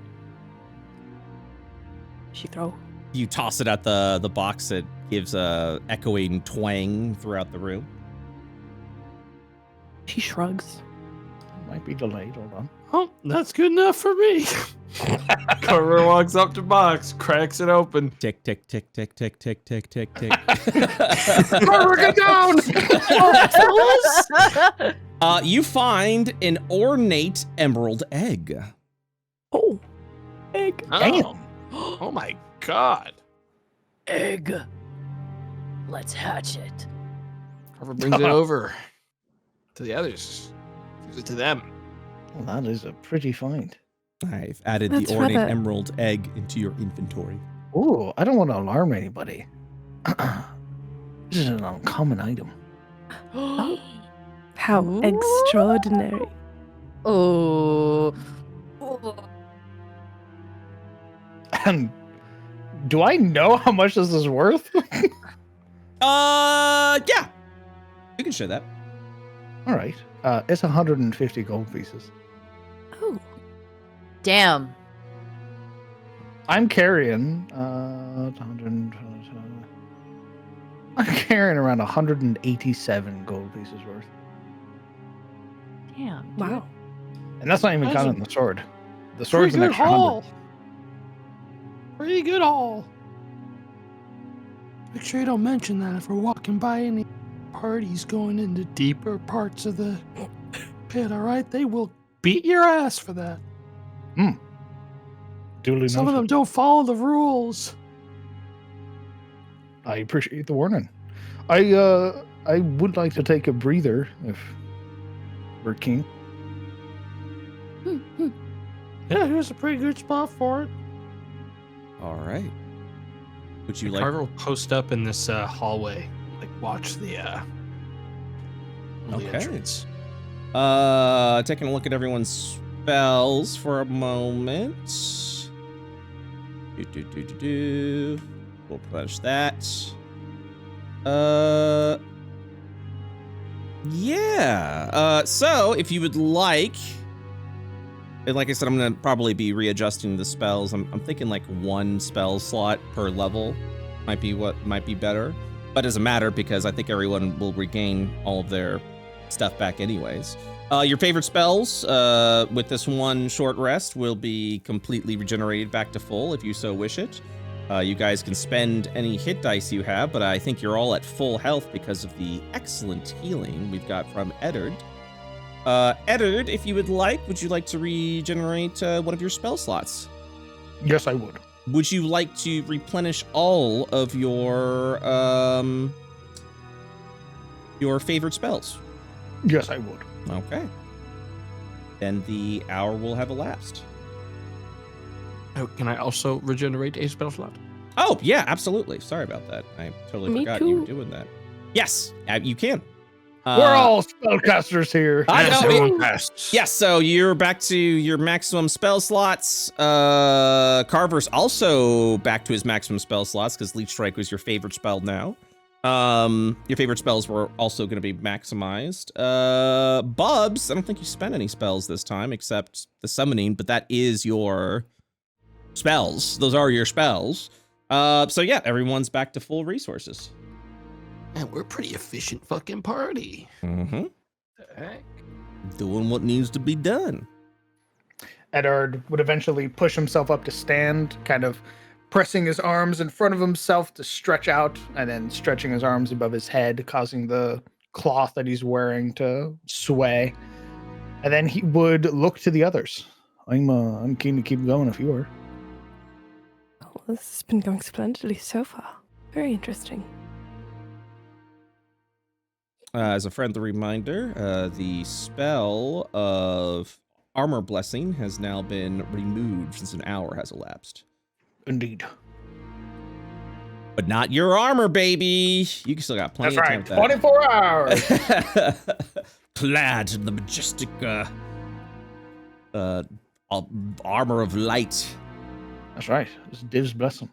She throw. You toss it at the box. It gives a echoing twang throughout the room. She shrugs. Might be delayed. Hold on. Oh, that's good enough for me. Carver walks up to box, cracks it open. Tick, tick, tick, tick, tick, tick, tick, tick, tick. Carver, get down! You find an ornate emerald egg. Oh, egg. Oh. Oh my god. Egg. Let's hatch it. Carver brings it over to the others. Gives it to them. Well, that is a pretty find. I've added That's the ornate rather- emerald egg into your inventory. Oh, I don't want to alarm anybody. This is an uncommon item. How Ooh. extraordinary. Oh. And do I know how much this is worth? Yeah. You can share that. All right. It's 150 gold pieces. Oh, Damn. I'm carrying 100. I'm carrying around 187 gold pieces worth, Damn. dude. wow. and that's not even That's counting the sword. The Pretty sword's an good extra haul. 100. Pretty good haul. Make sure you don't mention that if we're walking by any parties going into deeper parts of the pit, alright? They will beat your ass for that. Duly Some of noted. them don't follow the rules. I appreciate the warning. I would like to take a breather if we're keen. Yeah, here's a pretty good spot for it. All right. Would you And like? Carver will post up in this hallway, like watch the Okay. entrance. Taking a look at everyone's spells for a moment. We'll push that. Yeah. So if you would like, and like I said, I'm gonna probably be readjusting the spells. I'm thinking like one spell slot per level might be what might be better, but it doesn't matter because I think everyone will regain all of their stuff back anyways. Your favorite spells with this one short rest will be completely regenerated back to full if you so wish it. You guys can spend any hit dice you have, but I think you're all at full health because of the excellent healing we've got from Eddard. Eddard, if you would you like to regenerate one of your spell slots? Yes, I would. Would you like to replenish all of your favorite spells? Yes, I would. Okay. Then the hour will have elapsed. Oh, can I also regenerate a spell slot? Oh, yeah, absolutely. Sorry about that. I totally Me forgot you were too. doing that. Yes, you can. We're all spellcasters here. I Yes, know, everyone passes. Yes, so you're back to your maximum spell slots. Carver's also back to his maximum spell slots because Leech Strike was your favorite spell now. Your favorite spells were also going to be maximized. Bubs, I don't think you spent any spells this time except the summoning, but that is your spells. Those are your spells. So yeah, everyone's back to full resources. Man, we're a pretty efficient fucking party. Mm-hmm. The heck? Doing what needs to be done. Eddard would eventually push himself up to stand, kind of pressing his arms in front of himself to stretch out, and then stretching his arms above his head, causing the cloth that he's wearing to sway. And then he would look to the others. I'm keen to keep going if you are. Oh, this has been going splendidly so far. Very interesting. As a friendly reminder, the spell of Armor Blessing has now been removed since an hour has elapsed. Indeed. But not your armor, baby. You still got plenty That's of right. time. for 24 hours. that. Clad in the majestic armor of light. That's right. It's Div's blessing.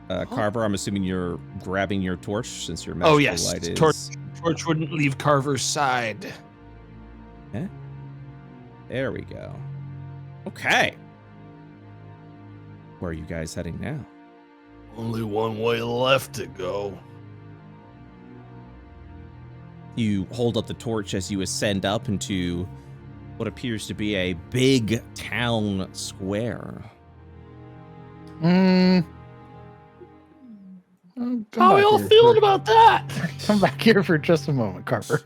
Carver, I'm assuming you're grabbing your torch since your Oh magical yes, light is... torch wouldn't leave Carver's side. There we go. Okay. Where are you guys heading now? Only one way left to go. You hold up the torch as you ascend up into what appears to be a big town square. How are y'all feeling about that? Come back here for just a moment, Carver.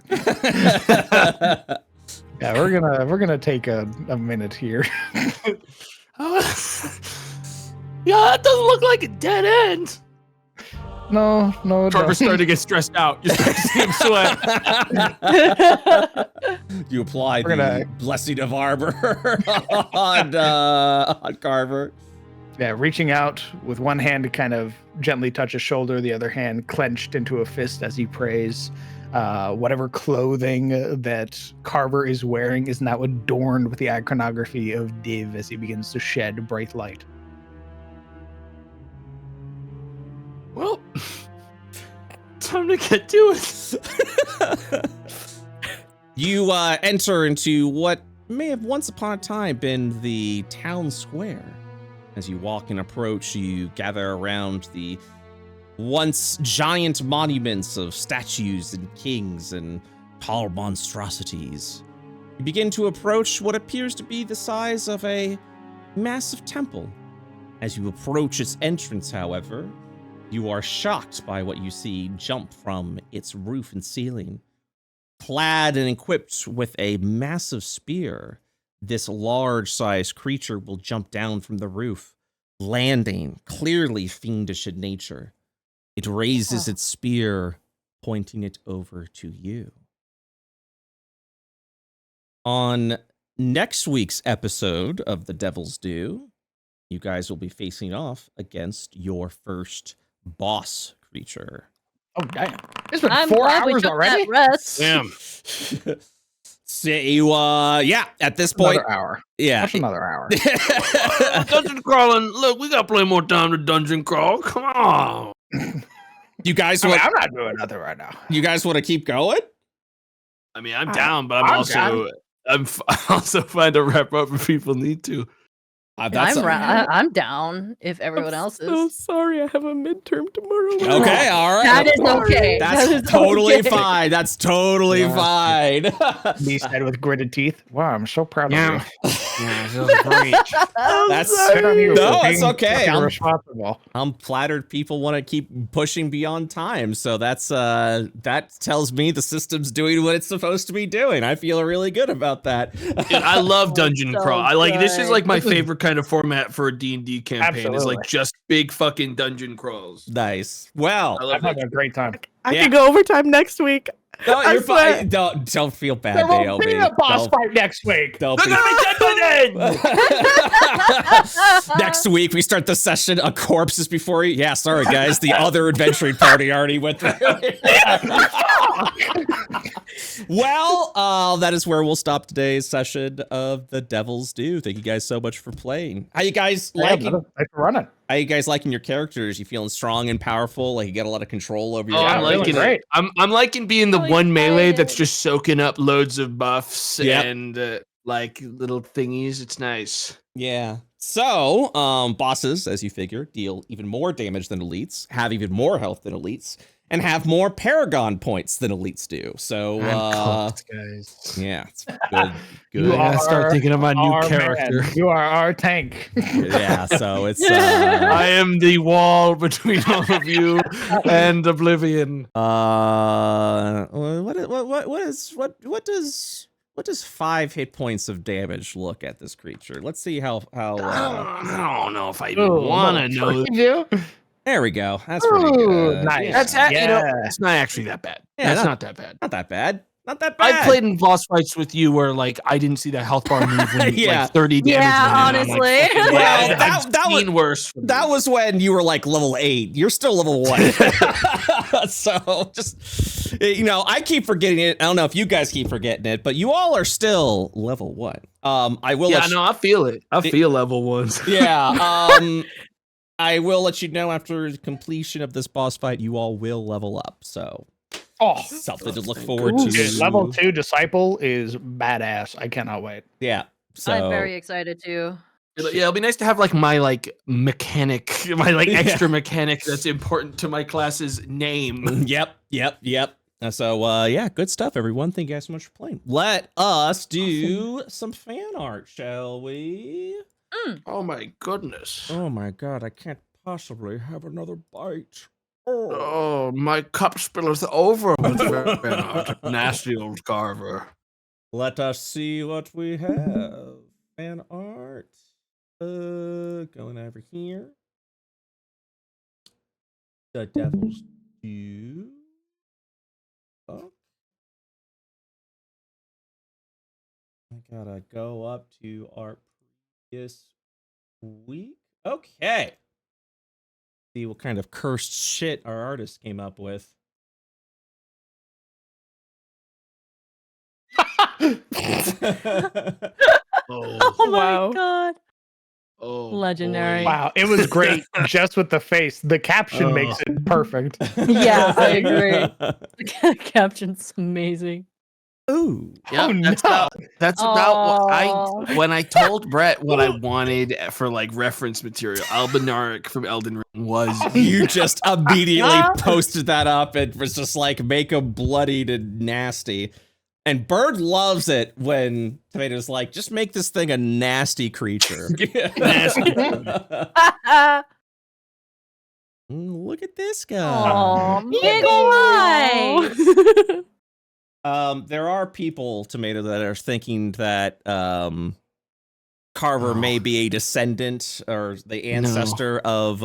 Yeah, we're gonna take a minute here. Yeah, that doesn't look like a dead end. No, it Carver's doesn't. starting to get stressed out. You start to see him sweat. You apply We're the gonna- blessing of arbor on Carver. Yeah, reaching out with one hand to kind of gently touch his shoulder, the other hand clenched into a fist as he prays. Whatever clothing that Carver is wearing is now adorned with the iconography of Div as he begins to shed bright light. Well, time to get to it. You enter into what may have once upon a time been the town square. As you walk and approach, you gather around the once giant monuments of statues and kings and tall monstrosities. You begin to approach what appears to be the size of a massive temple. As you approach its entrance, however, you are shocked by what you see jump from its roof and ceiling. Clad and equipped with a massive spear, this large-sized creature will jump down from the roof, landing, clearly fiendish in nature. It raises its spear, pointing it over to you. On next week's episode of The Devil's Due, you guys will be facing off against your first boss creature. Oh, damn. It's been I'm 4 glad we hours took already? that rest. Damn. So you, yeah, at this point, Another hour. yeah. That's another hour. Dungeon crawling. Look, we got plenty more time to dungeon crawl. Come on. You guys I mean, want, I'm not doing nothing right now. you guys want to keep going? I mean, I'm down, but I'm I'm also fine to wrap up if people need to. I'm down if everyone else So is. sorry, I have a midterm tomorrow. Okay, all right. That is okay. That's That is totally okay. fine. That's totally Yeah. fine. He said with gritted teeth. Wow, I'm so proud of you. Yeah, that was great. That's Good on you no, for it's being okay. fucking I'm responsible. flattered people want to keep pushing beyond time. So that's that tells me the system's doing what it's supposed to be doing. I feel really good about that. Dude, I love dungeon So crawl. I like this is good. like my favorite kind of format for a D&D campaign. Is Absolutely. like just big fucking dungeon crawls. Nice. Well, I I'm love it. having a great time. I Yeah. can go overtime next week. no, I you're swear. fine. Don't feel bad, There won't Naomi. be a boss Don't- fight next week. don't They're be- gonna be dead by then. Next week we start the session. A corpse is before you. Yeah, sorry guys. The other adventuring party already went through. Well, that is where we'll stop today's session of The Devil's Due. Thank you guys so much for playing. How you guys liking? Thanks for running. How you guys liking your characters? You feeling strong and powerful? Like you got a lot of control over your. Oh, I'm feeling liking great. it. I'm liking being the So one melee excited. that's just soaking up loads of buffs Yep. and like little thingies. It's nice. Yeah. So, bosses, as you figure, deal even more damage than elites, have even more health than elites, and have more paragon points than elites do. So, guys. yeah, it's good. You Good. are- I gotta start thinking of my new Our character. man. You are our tank. Yeah. So it's. I am the wall between all of you and oblivion. What does 5 hit points of damage look at this creature? Let's see how. I don't know if I Ooh, want to little know. preview. There we go. That's pretty Ooh, good. nice. Yeah. That's you know, Yeah. it's not actually that bad. Yeah, That's not- not that bad. Not that bad. Not that bad. I've played in boss fights with you where like I didn't see that health bar moving Yeah. like 30 damage. Yeah, in, and I'm honestly. Like, fucking, Well, yeah, that- I've that was- seen worse. from That you. was when you were like level 8. You're still level 1. So just, I keep forgetting it. I don't know if you guys keep forgetting it, but you all are still level 1. I will. Yeah, let no, I feel it. I feel level ones. yeah. I will let you know after the completion of this boss fight, you all will level up. So, something to look forward to. Dude, level 2 disciple is badass. I cannot wait. Yeah. So I'm very excited too. Yeah, it'll be nice to have like my mechanic, my extra mechanic that's important to my class's name. Yep. So yeah, good stuff, everyone. Thank you guys so much for playing. Let us do some fan art, shall we? Oh my goodness. Oh my god, I can't possibly have another bite. Oh, my cup spilleth over with fan art. Nasty old carver. Let us see what we have. Fan art. Going over here. The Devil's Due. Oh. I gotta go up to our previous week. Okay. See what kind of cursed shit our artist came up with. Oh my Wow. god. Oh, Legendary. Wow, it was great just with the face. The caption makes it perfect. Yeah, I agree. The caption's amazing. Ooh. Yeah, Oh, that's no. about what Aw. when I told Brett what I wanted for reference material. Albinauric from Elden Ring was You just immediately posted that up and was just like, make him bloodied and nasty. And Bird loves it when Tomato's like, just make this thing a nasty creature. Nasty. Look at this guy. Aw, mini eyes. There are people, Tomato, that are thinking that Carver may be a descendant or the ancestor of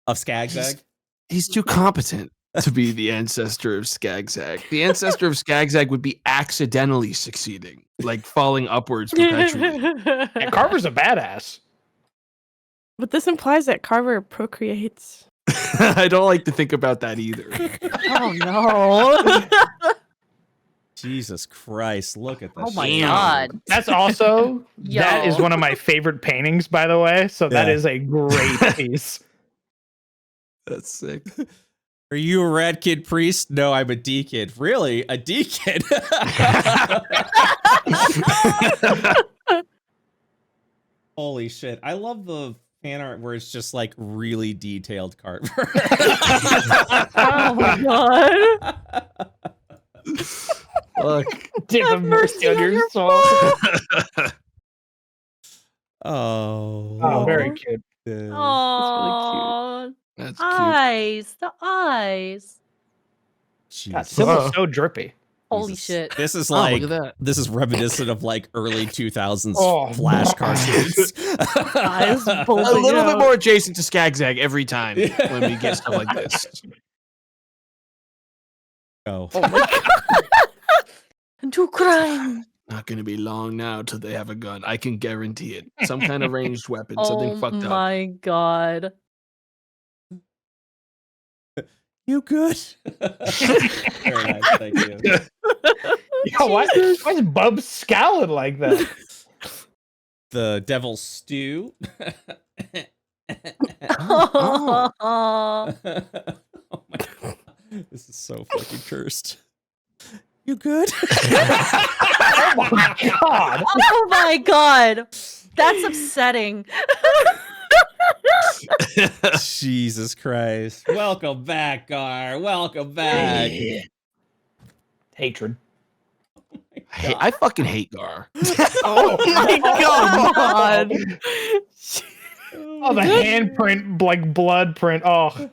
Skagzag. He's too competent to be the ancestor of Skagzag. The ancestor of Skagzag would be accidentally succeeding, falling upwards perpetually. And Carver's a badass. But this implies that Carver procreates. I don't like to think about that either. Oh no. Jesus Christ, look at this. Oh my shit. god. That's also that is Yo. one of my favorite paintings, by the way. So that Yeah. is a great piece. That's sick. Are you a rad kid priest? No, I'm a D kid. Really? A D kid? Holy shit. I love the fan art where it's just really detailed Carver. Oh my god. Look. Have mercy on your soul. Oh. Oh, very cute. Yeah. Oh, That's cute. eyes. The eyes. God, Jesus. Sybil's so drippy. Holy Jesus. shit. This is Oh, look at that. this is reminiscent of early 2000s Oh, Flash my cartoons. Eyes A bulging little bit out. more adjacent to Skagzag every time when we get stuff like this. Oh. Oh my god. To crime. Not going to be long now till they have a gun. I can guarantee it. Some kind of ranged weapon. Something Oh fucked up. my god. You good? Very nice, thank you. Yo, why is Bub scowling like that? The Devil's Stew. Oh. Oh my god. This is so fucking cursed. You good? Oh my god. Oh my god. That's upsetting. Jesus Christ. Welcome back, Gar. Welcome back. Hatred. I fucking hate Gar. Oh my god. Oh, the handprint, blood print. Oh,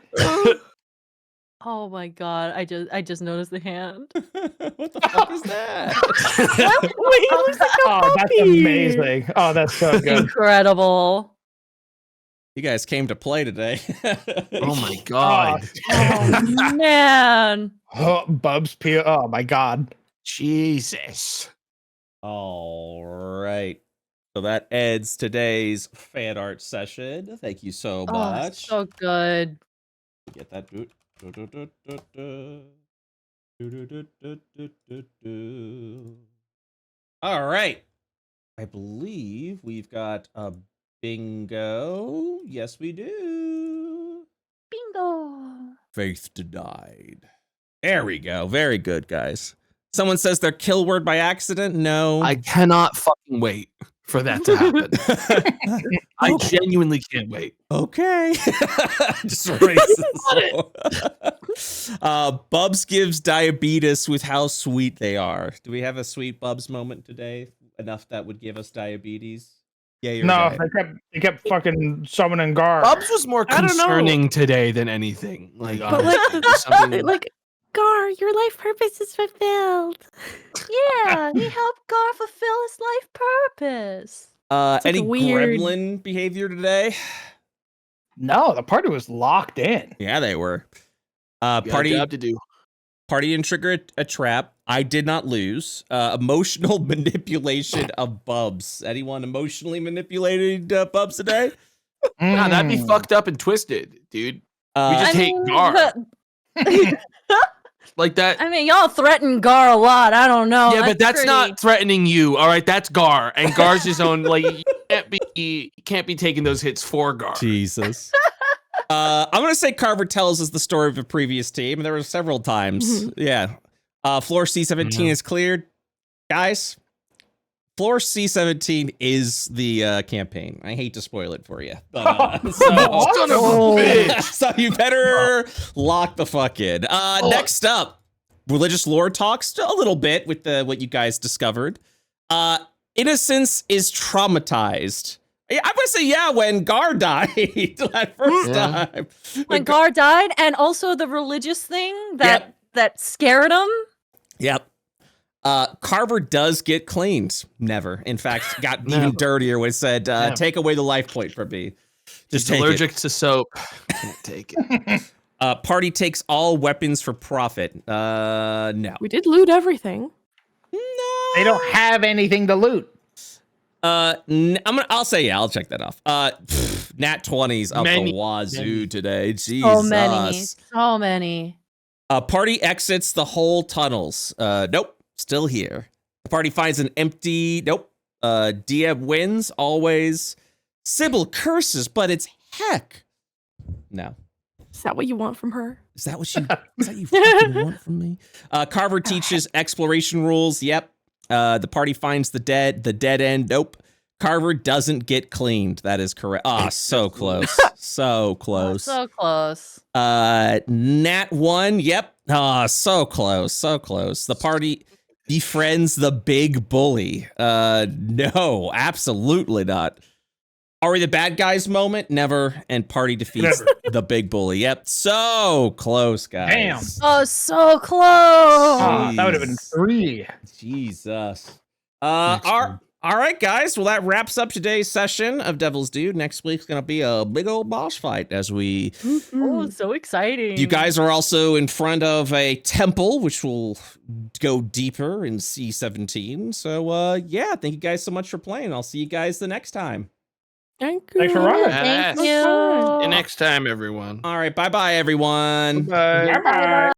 Oh my god. I just noticed the hand. What the fuck is that? Wait, he looks like a oh, that's puppy. amazing. Oh, that's so good. Incredible. You guys came to play today. Oh my god. Oh man. Oh, Bub's peel. Oh my god. Jesus. All right. So that ends today's fan art session. Thank you so Oh, much. so good. Get that boot. All right. I believe we've got a Bingo. Yes, we do. Bingo. Faith denied. There we go. Very good, guys. Someone says their kill word by accident. No. I cannot fucking wait for that to happen. I genuinely can't wait. Okay. Just racist. Bubs gives diabetes with how sweet they are. Do we have a sweet Bubs moment today? Enough that would give us diabetes? Yeah, you're No, right. they kept fucking summoning Gar. Bubs was more I don't know. concerning today than anything. Like, But like, something like, Gar, your life purpose is fulfilled. Yeah, he helped Gar fulfill his life purpose. like Any a weird- gremlin behavior today? No, the party was locked in. Yeah, they were. got a Party job to do. didn't trigger a trap. I did not lose. Emotional manipulation of Bubs. Anyone emotionally manipulated Bubs today? Nah, that'd be Mm. fucked up and twisted, dude. We Uh, just hate Gar. Like that. I mean, y'all threaten Gar a lot. I don't know. Yeah, but that's not threatening you. All right, that's Gar, and Gar's his own. Like, you can't be taking those hits for Gar. Jesus. I'm gonna say Carver tells us the story of a previous team, and there were several times. Yeah. Floor C17 is cleared, guys. Floor C17 is the campaign. I hate to spoil it for you, but Son of a bitch. so you better lock the fuck in. Next up, religious lore talks a little bit with what you guys discovered. Innocence is traumatized. I'm gonna say when Gar died that first time. When Gar died, and also the religious thing that scared him. Yep. Carver does get cleaned. Never. In fact, got even dirtier when it said, take away the life point from me. Just He's take allergic to soap. Can't take it. Party takes all weapons for profit. No. We did loot everything. No. They don't have anything to loot. I'll say I'll check that off. Nat 20s up the wazoo today. Jesus. So many. Party exits the whole tunnels. Nope. Still here. The party finds an empty. Nope. DM wins always. Sybil curses, but it's heck. No. Is that what you want from her? Is that what you fucking want from me? Carver teaches exploration rules. Yep. The party finds the dead end. Nope. Carver doesn't get cleaned. That is correct. Ah, so close. So close. So close. Nat 1. Yep. Ah, so close. So close. The party befriends the big bully. No, absolutely not. Are we the bad guys moment? Never. And party defeats the big bully. Yep. So close, guys. Damn. Oh, so close. That would have been 3. Jesus. All right, guys. Well, that wraps up today's session of Devil's Due. Next week's going to be a big old boss fight as we... Oh, so exciting. You guys are also in front of a temple, which will go deeper in C17. So, yeah, thank you guys so much for playing. I'll see you guys the next time. Thank you. Thanks for running. Thank See you. you next time, everyone. All right, bye-bye, everyone. Bye-bye.